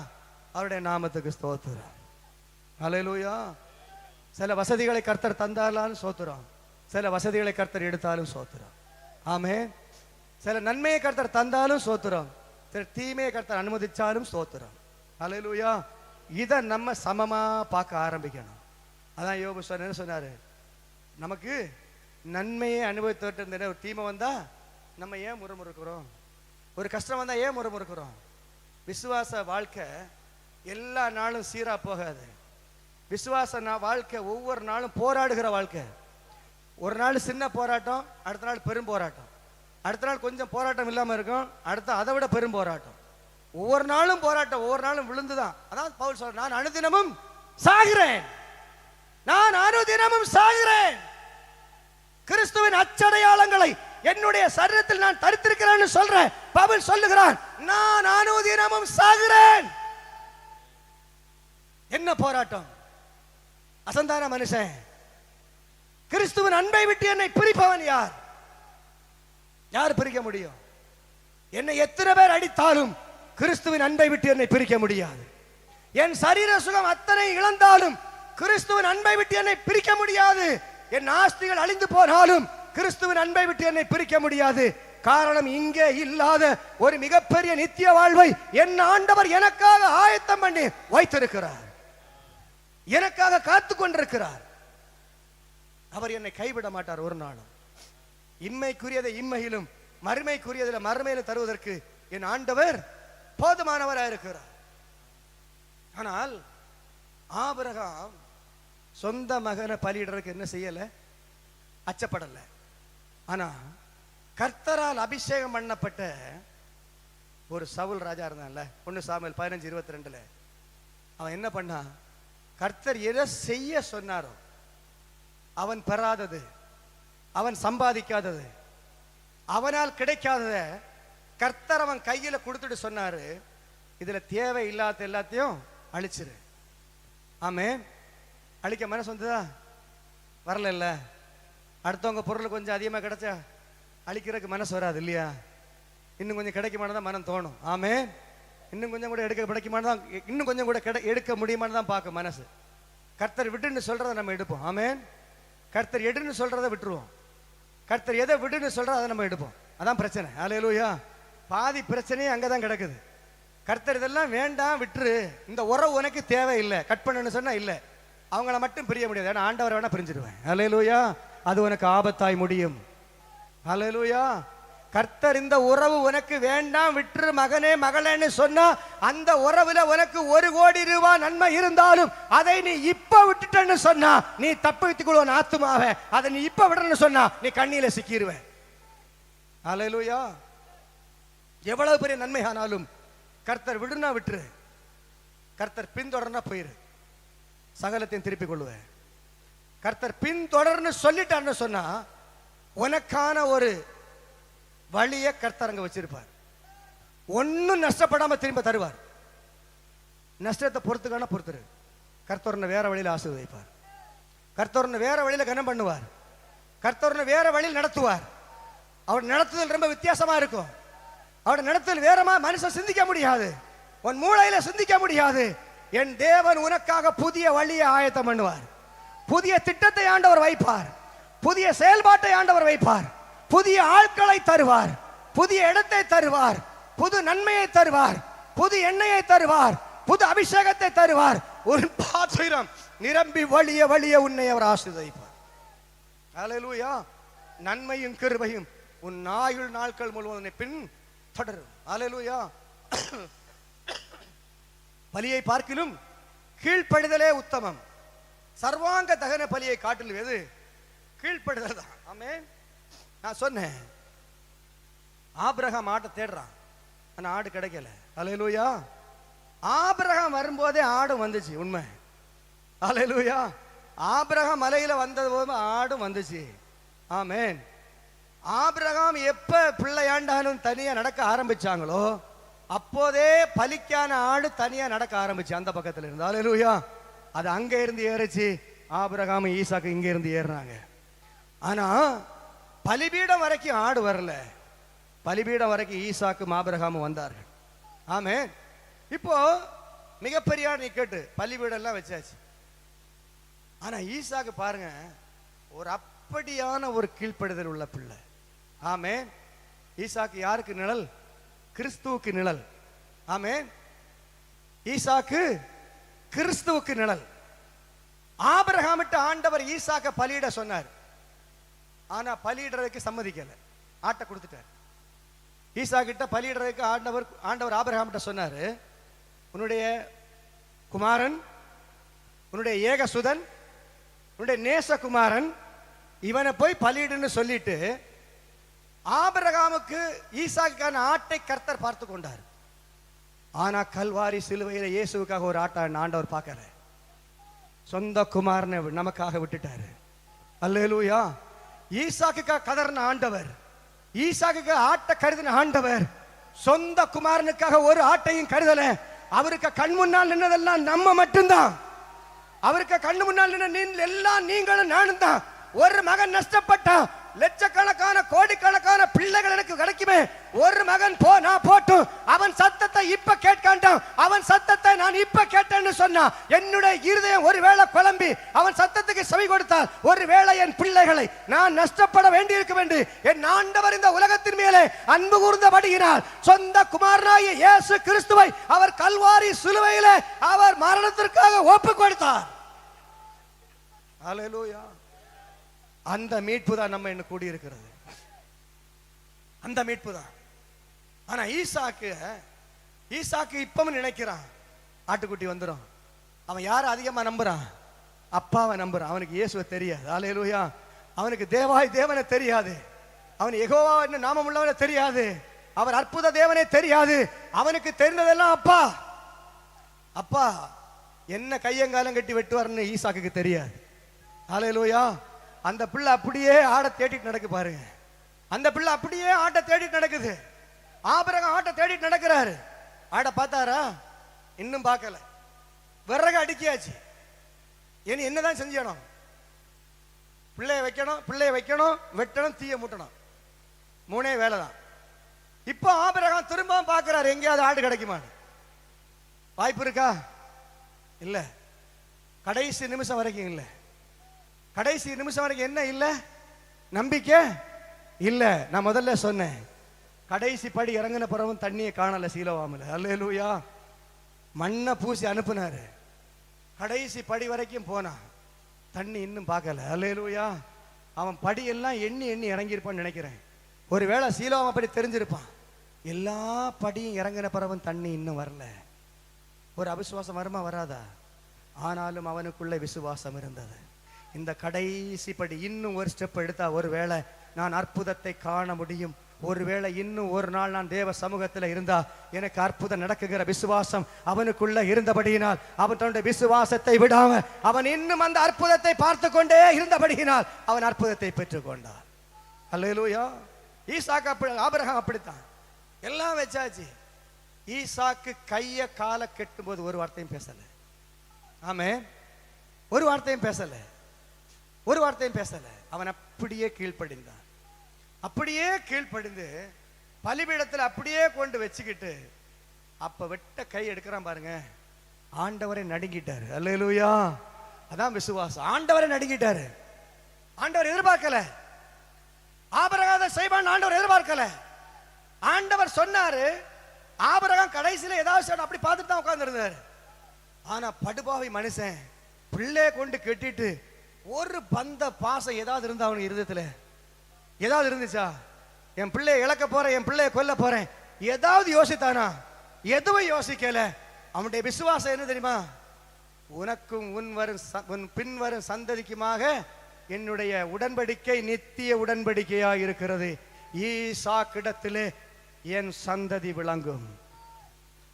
அவருடைய நாமத்துக்கு ஸ்தோத்திரம். அல்லேலூயா. சில வசதிகளை கர்த்தர் தந்தாலும் ஸ்தோத்திரம். சில வசதிகளை கர்த்தர் எடுத்தாலும் ஸ்தோத்திரம். ஆமென். சில நன்மையை கர்த்தர் தந்தாலும் ஸ்தோத்திரம். சில தீமையை கர்த்தர் அனுமதிச்சாலும் ஸ்தோத்திரம். அல்லேலூயா. இதை நம்ம சமமா பார்க்க ஆரம்பிக்கணும். அதான் யோபு என்ன சொன்னாரு? நமக்கு நன்மையை அனுபவித்து இருந்த ஒரு தீமை வந்தா நம்ம ஏன் முறுமுறுக்கிறோம்? ஒரு கஷ்டம் வந்தா ஏன் முறுமுறுக்கிறோம்? விசுவாச வாழ்க்கை எல்லா நாளும் சீரா போகாது. விசுவாச வாழ்க்கை ஒவ்வொரு நாளும் போராடுகிற வாழ்க்கை. ஒரு நாள் சின்ன போராட்டம், அடுத்த நாள் பெரும் போராட்டம், அடுத்த நாள் கொஞ்சம் போராட்டம் இல்லாம இருக்கும், அடுத்த அதை விட பெரும் போராட்டம். ஒவ்வொரு நாளும் போராட்டம், ஒவ்வொரு நாளும் விழுந்துதான். அதான் பவுல் சொல்ற, நான் அனுதினமும் சாகிறேன், நான் அனுதினமும் சாகிறேன். கிறிஸ்துவின் அச்சடையாளங்களை என்னுடைய சரீரத்தில் நான் தரித்திருக்கிறேன்னு சொல்றேன். பவுல் சொல்லுகிறான், நான் அனுதினமும் சாகிறேன். என்ன போராட்டம்! அசந்தான மனுஷன். கிறிஸ்துவின் அன்பை விட்டு என்னை பிரிப்பவன் யார்? யார் பிரிக்க முடியும்? என்னை எத்தனை பேர் அடித்தாலும் கிறிஸ்துவின் அன்பை விட்டு என்னை பிரிக்க முடியாது. என் சரீர சுகம் அத்தனை இழந்தாலும் கிறிஸ்துவின் அன்பை விட்டு என்னை பிரிக்க முடியாது. என் ஆஸ்திகள் அழிந்து போனாலும் கிறிஸ்துவின் அன்பை விட்டு என்னை பிரிக்க முடியாது. காரணம், இங்கே இல்லாத ஒரு மிகப்பெரிய நித்திய வாழ்வை என் ஆண்டவர் எனக்காக ஆயத்தம் பண்ணி வைத்திருக்கிறார். எனக்காக காத்துக் கொண்டிருக்கிறார். அவர் என்னை கைவிட மாட்டார் ஒரு நாளும். இம்மைக்குரியதை இம்மையிலும் மறுமைக்குரியதில் மறுமையிலும் தருவதற்கு என் ஆண்டவர் போதுமானவராக இருக்கிறார். ஆனால் ஆபிரகாம் சொந்த மகனை பலியிடறதுக்கு என்ன செய்யல? அச்சப்படல. ஆனா கர்த்தரால் அபிஷேகம் பண்ணப்பட்ட ஒரு சவுல் ராஜா இருந்தான்ல, 1 சாமுவேல் 15:22, அவன் என்ன பண்ணா? கர்த்தர் எதை செய்ய சொன்னாரோ, அவன் பெறாதது, அவன் சம்பாதிக்காதது, அவனால் கிடைக்காதத கர்த்தர் அவன் கையில கொடுத்துட்டு சொன்னாரு, இதுல தேவை இல்லாத எல்லாத்தையும் அழிச்சிரு. ஆமென். அழிக்க மனசு வந்ததா? வரல இல்ல. அடுத்தவங்க பொருள் கொஞ்சம் அதிகமா கிடைச்சா அழிக்கிறதுக்கு மனசு வராது இல்லையா? இன்னும் கொஞ்சம் கிடைக்குமானதான் மனம் தோணும். ஆமென். இன்னும் கொஞ்சம் கூட எடுக்க கிடைக்குமானதான், இன்னும் கொஞ்சம் கூட எடுக்க முடியுமான்னு தான் பார்க்க மனசு. கர்த்தர் விட்டுன்னு சொல்றதை நம்ம எடுப்போம். ஆமென். கர்த்தர் எடுன்னு சொல்றதை விட்டுருவோம். கர்த்தர் எதை விடுன்னு சொல்றதை அதை நம்ம எடுப்போம். அதான் பிரச்சனை. அல்லேலூயா. பாதி பிரச்சனையே அங்கதான் கிடக்குது. கர்த்தர் இதெல்லாம் வேண்டாம் விட்டுரு, இந்த உறவு உனக்கு தேவையில்லை, கட் பண்ணுன்னு சொன்னா இல்லை, அவங்கள மட்டும் பிரிய முடியாது. ஏன்னா ஆண்டவரை வேணா பிரிஞ்சிடுவேன். அல்லேலூயா. அது உனக்கு ஆபத்தாய் முடியும். அல்லேலூயா. கர்த்தர் இந்த உறவு உனக்கு வேண்டாம் விட்டுரு மகனே மகளேன்னு சொன்னா, அந்த உறவுல உனக்கு 1 கோடி ரூபாய் நன்மை இருந்தாலும் அதை நீ இப்ப விட்டுட்டன்னு சொன்னா நீ தப்பித்துக் கொள்வன் ஆத்துமாவே. அதை நீ இப்ப விடணும்னு சொன்னா நீ கண்ணியில சிக்கிடுவேன். அல்லேலூயா. எவ்வளவு பெரிய நன்மை ஆனாலும் கர்த்தர் விடுனா விட்டுரு, கர்த்தர் பின்தொடர்னா போயிரு, சகலத்தையும் திருப்பிக் கொள்ளுவேன். கர்த்தர் பின்தொடர்னு சொல்லிட்டான்னு சொன்னா உனக்கான ஒரு வழியை கர்த்தர் அங்க வச்சிருப்பார். ஒன்னும் நஷ்டப்படாம திரும்ப தருவார். நஷ்டத்தை பொறுத்துக்கான பொறுத்துரு. கர்த்தர் வேற வழியில ஆசீர்வதிப்பார். கர்த்தர் வேற வழியில கனம் பண்ணுவார். கர்த்தர் வேற வழியில் நடத்துவார். அவர் நடத்துதல் ரொம்ப வித்தியாசமா இருக்கும். அவர் நடத்துதல் வேறமா மனுஷன் சிந்திக்க முடியாது, உன் மூளையில சிந்திக்க முடியாது. என் தேவன் உனக்காக புதிய வழியை ஆயத்தம் பண்ணுவார். புதிய திட்டத்தை ஆண்டவர் வைப்பார். புதிய செயல்பாட்டை ஆண்டவர் வைப்பார். புதிய ஆட்களை தருவார். புதிய இடத்தை தருவார். புது நன்மையை தருவார். புது எண்ணெயை தருவார். புது அபிஷேகத்தை தருவார். ஒரு பாத்திரம் நிரம்பி வழிய வழிய உன்னை அவர் ஆசீர்வதிப்பார். அல்லேலூயா. நன்மையும் கிருபையும் உன் ஆயுள் நாட்கள் முழுவதும் பின் தொடரும். அல்லேலூயா. பலியை பார்க்கிலும் கீழ்ப்படிதலே உத்தமம். சர்வாங்க தகன பலியை காட்டிலும் எது? கீழ்ப்படிதல் தான். ஆமென். நான் சொன்னேன், ஆபிரகாம் ஆட்டை தேடுறான், ஆனா ஆடு கிடைக்கல. அல்லேலூயா. ஆபிரகாம் வரும்போதே ஆடும் வந்துச்சு. உண்மை. அல்லேலூயா. ஆபிரகாம் மலையில வந்தது போது ஆடும் வந்துச்சு. ஆமென். ஆபிரகாம் எப்ப பிள்ளையாண்டாலும் தனியா நடக்க ஆரம்பிச்சாங்களோ அப்போதே பலிக்கான ஆடு தனியா நடக்க ஆரம்பிச்சு அந்த பக்கத்துல இருந்து. அல்லேலூயா. அது அங்க இருந்து ஏறிச்சு. ஆபிரகாம் ஈசாக்கு இங்க இருந்து ஏறினாங்க. ஆனா பலிபீடம் வரைக்கும் ஆடு வரல. பலிபீடம் வரைக்கும் ஈசாக்கும் ஆபிரகாமும் வந்தார்கள். ஆமென். இப்போ மிகப்பெரிய ஆடு நிக்கட்டு பலிபீடம் எல்லாம் வச்சாச்சு. ஆனா ஈசாக்கு பாருங்க, ஒரு அப்படியான ஒரு கீழ்ப்படுதல் உள்ள பிள்ளை. ஆமென். ஈசாக்கு யாருக்கு நிழல்? கிறிஸ்துவுக்கு நிழல். ஆமென். ஈசாக்கு கிறிஸ்துவுக்கு நிழல். ஆபிரகாமிட்ட ஆண்டவர் ஈசாக்க பலியிட சொன்னார். ஆனா பலியிடுறதுக்கு சம்மதிக்கல, ஆட்டை கொடுத்துட்டார். ஈசா கிட்ட பலியிடுறதுக்கு ஆண்டவர் ஆபிரகாமிட்ட சொன்னாரு, உன்னுடைய குமாரன், உன்னுடைய ஏகசுதன், உன்னுடைய நேசகுமாரன், இவனை போய் பலியிடுன்னு சொல்லிட்டு ஆபிரகாமுக்கு ஈசாக்கான ஆட்டை கர்த்தர் பார்த்து கொண்டார். ஆனா கல்வாரி சிலுவையில இயேசுவுக்காக ஒரு ஆட்டை ஆண்டவர் பார்க்கல. சொந்த குமாரனை நமக்காக விட்டுட்டாரு. அல்லேலூயா. ஈசாக்குக்காக கதர்ன ஆண்டவர் ஈசாக்குக்கு ஆட்டை கருதின ஆண்டவர் சொந்த குமாரனுக்காக ஒரு ஆட்டையும் கருதல. அவருக்கு கண் முன்னால் நின்னதெல்லாம் நம்ம மட்டும்தான். அவருக்கு கண்ணு முன்னால் நின்ன எல்லாம் நீங்களும் நானும் தான். ஒரு மகன் நஷ்டப்பட்டா லட்சக்கணக்கான கோடிக்கணக்கான பிள்ளைகள் எனக்கு கிடைக்குமே. ஒரு மகன் நான் போட்டும் அவன் சத்தத்தை இப்ப கேட்காண்டான், அவன் சத்தத்தை நான் இப்ப கேட்டேன்னு சொன்னா என்னுடைய இருதயம் ஒருவேளை குழம்பி அவன் சத்தத்துக்கு செவி கொடுத்தால் ஒருவேளை என் பிள்ளைகளை நான் நஷ்டப்பட வேண்டியிருக்கும் என்று என் ஆண்டவர் இந்த உலகத்தின் மேலே அன்பு கூர்ந்தபடியினால் சொந்த குமாரனாகிய இயேசு கிறிஸ்துவை அவர் கல்வாரி சிலுவையிலே அவர் மரணத்திற்காக ஒப்பு கொடுத்தார். ஹல்லேலூயா. அந்த மீட்பு தான் நம்ம என்ன கூடி இருக்கிறது, அந்த மீட்பு தான். ஆனா ஈசாக்கு இப்பவும் நினைக்கிறான் ஆட்டுக்குட்டி வந்துடும். அவன் யாரை அதிகமா நம்புறான்? அப்பாவை நம்புறான். அவனுக்கு இயேசுவை தெரியாது. ஹல்லேலூயா. அவனுக்கு தேவனை தெரியாது. அவன் யெகோவா என்ன நாமம் உள்ளவனை தெரியாது. அவர் அற்புத தேவனே தெரியாது. அவனுக்கு தெரிந்ததெல்லாம் அப்பா. அப்பா என்ன கையங்காலம் கட்டி வெட்டுவார்னு ஈசாக்குக்கு தெரியாது. ஹல்லேலூயா. அந்த பிள்ளை அப்படியே ஆட தேடிட்டு நடக்கு பாருங்க. அந்த பிள்ளை அப்படியே ஆட்ட தேடிட்டு நடக்குது. ஆபிரகாம் ஆட்ட தேடிட்டு நடக்கிறாரு. ஆட பார்த்தாரா? இன்னும் பார்க்கல. விறகு அடிக்கியாச்சு. இனி என்னதான் செஞ்சணும்? பிள்ளைய வைக்கணும், வெட்டணும், தீய மூட்டணும். மூணே வேலை தான். இப்போ ஆபிரகாம் திரும்ப பார்க்கிறாரு, எங்கேயாவது ஆடு கிடைக்குமான்னு. வாய்ப்பு இருக்கா? இல்ல. கடைசி நிமிஷம் வரைக்கும் இல்ல. கடைசி நிமிஷம் வரைக்கும் என்ன இல்ல? நம்பிக்கை இல்ல. நான் முதல்ல சொன்னேன், கடைசி படி இறங்கின பிறகும் தண்ணியை காணல சீலோவாமல. அல்லேலூயா. மண்ணை பூசி அனுப்புனாரு. கடைசி படி வரைக்கும் போனா தண்ணி இன்னும் பார்க்கல. அல்லேலூயா. அவன் படி எல்லாம் எண்ணி இறங்கியிருப்பான்னு நினைக்கிறேன். ஒருவேளை சீலோவாம படி தெரிஞ்சிருப்பான். எல்லா படியும் இறங்கின பிறகும் தண்ணி இன்னும் வரல. ஒரு அவிசுவாசம் வருமா வராதா? ஆனாலும் அவனுக்குள்ள விசுவாசம் இருந்தது. இந்த கடைசி படி இன்னும் ஒரு ஸ்டெப் எடுத்தா ஒருவேளை நான் அற்புதத்தை காண முடியும். ஒருவேளை இன்னும் ஒரு நாள் நான் தேவ சமூகத்தில் இருந்தா எனக்கு அற்புதம் நடக்குகிற விசுவாசம் அவனுக்குள்ள இருந்தபடியினால் அவன் தன்னுடைய விசுவாசத்தை விடாம அவன் இன்னும் அந்த அற்புதத்தை பார்த்து கொண்டே இருந்தபடியினால் அவன் அற்புதத்தை பெற்றுக் கொண்டான். அல்லேலூயா. ஈசாக்கு ஆபிரகாம் அப்படித்தான். எல்லாம் வச்சாச்சு. ஈசாக்கு கைய கால கெட்டும் போது ஒரு வார்த்தையும் பேசல. ஆமென். ஒரு வார்த்தையும் பேசல. அவன் அப்படியே கீழ்ப்படிந்தான். அப்படியே கீழ்ப்படிந்து பலிபீடத்தில் அப்படியே கொண்டு வச்சுக்கிட்டு அப்ப வெட்ட கை எடுக்கிறான் பாருங்க. ஆண்டவரை நடுங்கிட்டாரு. அல்லேலூயா. அதான் விசுவாசம். ஆண்டவரை நடுங்கிட்டாரு. ஆண்டவர் எதிர்பார்க்கல. ஆபிரகாம் செய்வான் ஆண்டவர் எதிர்பார்க்கல. ஆண்டவர் சொன்னாரு. ஆபிரகாம் கடைசியில ஏதாவது அப்படி பார்த்துட்டு தான் உட்கார்ந்து இருந்தாரு. ஆனா படுபாவி மனுஷன் பிள்ளை கொண்டு கெட்டிட்டு ஒரு பந்த பாசம் ஏதாவது இருந்தா அவனுக்கு இருதயத்துல ஏதாவது இருந்துச்சா? என் பிள்ளையை இழக்க போறேன், என் பிள்ளையை கொல்ல போறேன், ஏதாவது யோசித்தானா? எதுவும் யோசிக்கல. அவனுடைய விசுவாசம் என்ன தெரியுமா? உனக்கும் உன் பின்வரும் சந்ததிக்குமாக என்னுடைய உடன்படிக்கை நித்திய உடன்படிக்கையா இருக்கிறது. ஈசாக்கிடத்திலே என் சந்ததி விளங்கும்.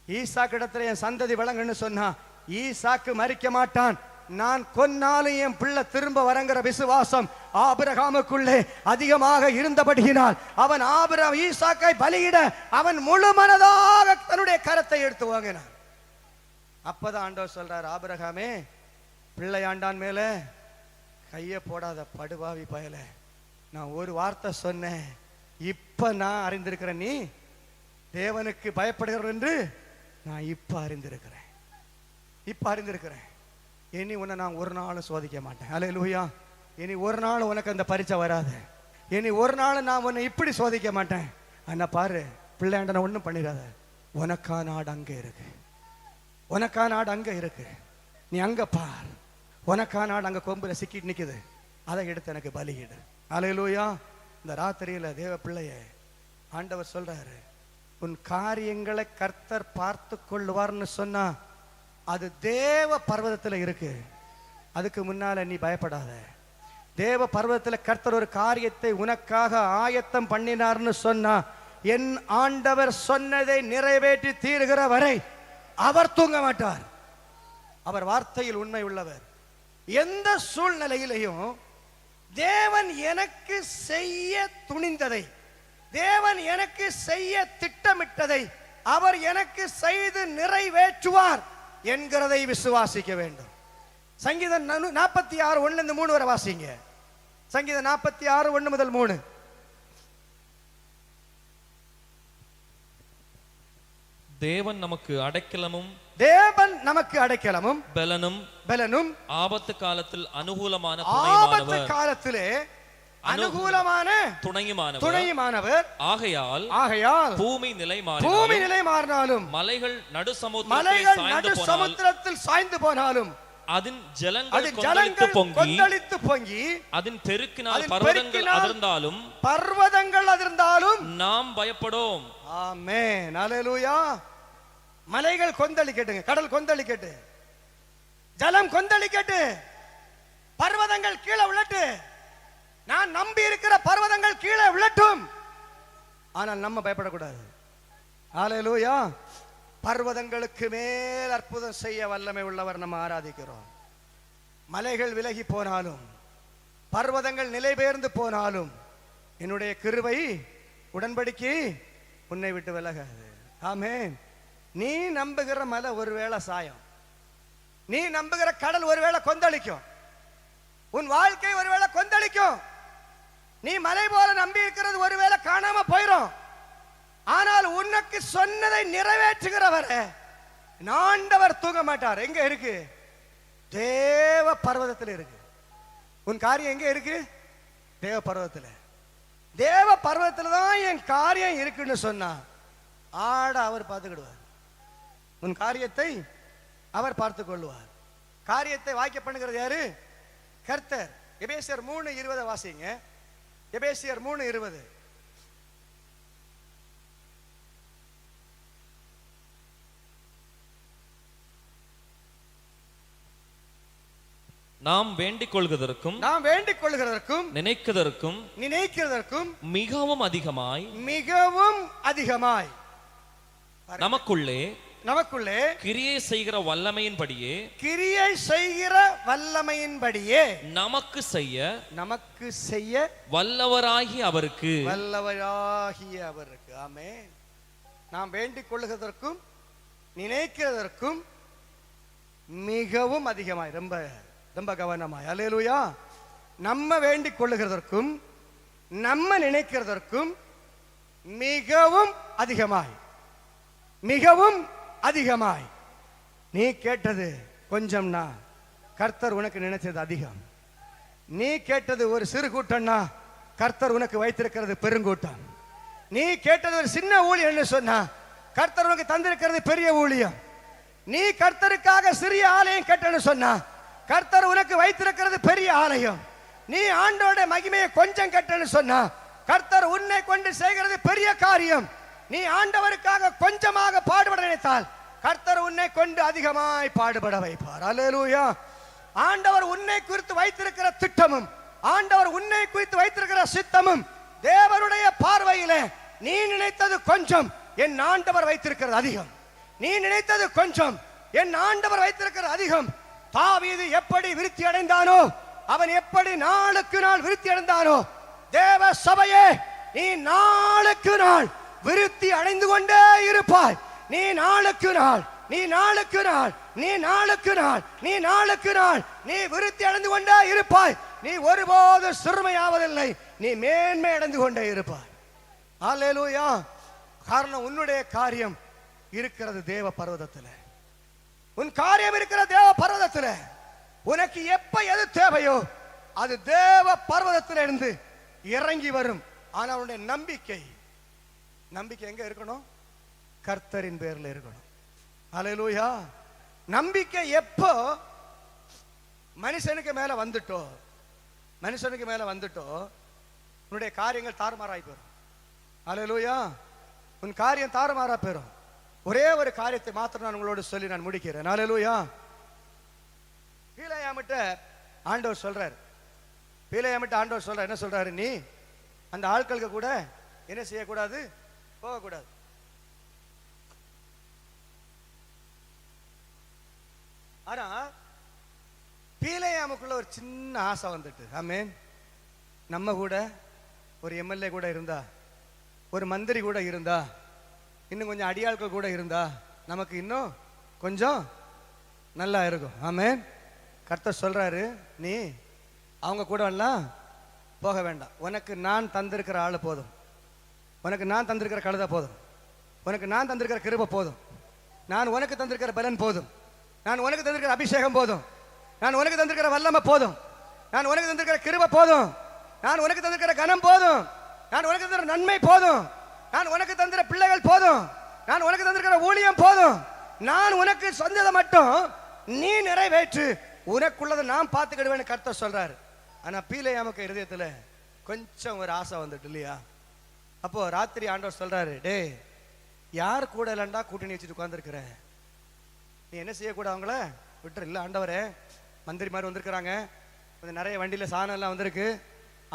ஈசாக்கிடத்திலே என் சந்ததி விளங்குன்னு சொன்னா ஈசாக்கு மரிக்க மாட்டான். நான் கொன்னாலும் என் பிள்ளை திரும்ப வரங்கிற விசுவாசம் ஆபிரகாமுக்குள்ளே அதிகமாக இருந்தபடியினால் அவன் ஈசாக்கை பலியிட அவன் முழு மனதாக தன்னுடைய கரத்தை எடுத்து வாங்கினான். அப்பதான் ஆண்டவர் சொல்றார், ஆபிரகாமே பிள்ளையாண்டான் மேல கைய போடாத படுபாவி பயல. நான் ஒரு வார்த்தை சொன்னேன், இப்ப நான் அறிந்திருக்கிறேன் நீ தேவனுக்கு பயப்படுகிற என்று நான் இப்ப அறிந்திருக்கிறேன். இனி உன்னை நான் ஒரு நாளும் சோதிக்க மாட்டேன். அல்லேலூயா. இனி ஒரு நாள் உனக்கு அந்த பரீட்சை வராது. இனி ஒரு நாள் நான் உன்னை இப்படி சோதிக்க மாட்டேன். அண்ணா பாரு, பிள்ளையாண்ட ஒன்றும் பண்ணிடாத. உனக்கா நாடு அங்க இருக்கு. நீ அங்க பார். உனக்கா நாடு அங்க கொம்புல சிக்கிட்டு நிக்குது. அதை எடுத்து எனக்கு பலியிடு. அல்லேலூயா. இந்த ராத்திரியில தேவ பிள்ளைய ஆண்டவர் சொல்றாரு, உன் காரியங்களை கர்த்தர் பார்த்து கொள்வார்னு சொன்னா அது தேவ பர்வதத்துல இருக்கு. அதுக்கு முன்னால நீ பயப்படாத. தேவ பர்வதத்துல கர்த்தர் ஒரு காரியத்தை உனக்காக ஆயத்தம் பண்ணினார்னு சொன்னா என் ஆண்டவர் சொன்னதை நிறைவேற்றி தீருகிற வரை அவர் தூங்க மாட்டார். அவர் வார்த்தையில் உண்மை உள்ளவர். எந்த சூழ்நிலையிலையும் தேவன் எனக்கு செய்ய துணிந்ததை தேவன் எனக்கு செய்ய திட்டமிட்டதை அவர் எனக்கு செய்து நிறைவேற்றுவார் என்கிறதை விசுவாசிக்க வேண்டும். சங்கீதம் 46:1-3 வரை வாசிங்க. சங்கீதம் 46:1 முதல் 3. தேவன் நமக்கு அடைக்கலமும் பலனும் ஆபத்து காலத்தில் அனுகூலமான காலத்திலே அனுகூலமான துணையுமானவர். ஆகையால் பூமி நிலை மாறினாலும் மலைகள் நடு சமுத்திரத்தில் சாய்ந்து போனாலும் அதன் ஜலங்கள் கொந்தளித்து பொங்கி அதன் பெருக்கினால் பர்வதங்கள் அதிர்ந்தாலும் நாம் பயப்படோம். ஆமென், அல்லேலூயா. மலைகள் கொந்தளிக்கட்டுங்க, கடல் கொந்தளிக்கட்டு, ஜலம் கொந்தளிக்கட்டு, பர்வதங்கள் கீழே விழட்டு, நான் நம்பி இருக்கிற பர்வதங்கள் கீழே விழட்டும், ஆனால் நம்ம பயப்படக்கூடாது. அல்லேலூயா. பர்வதங்களுக்கு மேல் அற்புதம் செய்ய வல்லமை உள்ளவர் நம்ம ஆராதிக்கிறோம். மலைகள் விலகி போனாலும் பர்வதங்கள் நிலை பெயர்ந்து போனாலும் என்னுடைய கிருபை உடன்படிக்கை உன்னை விட்டு விலகாது. ஆமென். நீ நம்புகிற மலை ஒருவேளை சாயம், நீ நம்புகிற கடல் ஒருவேளை கொந்தளிக்கும், உன் வாழ்க்கை ஒருவேளை கொந்தளிக்கும், நீ மலை போல நம்பி இருக்கிறது ஒருவேளை காணாம போயிடும். ஆனால் உனக்கு சொன்னதை நிறைவேற்றுகிறவர் ஆண்டவர் தூங்க மாட்டார். எங்க இருக்கு? தேவ பர்வதத்தில் இருக்கு. உன் காரியம் எங்க இருக்கு? தேவ பர்வதத்தில். தேவ பர்வதத்தில் தான் என் காரியம் இருக்குன்னு சொன்னா ஆட அவர் பார்த்துக்கிடுவார். உன் காரியத்தை அவர் பார்த்துக் கொள்வார். காரியத்தை வாக்கிய பண்ணுகிறது யாரு? கர்த்தர். எபேசியர் 3:20 வாசிங்க. எபேசியர் 3:20. நாம் வேண்டிக் கொள்கிறதற்கும் நினைக்கிறதற்கும் மிகவும் அதிகமாய் நமக்குள்ளே கிரியை செய்கிற வல்லமையின்படியே நமக்கு செய்ய வல்லவராகிய அவருக்கு. ஆமென். நாம் வேண்டிக் கொள்கிறதற்கும் நினைக்கிறதற்கும் மிகவும் அதிகமாய், ரொம்ப ரொம்ப கவனமாய். அல்லேலூயா. நம்ம வேண்டிக் கொள்ளுகிறதற்கும் நம்ம நினைக்கிறதற்கும் மிகவும் அதிகமாய் நீ கேட்டது கொஞ்சம்னா கர்த்தர் உனக்கு நினைச்சது அதிகம். நீ கேட்டது ஒரு சிறு கூட்டம்னா கர்த்தர் உனக்கு வைத்திருக்கிறது பெருங்கூட்டம். நீ கேட்டது ஒரு சின்ன ஊழியம்னு சொன்னா கர்த்தர் உனக்கு தந்திருக்கிறது பெரிய ஊழியம். நீ கர்த்தருக்காக சிறிய ஆலயம் கட்டணும்னு சொன்னா கர்த்தர் உனக்கு வைத்திருக்கிறது பெரிய ஆலயம். நீ ஆண்டவருடைய மகிமையை கொஞ்சம் கட்டணும்னு சொன்னா கர்த்தர் உன்னை கொண்டு செய்கிறது பெரிய காரியம். நீ ஆண்டவருக்காக கொஞ்சமாக பாடுபட நினைத்தால் கர்த்தர் உன்னை கொண்டு அதிகமாய் பாடுபட வைப்பார். அல்லேலூயா. ஆண்டவர் உன்னை குறித்து வைத்திருக்கிற திட்டமும் ஆண்டவர் உன்னை குறித்து வைத்திருக்கிற சித்தமும் தேவனுடைய பார்வையிலே நீ நினைத்தது கொஞ்சம், என் ஆண்டவர் வைத்திருக்கிறது அதிகம். நீ நினைத்தது கொஞ்சம், என் ஆண்டவர் வைத்திருக்கிறது அதிகம். தாவீது எப்படி விருத்தி அடைந்தானோ, அவன் எப்படி நாளுக்கு நாள் விருத்தி அடைந்தானோ, தேவ சபையே நீ நாளுக்கு நாள் விருத்தி அடைந்து கொண்டே இருப்பாய். நீ நாளுக்கு நாள் நீ விருத்தி அடைந்து கொண்டே இருப்பாய். நீ ஒருபோது சிறுமையாவதில்லை, நீ மேன்மை அடைந்து கொண்டே இருப்பாய். அல்லேலூயா. காரணம் உன்னுடைய காரியம் இருக்கிறது தேவ பர்வதத்தில். உன் காரியம் இருக்கிற தேவ பர்வதத்தில். உனக்கு எப்ப எது தேவையோ அது தேவ பர்வதத்தில் இருந்து இறங்கி வரும். ஆனா உன்னுடைய நம்பிக்கை எங்க இருக்கணும்? கர்த்தரின் பேர்ல இருக்கணும். அல்லேலூயா. நம்பிக்கை எப்போ மனுஷனுக்கு மேல வந்துட்டோ உன்னுடைய காரியங்கள் தாறுமாறாய் போயிடும். அல்லேலூயா. உன் காரியம் தாறுமாறா போயிடும். ஒரே ஒரு காரியத்தை மாத்திரம் நான் உங்களோடு சொல்லி நான் முடிக்கிறேன். அல்லேலூயா. பீலேயாமிட்ட ஆண்டவர் சொல்றார், என்ன சொல்றாரு? நீ அந்த ஆட்களுக்கு கூட என்ன செய்யக்கூடாது? போகக்கூடாது. ஆனா பீலேயாமுக்குள்ள ஒரு சின்ன ஆசை வந்துட்டு, ஆமென், நம்ம கூட ஒரு எம்எல்ஏ கூட இருந்தா ஒரு மந்திரி கூட இருந்தா, இன்னும் கொஞ்சம் அடியாட்கள் கூட இருந்தா நமக்கு இன்னும் கொஞ்சம் நல்லா இருக்கும். ஆமென். கர்த்தர் சொல்றாரு, நீ அவங்க கூட எல்லாம் போக வேண்டாம். உனக்கு நான் தந்திருக்கிற ஆளு போதும், உனக்கு நான் தந்திருக்கிற கழுதை போதும், உனக்கு நான் தந்திருக்கிற கிருபை போதும், நான் உனக்கு தந்திருக்கிற பலன் போதும், நான் உனக்கு தந்திருக்கிற அபிஷேகம் போதும், நான் உனக்கு தந்திருக்கிற வல்லமை போதும், நான் உனக்கு தந்திருக்கிற கிருபை போதும், நான் உனக்கு தந்திருக்கிற கனம் போதும், நான் உனக்கு தந்திர நன்மை போதும், நான் உனக்கு தந்திர பிள்ளைகள் போதும், நான் உனக்கு தந்திருக்கிற ஊழியம் போதும், நான் உனக்கு சொந்ததை மட்டும் நீ நிறைவேற்று, உனக்குள்ளதை நான் பார்த்துக்கிடுவேன்னு கர்த்தர் சொல்றாரு. ஆனா பீலேயாமுக்கு இருதயத்துல கொஞ்சம் ஒரு ஆசை வந்துட்டு இல்லையா? அப்போ ராத்திரி ஆண்டவர் சொல்றாரு, டே யார் கூட இல்லண்டா கூட்டணி வச்சுட்டு உட்கார்ந்துருக்கிற, நீ என்ன செய்யக்கூட அவங்கள விட்டுரு. இல்லை ஆண்டவரே, மந்திரி மாதிரி வந்திருக்கிறாங்க, கொஞ்சம் நிறைய வண்டியில சாணம் எல்லாம் வந்திருக்கு,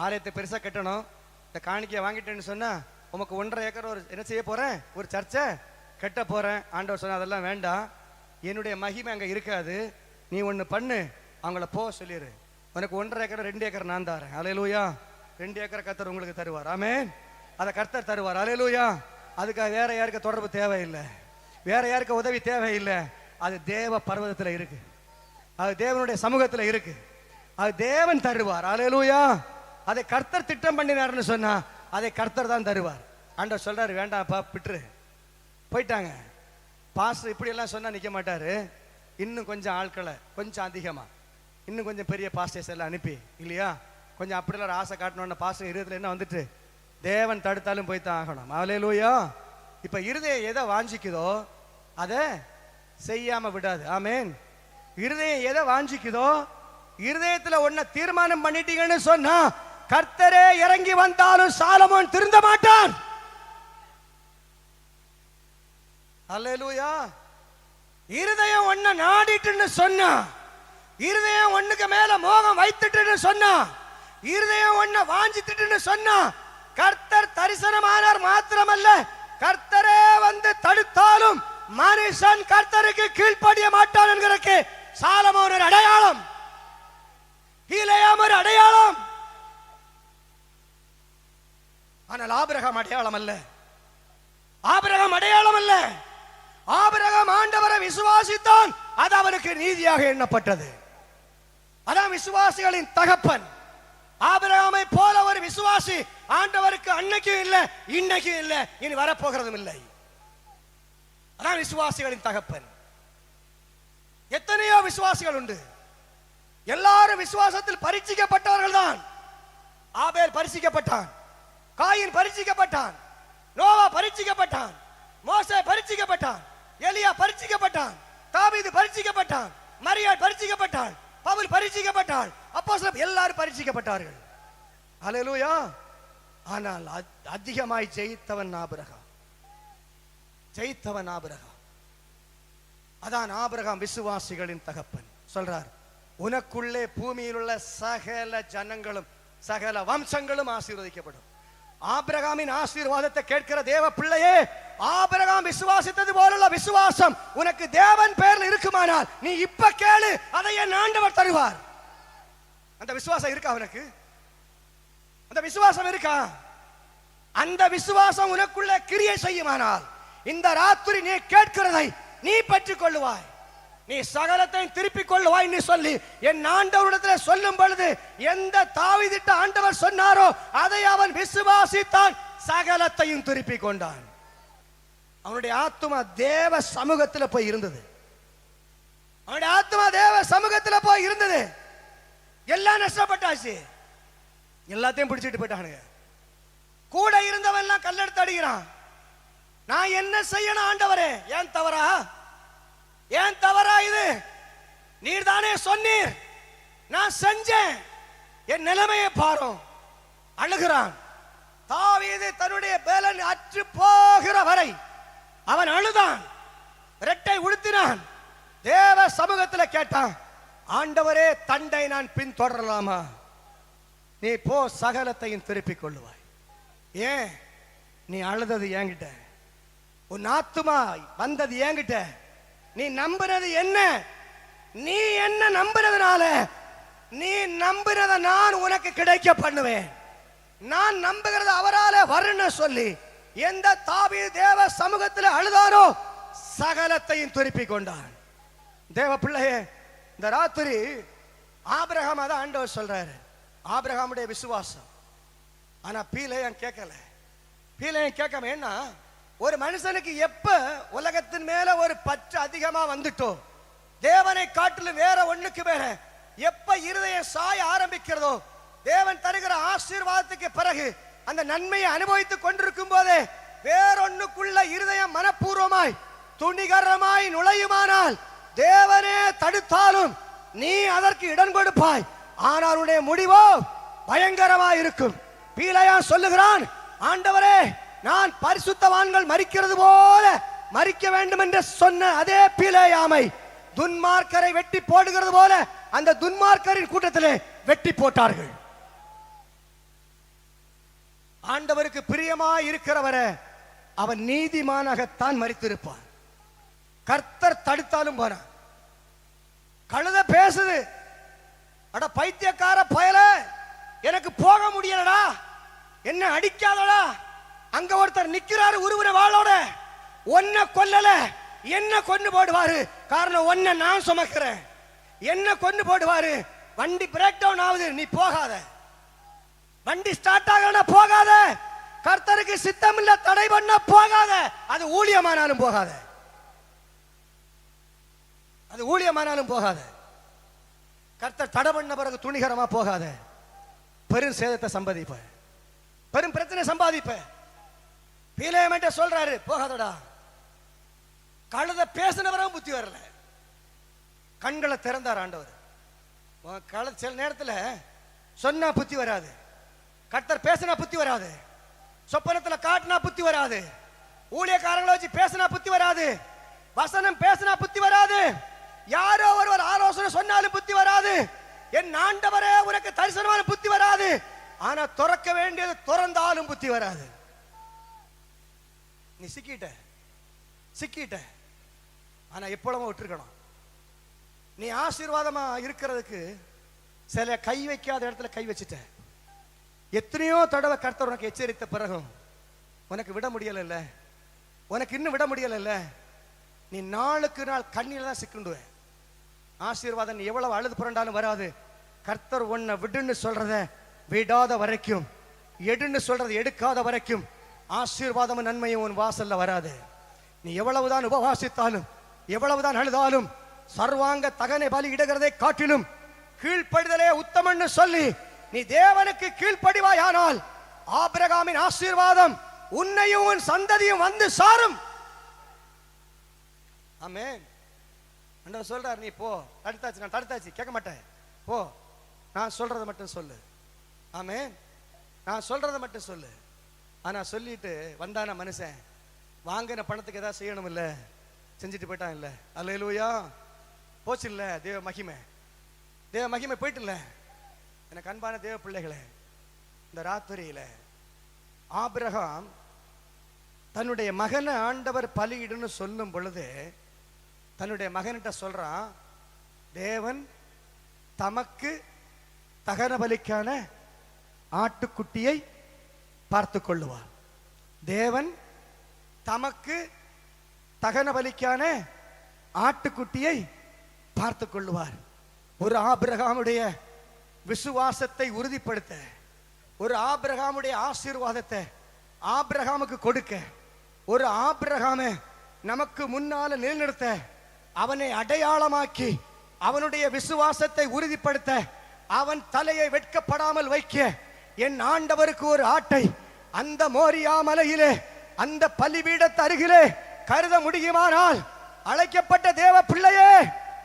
ஆலயத்தை பெருசா கட்டணும், இந்த காணிக்கையை வாங்கிட்டேன்னு சொன்னா உமக்கு 1.5 ஏக்கர் ஒரு என்ன செய்ய போறேன், ஒரு சர்ச்சை கட்ட போறேன். ஆண்டவர் சொன்ன அதெல்லாம் வேண்டாம், என்னுடைய மகிமை அங்க இருக்காது, நீ ஒண்ணு பண்ணு, அவங்கள போ சொல்லிடு, உனக்கு 1.5 ஏக்கர் 2 ஏக்கர் நான் தரேன். அல்லேலூயா. 2 ஏக்கர் கர்த்தர் உங்களுக்கு தருவார். ஆமென். அதை கர்த்தர் தருவார். அல்லேலூயா. அதுக்காக வேற யாருக்கு தொடர்பு தேவையில்லை, வேற யாருக்கு உதவி தேவையில்லை. அது தேவ பர்வதத்துல இருக்கு, அது தேவனுடைய சமூகத்துல இருக்கு, அது தேவன் தருவார். அல்லேலூயா. அதை கர்த்தர் திட்டம் பண்ணினார்னு சொன்னா அதை கர்த்தர் தான் தருவார். ஆண்டவர் சொல்றாரு, வேண்டாம்ப்பா விட்டுரு. போயிட்டாங்க. பாஸ்டர் இப்படி எல்லாம் சொன்னா நிக்க மாட்டாரு, இன்னும் கொஞ்சம் ஆட்களை கொஞ்சம் அதிகமா, இன்னும் கொஞ்சம் பெரிய பாஸ்டர்ஸ் எல்லாம் அனுப்பி இல்லையா, கொஞ்சம் அப்படிலாம் ஆசை காட்டணும்னு பாஸ்டர் இருதயத்துல என்ன வந்துட்டு, தேவன் தடுத்தாலும் போய் தான் ஆகணும். அல்லேலூயா. இப்ப இருதயம் எதை வாஞ்சிக்குதோ அதை செய்யாம விடாது. ஆமென். இருதயம் எதை வாஞ்சிக்குதோ, இருதயத்துல ஒன்ன தீர்மானம் பண்ணிட்டீங்கன்னு சொன்னா கர்த்தரே இறங்கி வந்தாலும் சாலமோன் திருந்த மாட்டான். அல்லேலூயா. இருதயம் ஒன்ன நாடிட்டுன்னு சொன்னா, இருதயம் ஒண்ணுக்கு மேல மோகம் வைத்துட்டுன்னு சொன்னா, இருதயம் ஒன்ன வாஞ்சித்துட்டுன்னு சொன்னா, கர்த்தர் தரிசனமானார் மாத்திரமல்ல, கர்த்தரே வந்து தடுத்தாலும் மனுஷன் கர்த்தருக்கு கீழ்ப்படிய மாட்டான் என்கிறதுக்கு சாலமோன் ஒரு அடையாளம், பீலேயாம் ஒரு அடையாளம். ஆனால் ஆபிரகாம் அடையாளம் அல்ல, ஆபிரகாம் அடையாளம் அல்ல. ஆபிரகாம் ஆண்டவரை விசுவாசித்தான், அது அவனுக்கு நீதியாக எண்ணப்பட்டது. அதான் விசுவாசிகளின் தகப்பன். ஆபிரகாமை போல ஒரு விசுவாசி ஆண்டவருக்கு அன்னைக்கும் இல்லை, இன்னைக்கும் இல்லை, இனி வரப்போகிறதும் இல்லை. அதான் விசுவாசிகளின் தகப்பன். எத்தனையோ விசுவாசிகள் உண்டு, எல்லாரும் விசுவாசத்தில் பரீட்சிக்கப்பட்டவர்கள் தான். ஆபேல் பரீட்சிக்கப்பட்டான், காயின் பரீட்சிக்கப்பட்டான், நோவா பரீட்சிக்கப்பட்டான், மோசே பரீட்சிக்கப்பட்டான், எலியா பரீட்சிக்கப்பட்டான், தாவீது பரீட்சிக்கப்பட்டான், மரியாள் பரீட்சிக்கப்பட்டான், பவுல் பரீட்சிக்கப்பட்டான், அப்போஸ்தலர் எல்லாரும் பரீட்சிக்கப்பட்டார்கள். அல்லேலூயா. ஆனால் அதிகமாய் ஜெயித்தவன் ஆபிரகாம், ஜெயித்தவன் ஆபிரகாம். அதான் ஆபிரகாம் விசுவாசிகளின் தகப்பன். சொல்றார், உனக்குள்ளே பூமியில் உள்ள சகல ஜனங்களும் சகல வம்சங்களும் ஆசீர்வதிக்கப்படும். ஆபிரகாமின் ஆசீர்வாதத்தை கேட்கிற தேவ பிள்ளையே, ஆபிரகாம் விசுவாசித்தது போல விசுவாசம் உனக்கு தேவன் பேர்ல இருக்குமானால் நீ இப்ப கேளு, அதை என் ஆண்டவர் தருவார். அந்த விசுவாசம் இருக்கா உனக்கு? அந்த விசுவாசம் இருக்கா? அந்த விசுவாசம் உனக்குள்ள கிரியை செய்யுமானால் இந்த ராத்திரி நீ கேட்கிறதை நீ பெற்றுக் கொள்ளுவாய், நீ சகலத்தையும் திருப்பிக் கொள்ளுவாய் சொல்லி என் ஆண்டவரிடத்தில் சொல்லும் பொழுது எந்த தாவீதிட்ட ஆண்டவர் சொன்னாரோ அதை அவன் விசுவாசித்தான், சகலத்தையும் திருப்பிக் கொண்டான். அவனுடைய ஆத்துமா தேவ சமூகத்தில் போய் இருந்தது, அவனுடைய ஆத்துமா தேவ சமூகத்தில் போய் இருந்தது. எல்லாம் நஷ்டப்பட்டாச்சு, எல்லாத்தையும் பிடிச்சிட்டு போயிட்டானுங்க. கூட இருந்தவன் எல்லாம் கல்லெடுத்து அடிக்கிறான். நான் என்ன செய்யணும் ஆண்டவரே? ஏன் தவறா? ஏன் தவறா இது? நீர் தானே சொன்னீர், நான் செஞ்சேன், என் நிலைமையை பாரும். அழுகிறான். தாவீது தன்னுடைய பேலன் அற்று போகிற வரை அவன் அழுதான், ரெட்டை உடுத்தினான், தேவ சமூகத்தில் கேட்டான், ஆண்டவரே தண்டை நான் பின் தொடரலாமா? நீ போ, சகலத்தையும் திருப்பிக் கொள்ளுவாய். ஏன் நீ அழுதது என்கிட்ட, உன் ஆத்துமா வந்தது என்கிட்ட, நீ நம்புறது என்ன? நீ என்ன நம்புறதுனால நீ நம்புறத நான் உனக்கு கிடைக்க பண்ணுவேன், நான் நம்புகிறது அவரால வருன்னு சொல்லி எந்த தாவீது தேவ சமூகத்தில் அழுதானோ சகலத்தையும் திருப்பிக் கொண்டான். தேவ பிள்ளையே, இந்த ராத்திரி ஆபிரகாம் அதான் ஆண்டவர் சொல்றாரு, ஆபிரகாமுடைய விசுவாசம். ஆனா பீலேயன் கேட்கல. பீலேயன் கேட்காம, என்ன ஒரு மனுஷனுக்கு எப்ப உலகத்தின் மேல ஒரு பற்று அதிகமா வந்துட்டோ, தேவனை காட்டிலும் வேற ஒண்ணுக்கு மேல எப்ப இருதயம் சாய ஆரம்பிக்கிறதோ, தேவன் தருகிற ஆசீர்வாதத்துக்கு பிறகு அந்த நன்மையை அனுபவித்துக் கொண்டிருக்கும் போதே வேறொன்னுக்குள்ள இருதயம் மனப்பூர்வமாய் துணிகரமாய் நுழையுமானால் தேவனே தடுத்தாலும் நீ அதற்கு இடம் கொடுப்பாய். ஆனால் உன்னுடைய முடிவோ பயங்கரமாய் இருக்கும். பீலேயான் சொல்லுகிறான், ஆண்டவரே, நான் பரிசுத்தவான்கள் மரிக்கிறது போல மரிக்க வேண்டும் என்று சொன்ன அதே பீலேயாமை துன்மார்க்கரை வெட்டி போடுகிறது போல அந்த துன்மார்க்கரின் கூட்டத்திலே வெட்டி போட்டார்கள். ஆண்டவருக்கு பிரியமாய் இருக்கிறவரை அவன் நீதிமானாகத்தான் மரித்திருப்பான். கர்த்தர் தடுத்தாலும் போனான். கழுத பேசுது, அட பைத்தியக்கார பயல, எனக்கு போக முடியலடா, என்ன அடிக்காதடா. அங்க ஒருத்தர் நிக்கிறாரு உருவன வாளோட, ஒன்ன கொல்லல என்ன கொண்டு போடுவாரு, காரணம் ஒன்ன நான் சுமக்கிறேன், என்ன கொண்டு போடுவாரு. வண்டி பிரேக் டவுன் ஆகுது, நீ போகாத. வண்டி ஸ்டார்ட் ஆகலனா போகாத. கர்த்தருக்கு சித்தம் இல்ல தடை பண்ண போகாத. அது ஊழியமானாலும் போகாத, அது ஊழியமானாலும் போகாத. கர்த்தர் தடை பண்ண பிறகு துணிகரமா போகாத. பெரும் சேதத்தை சம்பாதிப்ப, பெரும் பிரச்சனை சம்பாதிப்ப. பீலேயன் சொல்றாரு, போகாதடா. கழுத பேசினவரும் புத்தி வரல, கண்களை திறந்தார் ஆண்டவர். சில நேரத்தில் சொன்னா புத்தி வராது, கர்த்தர் பேசினா புத்தி வராது, சொப்பனத்தில் காட்டினா புத்தி வராது, ஊழியக்காரங்களை வச்சு பேசினா புத்தி வராது, வசனம் பேசினா புத்தி வராது, யாரோ ஒருவர் ஆலோசனை சொன்னாலும் புத்தி வராது. என் ஆண்டவரே உனக்கு தரிசனமான புத்தி வராது. ஆனா துறக்க வேண்டியது துறந்தாலும் புத்தி வராது. நீ சிக்கிட்ட சிக்கிட்ட. ஆனா எப்பொழுதும் விட்டுருக்கணும். நீ ஆசீர்வாதமா இருக்கிறதுக்கு சில கை வைக்காத இடத்துல கை வச்சுட்ட. எத்தனையோ தடவை கர்த்தர் உனக்கு எச்சரித்த பிறகும் உனக்கு விட முடியல, உனக்கு இன்னும் விட முடியல. நீ நாளுக்கு நாள் கண்ணில தான் சிக்குண்டுவ. ஆசீர்வாதம் நீ எவ்வளவு அழுது புரண்டாலும் வராது. கர்த்தர் உன்னை விடுன்னு சொல்றத விடாத வரைக்கும், எடுன்னு சொல்றத எடுக்காத வரைக்கும் ஆசீர்வாதமும் நன்மையும் உன் வாசல்ல வராது. நீ எவ்வளவுதான் உபவாசித்தாலும், எவ்வளவுதான் அழுதாலும், சர்வாங்க தகனை பலி இடுகிறதை காட்டிலும் கீழ்ப்படிதலே உத்தமன்னு சொல்லி நீ தேவனுக்கு கீழ்ப்படிவாயானால் ஆபிரகாமின் ஆசீர்வாதம் உன்னையும் உன் சந்ததியும் வந்து சாரும். ஆமென். ஆண்டவர் சொல்றார், நீ போ, தடுத்தாச்சு, நான் தடுத்தாச்சு, கேட்க மாட்டேன், போ, நான் சொல்றதை மட்டும் சொல்லு. ஆமென். நான் சொல்றதை மட்டும் சொல்லு. ஆனா சொல்லிட்டு வந்தான மனுஷன் வாங்கின பணத்துக்கு ஏதாவது செய்யணும் இல்ல, செஞ்சுட்டு போயிட்டான் இல்ல. அல்லேலூயா. போச்சு இல்ல தேவ மகிமை, தேவ மகிமை போயிட்டு இல்ல. எனக்கு அன்பான தேவ பிள்ளைகளே, இந்த ராத்திரியில ஆபிரகாம் தன்னுடைய மகனை ஆண்டவர் பலியிடுன்னு சொல்லும் பொழுது தன்னுடைய மகன்கிட்ட சொல்றான், தேவன் தமக்கு தகன பலிக்கான ஆட்டுக்குட்டியை பார்த்து கொள்ளுவார். தேவன் தமக்கு தகன பலிக்கான ஆட்டுக்குட்டியை பார்த்து கொள்ளுவார். ஒரு ஆபிரகாமுடைய விசுவாசத்தை உறுதிப்படுத்த, ஒரு ஆபிரகாமுடைய ஆசீர்வாதத்தை ஆபிரகாமுக்கு கொடுக்க, ஒரு ஆபிரகாமை நமக்கு முன்னால நிலைநிறுத்த, அவனை அடையாளமாக்கி அவனுடைய விசுவாசத்தை உறுதிப்படுத்த, அவன் தலையை வெட்கப்படாமல் வைக்க என் ஆண்டவருக்கு ஒரு ஆட்டை அந்த மோரியா மலையிலே அந்த பலிபீடத்து அருகிலே கருத முடியுமானால், அழைக்கப்பட்ட தேவ பிள்ளையே,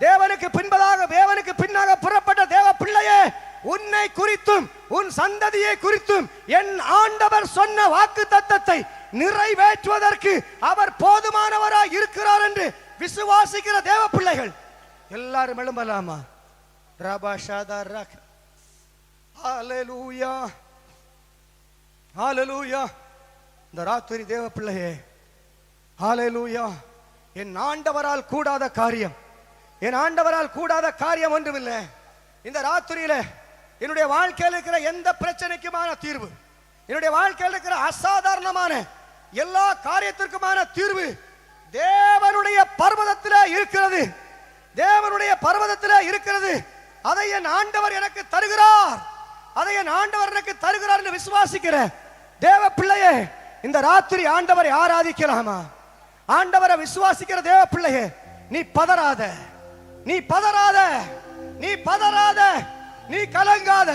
தேவனுக்கு பின்பதாக தேவனுக்கு பின்னாக புறப்பட்ட தேவ பிள்ளையே, உன்னை குறித்தும் உன் சந்ததியை குறித்தும் என் ஆண்டவர் சொன்ன வாக்கு தத்தத்தை நிறைவேற்றுவதற்கு அவர் போதுமானவராய் இருக்கிறார் என்று விசுவாசிக்கிற தேவ பிள்ளைகள் எல்லாரும் எழும்பலாமா? ஹல்லேலூயா, ஹல்லேலூயா. இந்த ராத்திரி தேவ பிள்ளையே, ஹல்லேலூயா. என் ஆண்டவரால் கூடாத காரியம், என் ஆண்டவரால் கூடாத காரியம் ஒன்றுமில்லை. இந்த ராத்திரியில என்னுடைய வாழ்க்கையில் இருக்கிற எந்த பிரச்சனைக்குமான தீர்வு, என்னுடைய வாழ்க்கையில் இருக்கிற அசாதாரணமான எல்லா காரியத்திற்குமான தீர்வு தேவனுடைய பர்வதத்தில் இருக்கிறது. தேவனுடைய பர்வதத்தில் இருக்கிறது. அதை என் ஆண்டவர் எனக்கு தருகிறார், அதை என் ஆண்டவர் எனக்கு தருகிறார் என்று விசுவாசிக்கிற தேவ பிள்ளையே, இந்த ராத்திரி ஆண்டவரை ஆராதிக்கலாமா? ஆண்டவரை விசுவாசிக்கிற தேவ பிள்ளையே, நீ பதறாத, நீ பதறாத, நீ பதறாத, நீ கலங்காத.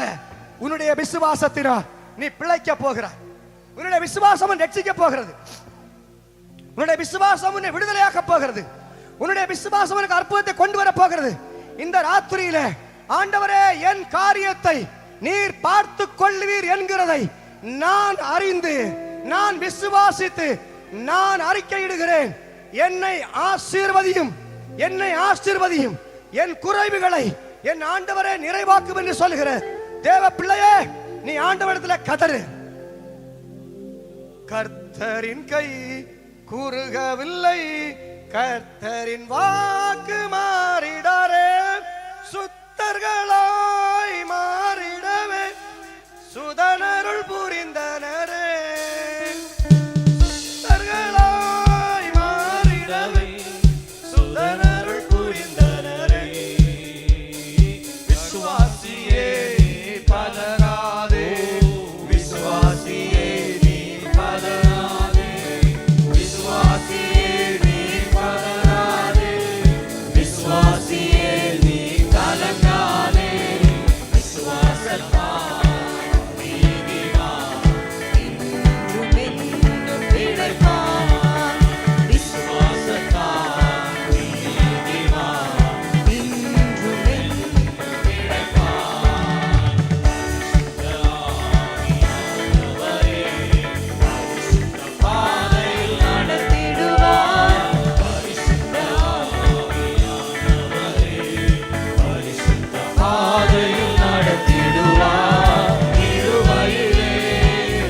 உன்னுடைய விசுவாசத்தினால் நீ பிழைக்க போகிறாய். உன்னுடைய விசுவாசம் ரட்சிக்க போகிறது. உன்னுடைய விசுவாசம் உன்னை விடுதலையாக்க போகிறது. உன்னுடைய விசுவாசம் உனக்கு அற்புதத்தை கொண்டு வர போகிறது. இந்த ராத்திரியில ஆண்டவரே, என் காரியத்தை நீர் பார்த்து கொள்வீர் என்கிறதை நான் அறிந்து, நான் விசுவாசித்து, நான் அறிக்கையிடுகிறேன். என்னை ஆசீர்வதியும், என்னை ஆசீர்வதியும், என் குறைவுகளை என் ஆண்டவரே நிறைவாக்கும் என்று சொல்லுகிற தேவ பிள்ளையே, நீ ஆண்டவரிடத்தில் கதறு. கர்த்தரின் கை குறுகவில்லை, கர்த்தரின் வாக்கு மாறிடரே, சுத்தர்களாய் மாறிடவே சுதனருள் புரிந்தனரே, சுத்தர்களாய் மாறிடவே சுதனருள் புரிந்தனரே. விசுவாசியே பதறாதே, விசுவாசியே நீ பதறாதே, விசுவாசியே நீ பதறாதே, விசுவாசியே நீ கலங்காதே. விசுவாசத்தால் நீதிமான் என்றும் என்றும் பிழைப்பான். விசுவாசத்தால் நீதிமான் என்றும் என்றும் பிழைப்பான். பரிசுத்த பாதையில் நடத்திடுவார். பரிசுத்த பாதையில் நடத்திடுவார். இருவயிலே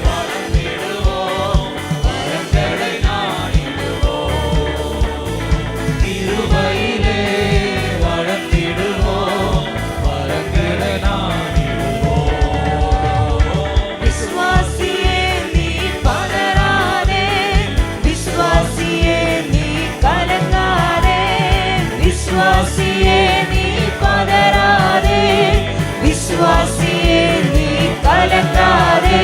வளர்ந்திடுவோம், வரங்களை நாடிடுவோம். இருவயிலே வளர்ந்திடுவோம், வரங்களை நாடிடுவோம். விசுவாசியே நீ பதறாதே, விசுவாசியே நீ கலங்காதே, விசுவாசியே நீ பதறாதே, விசுவாசியே நீ கலங்காதே.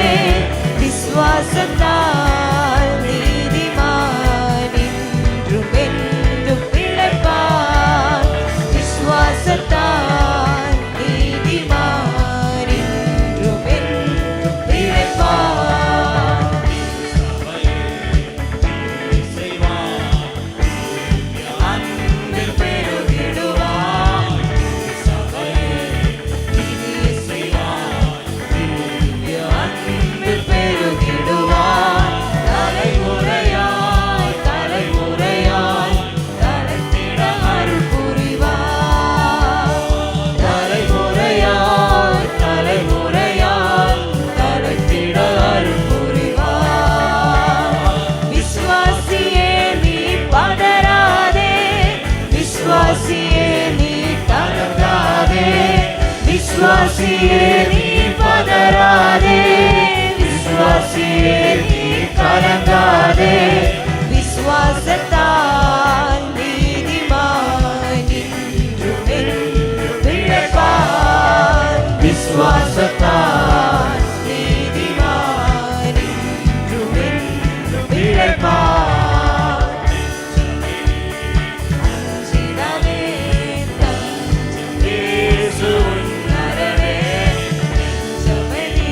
விசுவாசத்தால் நீதிமான் என்றும் என்றும் பிழைப்பான். விசுவாசத்தால் நீதிமான் என்றும் என்றும் பிழைப்பான். அன்பில் பெருகிடுவான். அன்பில் பெருகிடுவான். தலைமுறையாய் தலைமுறையாய் தலைத்திட அருள் புரிவார். தலைமுறையாய் தலைமுறையாய் தலைத்திட அருள் புரிவார். விசுவாசியே நீ பதறாதே, விசுவாசியே நீ கலங்காதே, விசுவாசியே நீ பதறாதே, விசுவாசியே நீ கலங்காதே. விசுவாசத்தால் நீதிமான் என்றும் என்றும் பிழைப்பான். விசுவாசத்தால் நீதிமான் என்றும் என்றும் பிழைப்பான். அஞ்சிடாதே, தஞ்சம் இயேசு உன் அரணே, நெஞ்சமே நீ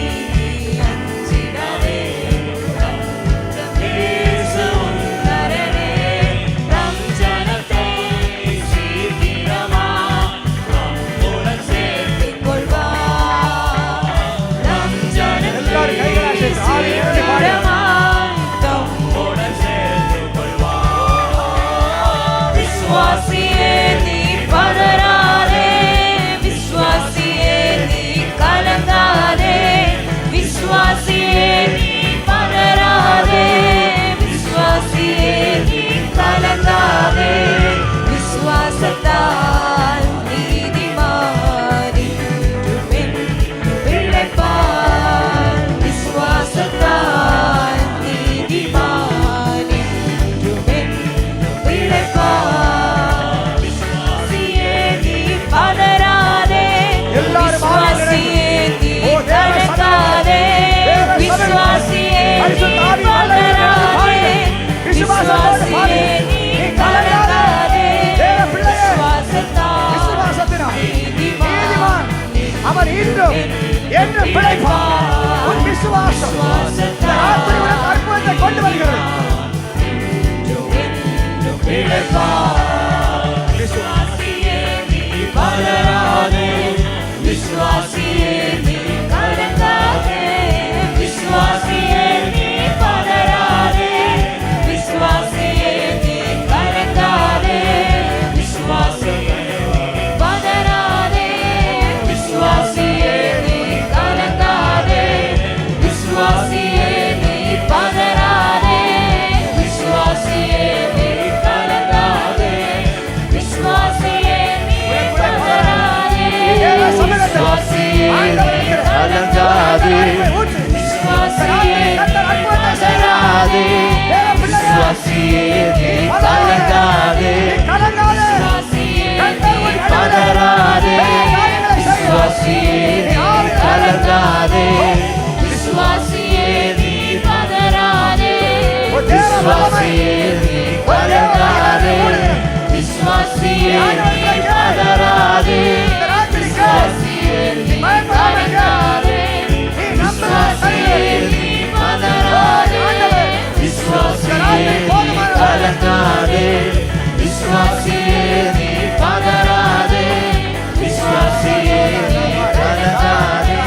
விசுவாசியே நீ கலங்காதே விசுவாசியே நீ பதறாதே விசுவாசியே நீ கலங்காதே விசுவாசியே நீ பதறாதே விசுவாசியே நீ கலங்காதே விசுவாசியே நீ பதறாதே விசுவாசியே நீ கலங்காதே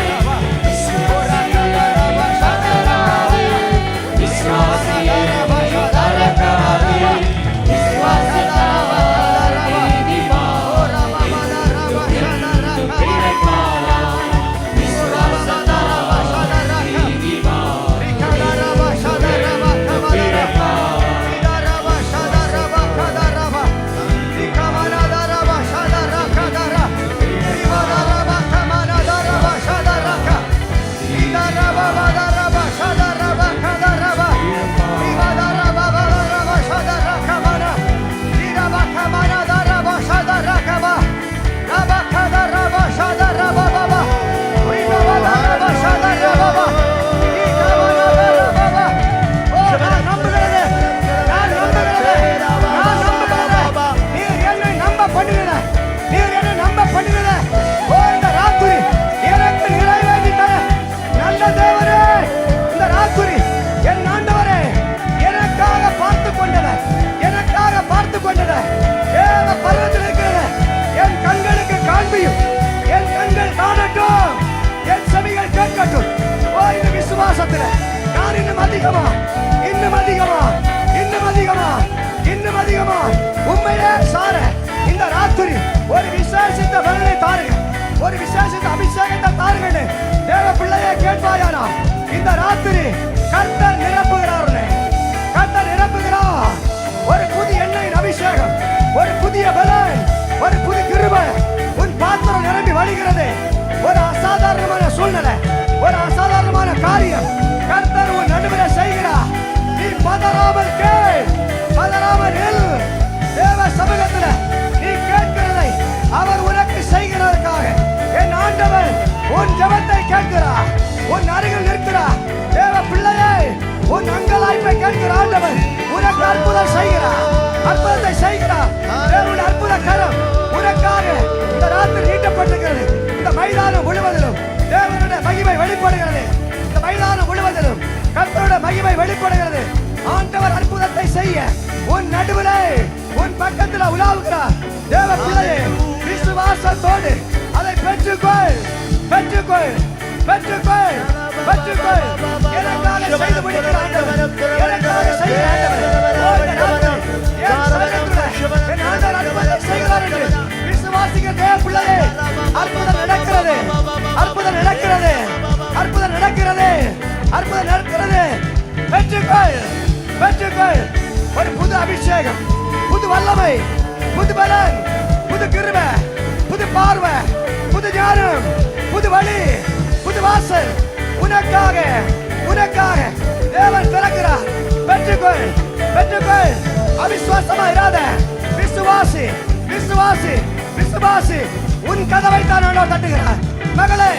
நான் இன்னும் அதிகமா இன்னும் அதிகமா இன்னும் அதிகமா இன்னும் அதிகமா உண்மையே சார இந்த ராத்திரி ஒரு விசேஷித்த வேலை தாருங்க, ஒரு விசேஷித்த அபிஷேகத்தை தாருங்க. தேவ பிள்ளையே கேட்பாயானா இந்த ராத்திரி கர்த்தர் நிரப்புகிறார், கர்த்தர் நிரப்புகிறார். ஒரு புதிய எண்ணெயின் அபிஷேகம், ஒரு புதிய பலன், ஒரு புதிய கிருபை உன் பாத்திரம் நிரம்பி வழிகிறது. ஒரு அசாதாரணமான சூழ்நிலை, ஒரு அசாதாரணமான காரியம் கர்த்தர் உன் நடுவில் செய்கிறார். நீ பதறாமல் கேள், பதறாமல் நில். தேவ சமூகத்தில் நீ கேட்கிறதை அவர் உனக்கு செய்கிறதற்காக என் ஆண்டவர் உன் ஜெபத்தை கேட்கிறார், உன் அருகில் நிற்கிறார். தேவ பிள்ளையே உன் அங்கலாய்ப்பை கேட்கிற ஆண்டவர் உனக்கு அற்புதம் செய்கிறார், அற்புதத்தை செய்கிறார். தேவனுடைய அற்புத கரம் உனக்காக இந்த ராத்திரி நீட்டப்பட்டிருக்கிறது. இந்த மைதானம் முழுவதிலும் தேவனுடைய மகிமை வெளிப்படுகிறது. இந்த மைதானம் முழுவதிலும் கர்த்தருடைய மகிமை வெளிப்படுகிறது. ஆண்டவர் அற்புதத்தை செய்ய உன் நடுவிலே உன் பக்கத்தில் உலாவுகிறார். தேவ பிள்ளையே விசுவாசத்தோடு அதை பெற்றுக்கொள், பெற்றுக்கொள், பெற்றுக்கொள், பெற்றுக்கொள். எனக்காக செய்து முடிக்கிற ஆண்டவர், எனக்காக செய்கிற ஆண்டவர், என் ஆண்டவர் அற்புதத்தை செய்கிறார் என்று விசுவாசிக்கிற தேவ பிள்ளையே அற்புதம் நடக்கிறது, அற்புதம் நடக்கிறது, அற்புதம் நடக்கிறது, அற்புதம் நடக்கிறது. பெற்றுக்கொள், பெற்றுக்கொள். ஒரு புது அபிஷேகம், புது வல்லமை, புது பலன், புது கிருபை, புது பார்வை, புது ஞானம், புது வழி, புது வாசல் உனக்காக, உனக்காக தேவன் திறக்கிறார். பெற்றுக்கொள், பெற்றுக்கொள். அவிசுவாசமா இராத, விசுவாசி, விசுவாசி, விசுவாசி. உன் கதவை தான் ஆண்டவர் தட்டுகிறார். மகளே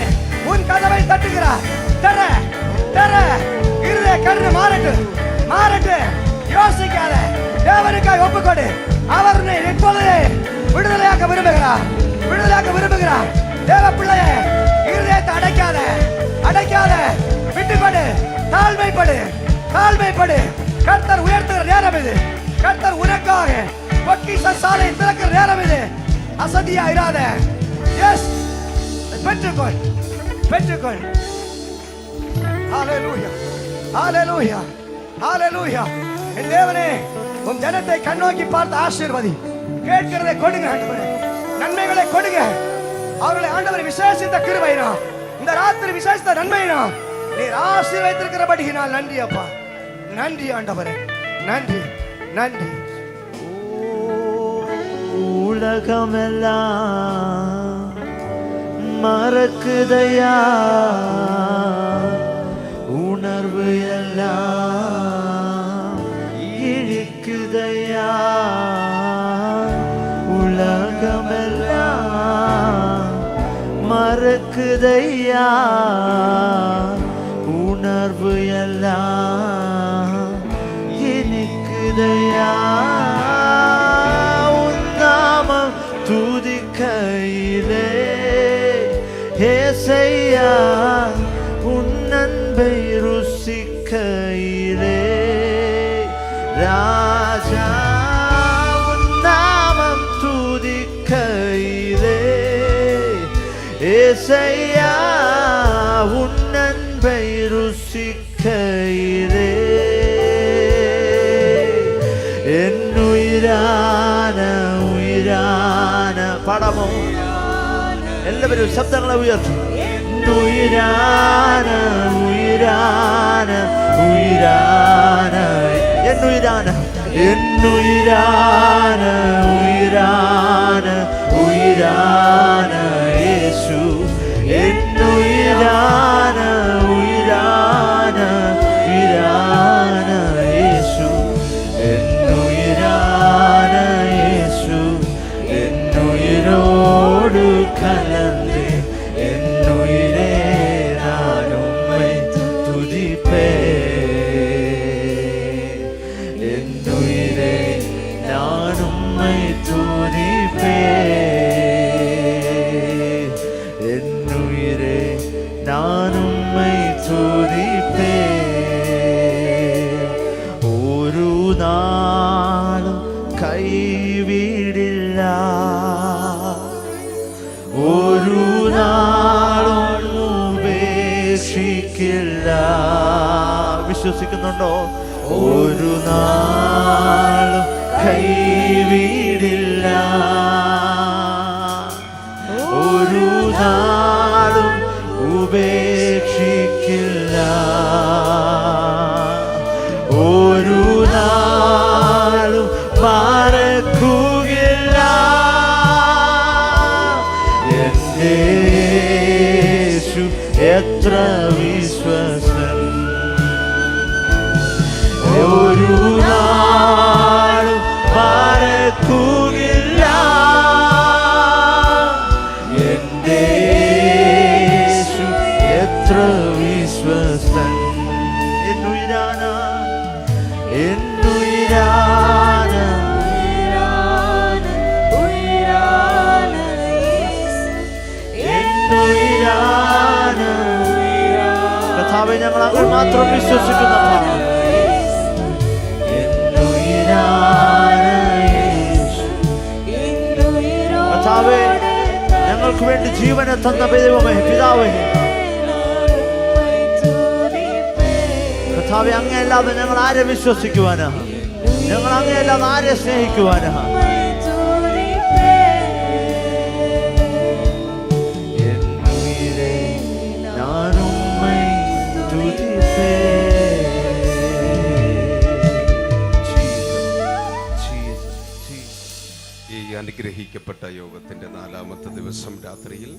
உன் கதவை தட்டுகிறார். தர தர இருதய கண்ணு மாறட்டு, மாறட்டு. யோசிக்காத, தேவனுக்காக ஒப்புக்கொடு. அவர் இப்பொழுதே விடுதலையாக்க விரும்புகிறார், விடுதலையாக்க விரும்புகிறார். தேவ பிள்ளையே இருதயத்தை அடைக்காத, அடைக்காத. விட்டுப்படு, தாழ்மைப்படு, தாழ்மைப்படு. கர்த்தர் உயர்த்துகிற நேரம் இது. கர்த்தர் உனக்காக பொக்கிஷ சாலை திறக்கிற நேரம் இது. அசதியா இராத. எஸ், பெற்றுக்கொள், பெற்றுக்கொள். ஹalleluya, ஹalleluya, ஹalleluya. என் தேவனே உம் ஜனத்தை கண்ணோக்கி பார்த்து ஆசீர்வதி. கேட்கிறதை கொடுங்க ஆண்டவரே, நன்மைகளை கொடுங்க. அவர்களை ஆண்டவர் விசேஷித்த கிருபையினா, இந்த ராத்திரி விசேஷித்த நன்மையினா நீர் ஆசீர்வதித்திருக்கிறபடியினால் நன்றி அப்பா, நன்றி ஆண்டவரே, நன்றி, நன்றி. உலகமெல்லாம் மறக்குதையா, உணர்வு எல்லாம் இழிக்குதையா. உலகமெல்லாம் மறக்குதையா, உணர்வு எல்லாம் இனிக்குதையா. துதிக்கையிலே உன் நாமம் துதிக்கையிலே ஏசையா உன் அன்பை ருசிக்கையிலே ராஜா உன் நாமம் துதிக்கையிலே ஏசையா உன் அன்பை ருசிக்கையிலே என் ഉയരാന പാടാമോ എല്ലാവരും ശബ്ദങ്ങളെ ഉയർത്തും ഉയരാന ഉയരാന ഉയരാന എന്നുയരാന എന്നുയരാന ഉയരാന ഉയരാന യേശു എന്നുയരാന ഉയരാന ഉയരാന യേശു എന്നുയരാന യേശു എന്നുയരോട് കലർന്ന് എന്നുയിരേ ഞാൻ ഉമ്മൈ തുതിപ്പേ എന്നുയിരേ ഞാൻ ഉമ്മൈ തുതിപ്പേ എന്നുയിരേ ഞാൻ ഉമ്മൈ തുതിപ്പേ ഒരു നാളും കൈവിടില്ല ഒരു നാളും ഉപേക്ഷിക്കില്ല വിശ്വസിക്കുന്നുണ്ടോ ഒരു നാളും കൈവിടില്ല ഒരു നാളും ഉപേക്ഷിക്കില്ല ഒരു നാളും മറക്കുകയില്ല എന്റെ യേശു എത്ര വിശ്വസ്തൻ ഒരു നാളും മറക്കുകയില്ല എന്റെ യേശു എത്ര വിശ്വസ്തൻ എന്നുയിരാന എന്നുയിരാന എന്നുയിരാന കർത്താവേ ഞങ്ങൾ അങ്ങ് മാത്രം വിശ്വസിക്കുന്നു എന്നുയിരാന യേശു കർത്താവേ ഞങ്ങൾക്ക് വേണ്ടി ജീവനെ തന്ന ദൈവമേ പിതാവേ കർത്താവേ അങ്ങയല്ലാതെ ഞങ്ങൾ ആരെ വിശ്വസിക്കുവാനാ ഞങ്ങൾ അങ്ങയല്ലാതെ ആരെ സ്നേഹിക്കുവാനാ എന്നുയിരേ ഞാൻ ഉമ്മൈ തുതിപ്പേ ഈ അനുഗ്രഹിക്കപ്പെട്ട യോഗത്തിന്റെ 4ാമത്തെ ദിവസം രാത്രിയിൽ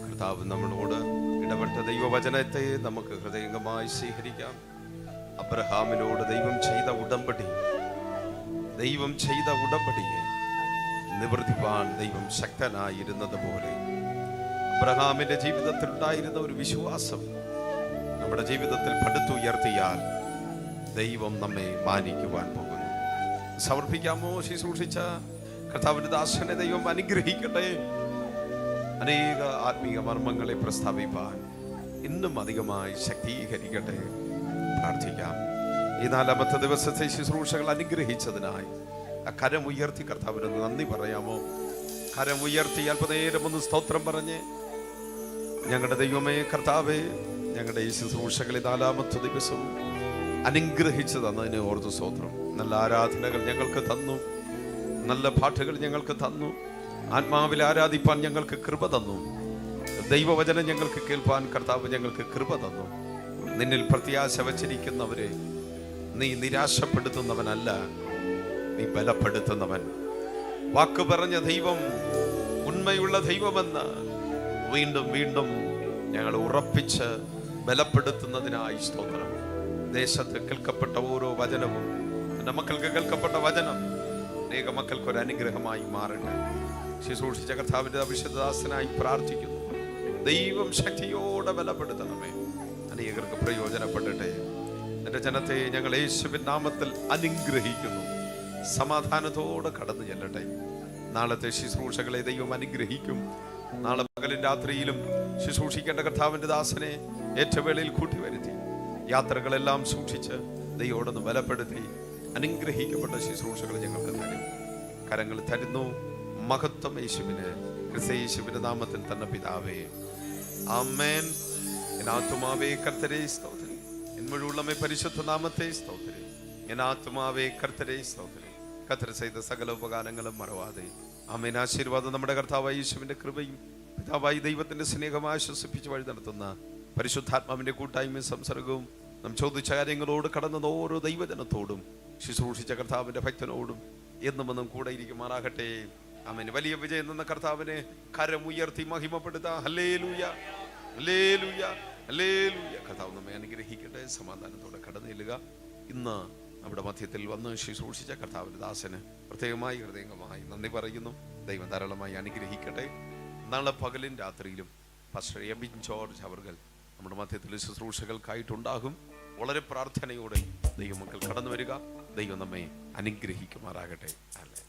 കർത്താവ് നമ്മളോട് ഇടപെട്ട ദൈവവചനത്തെ നമുക്ക് ഹൃദയംഗമായി സ്വീകരിക്കാം. അബ്രഹാമിനോട് ദൈവം ചെയ്ത ഉടമ്പടിയെ നിവർത്തിപ്പാൻ ദൈവം ശക്തനായിരുന്നത് പോലെ അബ്രഹാമിന്റെ ജീവിതത്തിൽ ഉണ്ടായിരുന്ന ഒരു വിശ്വാസം നമ്മുടെ ജീവിതത്തിൽ പടുത്തുയർത്തിയാൽ ദൈവം നമ്മെ മാനിക്കുവാൻ പോകുന്നു. സമർപ്പിക്കാമോ? ശുശ്രൂഷിച്ച കർത്താവിന്റെ ദാസനെ ദൈവം അനുഗ്രഹിക്കട്ടെ. അനേക ആത്മീയ മർമ്മങ്ങളെ പ്രസ്താവിപ്പാൻ ഇന്നും അധികമായി ശക്തീകരിക്കട്ടെ. പ്രാർത്ഥിക്കാം. ഈ 4ാമത്തെ ദിവസത്തെ ശുശ്രൂഷകൾ അനുഗ്രഹിച്ചതിനായി ആ കരം ഉയർത്തി കർത്താവിന് നന്ദി പറയാമോ? കരം ഉയർത്തി അല്പനേരം ഒന്ന് സ്തോത്രം പറഞ്ഞ് ഞങ്ങളുടെ ദൈവമേ കർത്താവേ, ഞങ്ങളുടെ ഈ ശുശ്രൂഷകളെ 4ാമത്തെ ദിവസവും അനുഗ്രഹിച്ചു തന്നതിനെ ഓർത്ത് സ്തോത്രം. നല്ല ആരാധനകൾ ഞങ്ങൾക്ക് തന്നു, നല്ല പാട്ടുകൾ ഞങ്ങൾക്ക് തന്നു, ആത്മാവിൽ ആരാധിപ്പാൻ ഞങ്ങൾക്ക് കൃപ തന്നു, ദൈവവചനം ഞങ്ങൾക്ക് കേൾപ്പാൻ കർത്താവ് ഞങ്ങൾക്ക് കൃപ തന്നു. നിന്നിൽ പ്രത്യാശ വച്ചിരിക്കുന്നവരെ നീ നിരാശപ്പെടുത്തുന്നവനല്ല, നീ ബലപ്പെടുത്തുന്നവൻ. വാക്ക് പറഞ്ഞ ദൈവം ഉണ്മയുള്ള ദൈവമെന്ന് വീണ്ടും വീണ്ടും ഞങ്ങൾ ഉറപ്പിച്ച് ബലപ്പെടുത്തുന്നതിനായി സ്തോത്രം. ദേശത്ത് കേൾക്കപ്പെട്ട ഓരോ വചനവും എൻ്റെ മക്കൾക്ക് കേൾക്കപ്പെട്ട വചനം അനേക മക്കൾക്ക് ഒരു അനുഗ്രഹമായി മാറട്ടെ. ശുശ്രൂഷിച്ച കർത്താവിന്റെ അഭിഷേകദാസനായി പ്രാർത്ഥിക്കുന്നു. ദൈവം ശക്തിയോടെ ബലപ്പെടുത്തണമേ, അനേകർക്ക് പ്രയോജനപ്പെടട്ടെ. നിന്റെ ജനത്തെ ഞങ്ങൾ യേശുവിൻ നാമത്തിൽ അനുഗ്രഹിക്കുന്നു. സമാധാനത്തോടെ കടന്നു ചെല്ലട്ടെ. നാളത്തെ ശുശ്രൂഷകളെ ദൈവം അനുഗ്രഹിക്കും. നാളെ പകലും രാത്രിയിലും ശുശ്രൂഷിക്കേണ്ട കർത്താവിന്റെ ദാസനെ ഏറ്റവേളയിൽ കൂട്ടിവരുത്തി യാത്രകളെല്ലാം സൂക്ഷിച്ച് ദൈവോടൊന്ന് ബലപ്പെടുത്തി അനുഗ്രഹിക്കപ്പെട്ട ശുശ്രൂഷകൾ ഞങ്ങൾക്ക് തരും. കരങ്ങൾ തരുന്നു. മഹത്വം യേശുവിന്, ക്രിസ്തയേശുവിന്റെ നാമത്തിൽ തന്നെ പിതാവേ, ആമേൻ. എൻ ആത്മാവേ കർത്തരേ സ്തോത്രം, എൻ മുഴുവൻ പരിശുദ്ധ നാമത്തെ സ്തോത്രം. എൻ ആത്മാവേ കർത്തരേ സ്തോത്രം. കർത്തർ ചെയ്ത സകല ഉപകാരങ്ങളും മറവാതെ. ആമേൻ. ആശീർവാദം നമ്മുടെ കർത്താവായ യേശുവിന്റെ കൃപയും പിതാവായി ദൈവത്തിന്റെ സ്നേഹം ആശ്വസിപ്പിച്ച് വഴി നടത്തുന്ന പരിശുദ്ധാത്മാവിന്റെ കൂട്ടായ്മയും സംസർഗവും നാം ചോദിച്ച കാര്യങ്ങളോട് കടന്ന ഓരോ ദൈവജനത്തോടും ശുശ്രൂഷിച്ച കർത്താവിന്റെ ഭക്തനോടും എന്നും കൂടെ ഇരിക്കുമാറാകട്ടെ. ആമേൻ. വലിയ വിജയം എന്ന കർത്താവിനെ കരമുയർത്തി മഹിമപ്പെടുത്താം. ഹല്ലേലൂയ, ഹല്ലേലൂയ, ഹല്ലേലൂയ. കർത്താവ് നമ്മെ അനുഗ്രഹിക്കട്ടെ. സമാധാനത്തോടെ കടന്നു ചെല്ലുക. ഇന്ന് നമ്മുടെ മധ്യത്തിൽ വന്ന് ശുശ്രൂഷിച്ച കർത്താവിന്റെ ദാസന് പ്രത്യേകമായി ഹൃദയംഗമായി നന്ദി പറയുന്നു. ദൈവം ധാരാളമായി അനുഗ്രഹിക്കട്ടെ. നാളെ പകലും രാത്രിയിലും പാസ്റ്റർ എബിൻ ജോർജ് അവർകൾ നമ്മുടെ മധ്യത്തിൽ ശുശ്രൂഷകൾക്കായിട്ടുണ്ടാകും. വളരെ പ്രാർത്ഥനയോടെ ദൈവമക്കൾ കടന്നു വരിക. ദൈവം നമ്മെ അനുഗ്രഹിക്കുമാറാകട്ടെ. അല്ലേ.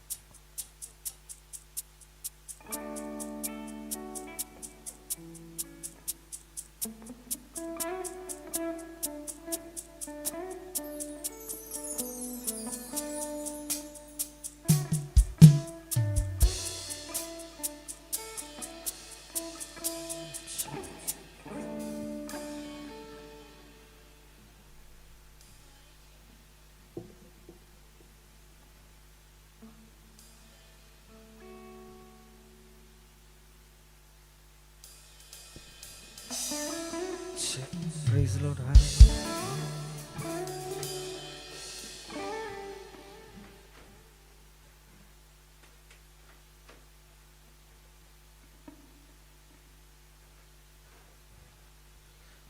Praise the Lord.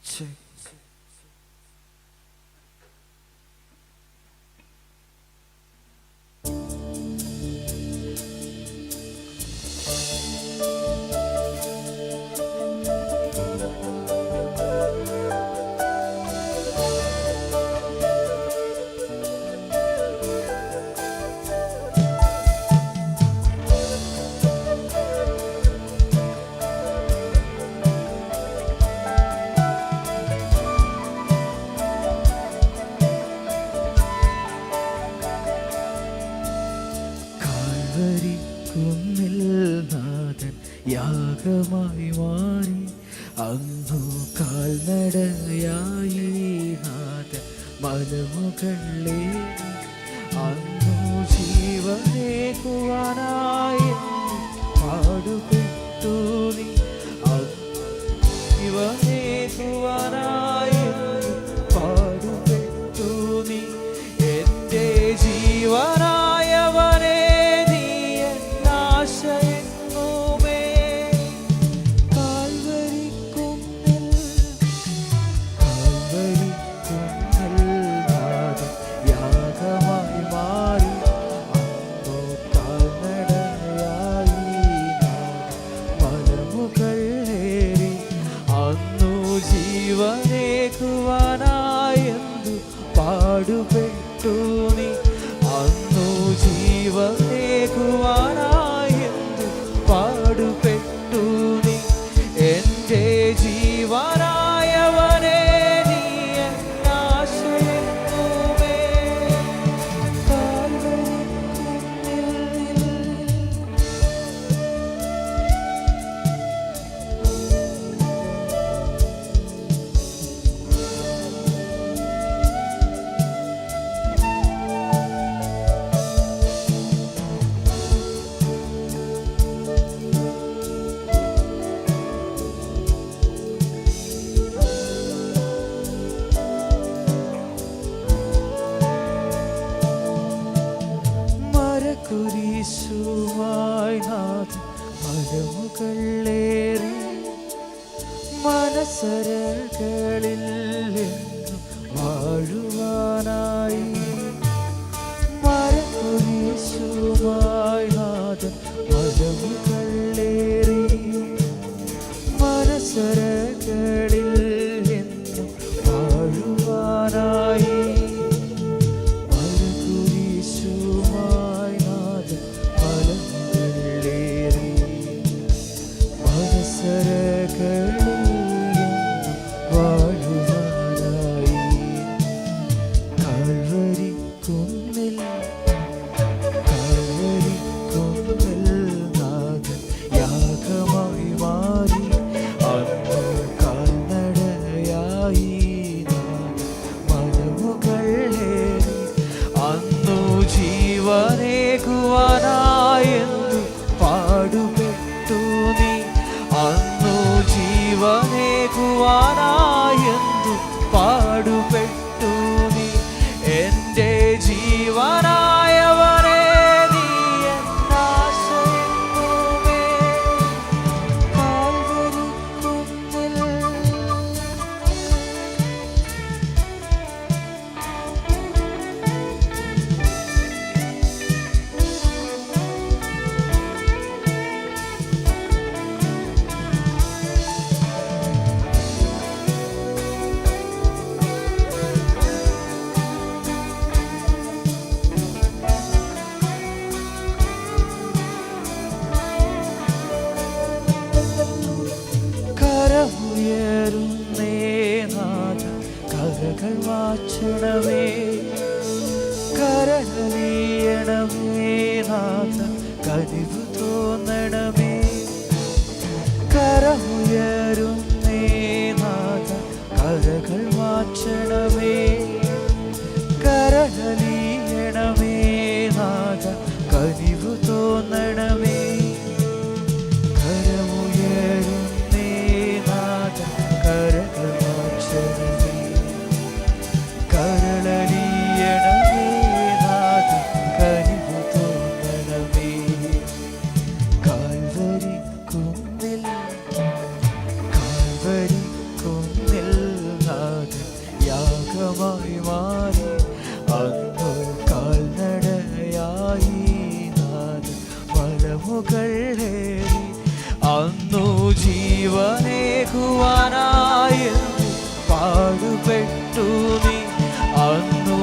Check. കുന്നിൽ നാഥൻ യാഗമായി മാറി അന്നു കാൽനടയായി നാഥൻ മലമുകളിലേ അന്നു ജീവനേകുവാനായി പാടുപെട്ടു നീ ജീവനേകുവാനായി പാടുപെട്ടു നീ എൻ്റെ ജീവനായവനെ പാടുപെട്ടു നീ അന്നു ജീവനേകുവാനായെന്ന് പാടുപെട്ടു നീ എൻ്റെ ജീവനായവനെ നീ എന്നാശ്രയിക്കുമേ കുരിശുമായി നാഥൻ മലമുകളേറി മനസ്സരകളിൽ എന്നും വാഴുവാനായി മരക്കുരിശുമായി നാഥൻ മലമുകളേറി മനസ്സരകളിൽ എന്നും വാഴുവാനായി കാൽവരി കുന്നിൽ നാഥൻ യാഗമായി മാറി അന്ന് കാൽനടയായി മലമുകളേറി അന്നു ജീവനേകുവാനായെന്നു പാടുപെട്ടു നീ അന്നു ജീവനേകുവാനായെന്നു പാടുപെട്ടു നീ എൻ്റെ ജീവനായവനെ നീ എന്നാശ്രയിക്കുമേ കാൽവരി കുന്നിൽ കരമുയരുന്നേ നാഥ കരകൾ വാച്ചിടമേ കരളിയണമേ നാഥ കനിവ് തോന്നണമേ കരമുയരുന്നേ നാഥ കരകൾ വാച്ചണമേ കരളിയണമേ നാഥ കനിവ് തോന്നണമേ കരമുയരുന്നേ നാഥ കരകൾ വാച്ചണമേ കരളിയണമേ നാഥ കനിവ് തോന്നണമേ കാൽവരി കുന്നിൽ നാഥൻ യാഗമായി മാറി അന്നു കാൽനടയായി നാഥൻ മലമുകളേറി അന്നു ജീവനേകുവാനായെന്നു പാടുപെട്ടു നീ അന്നു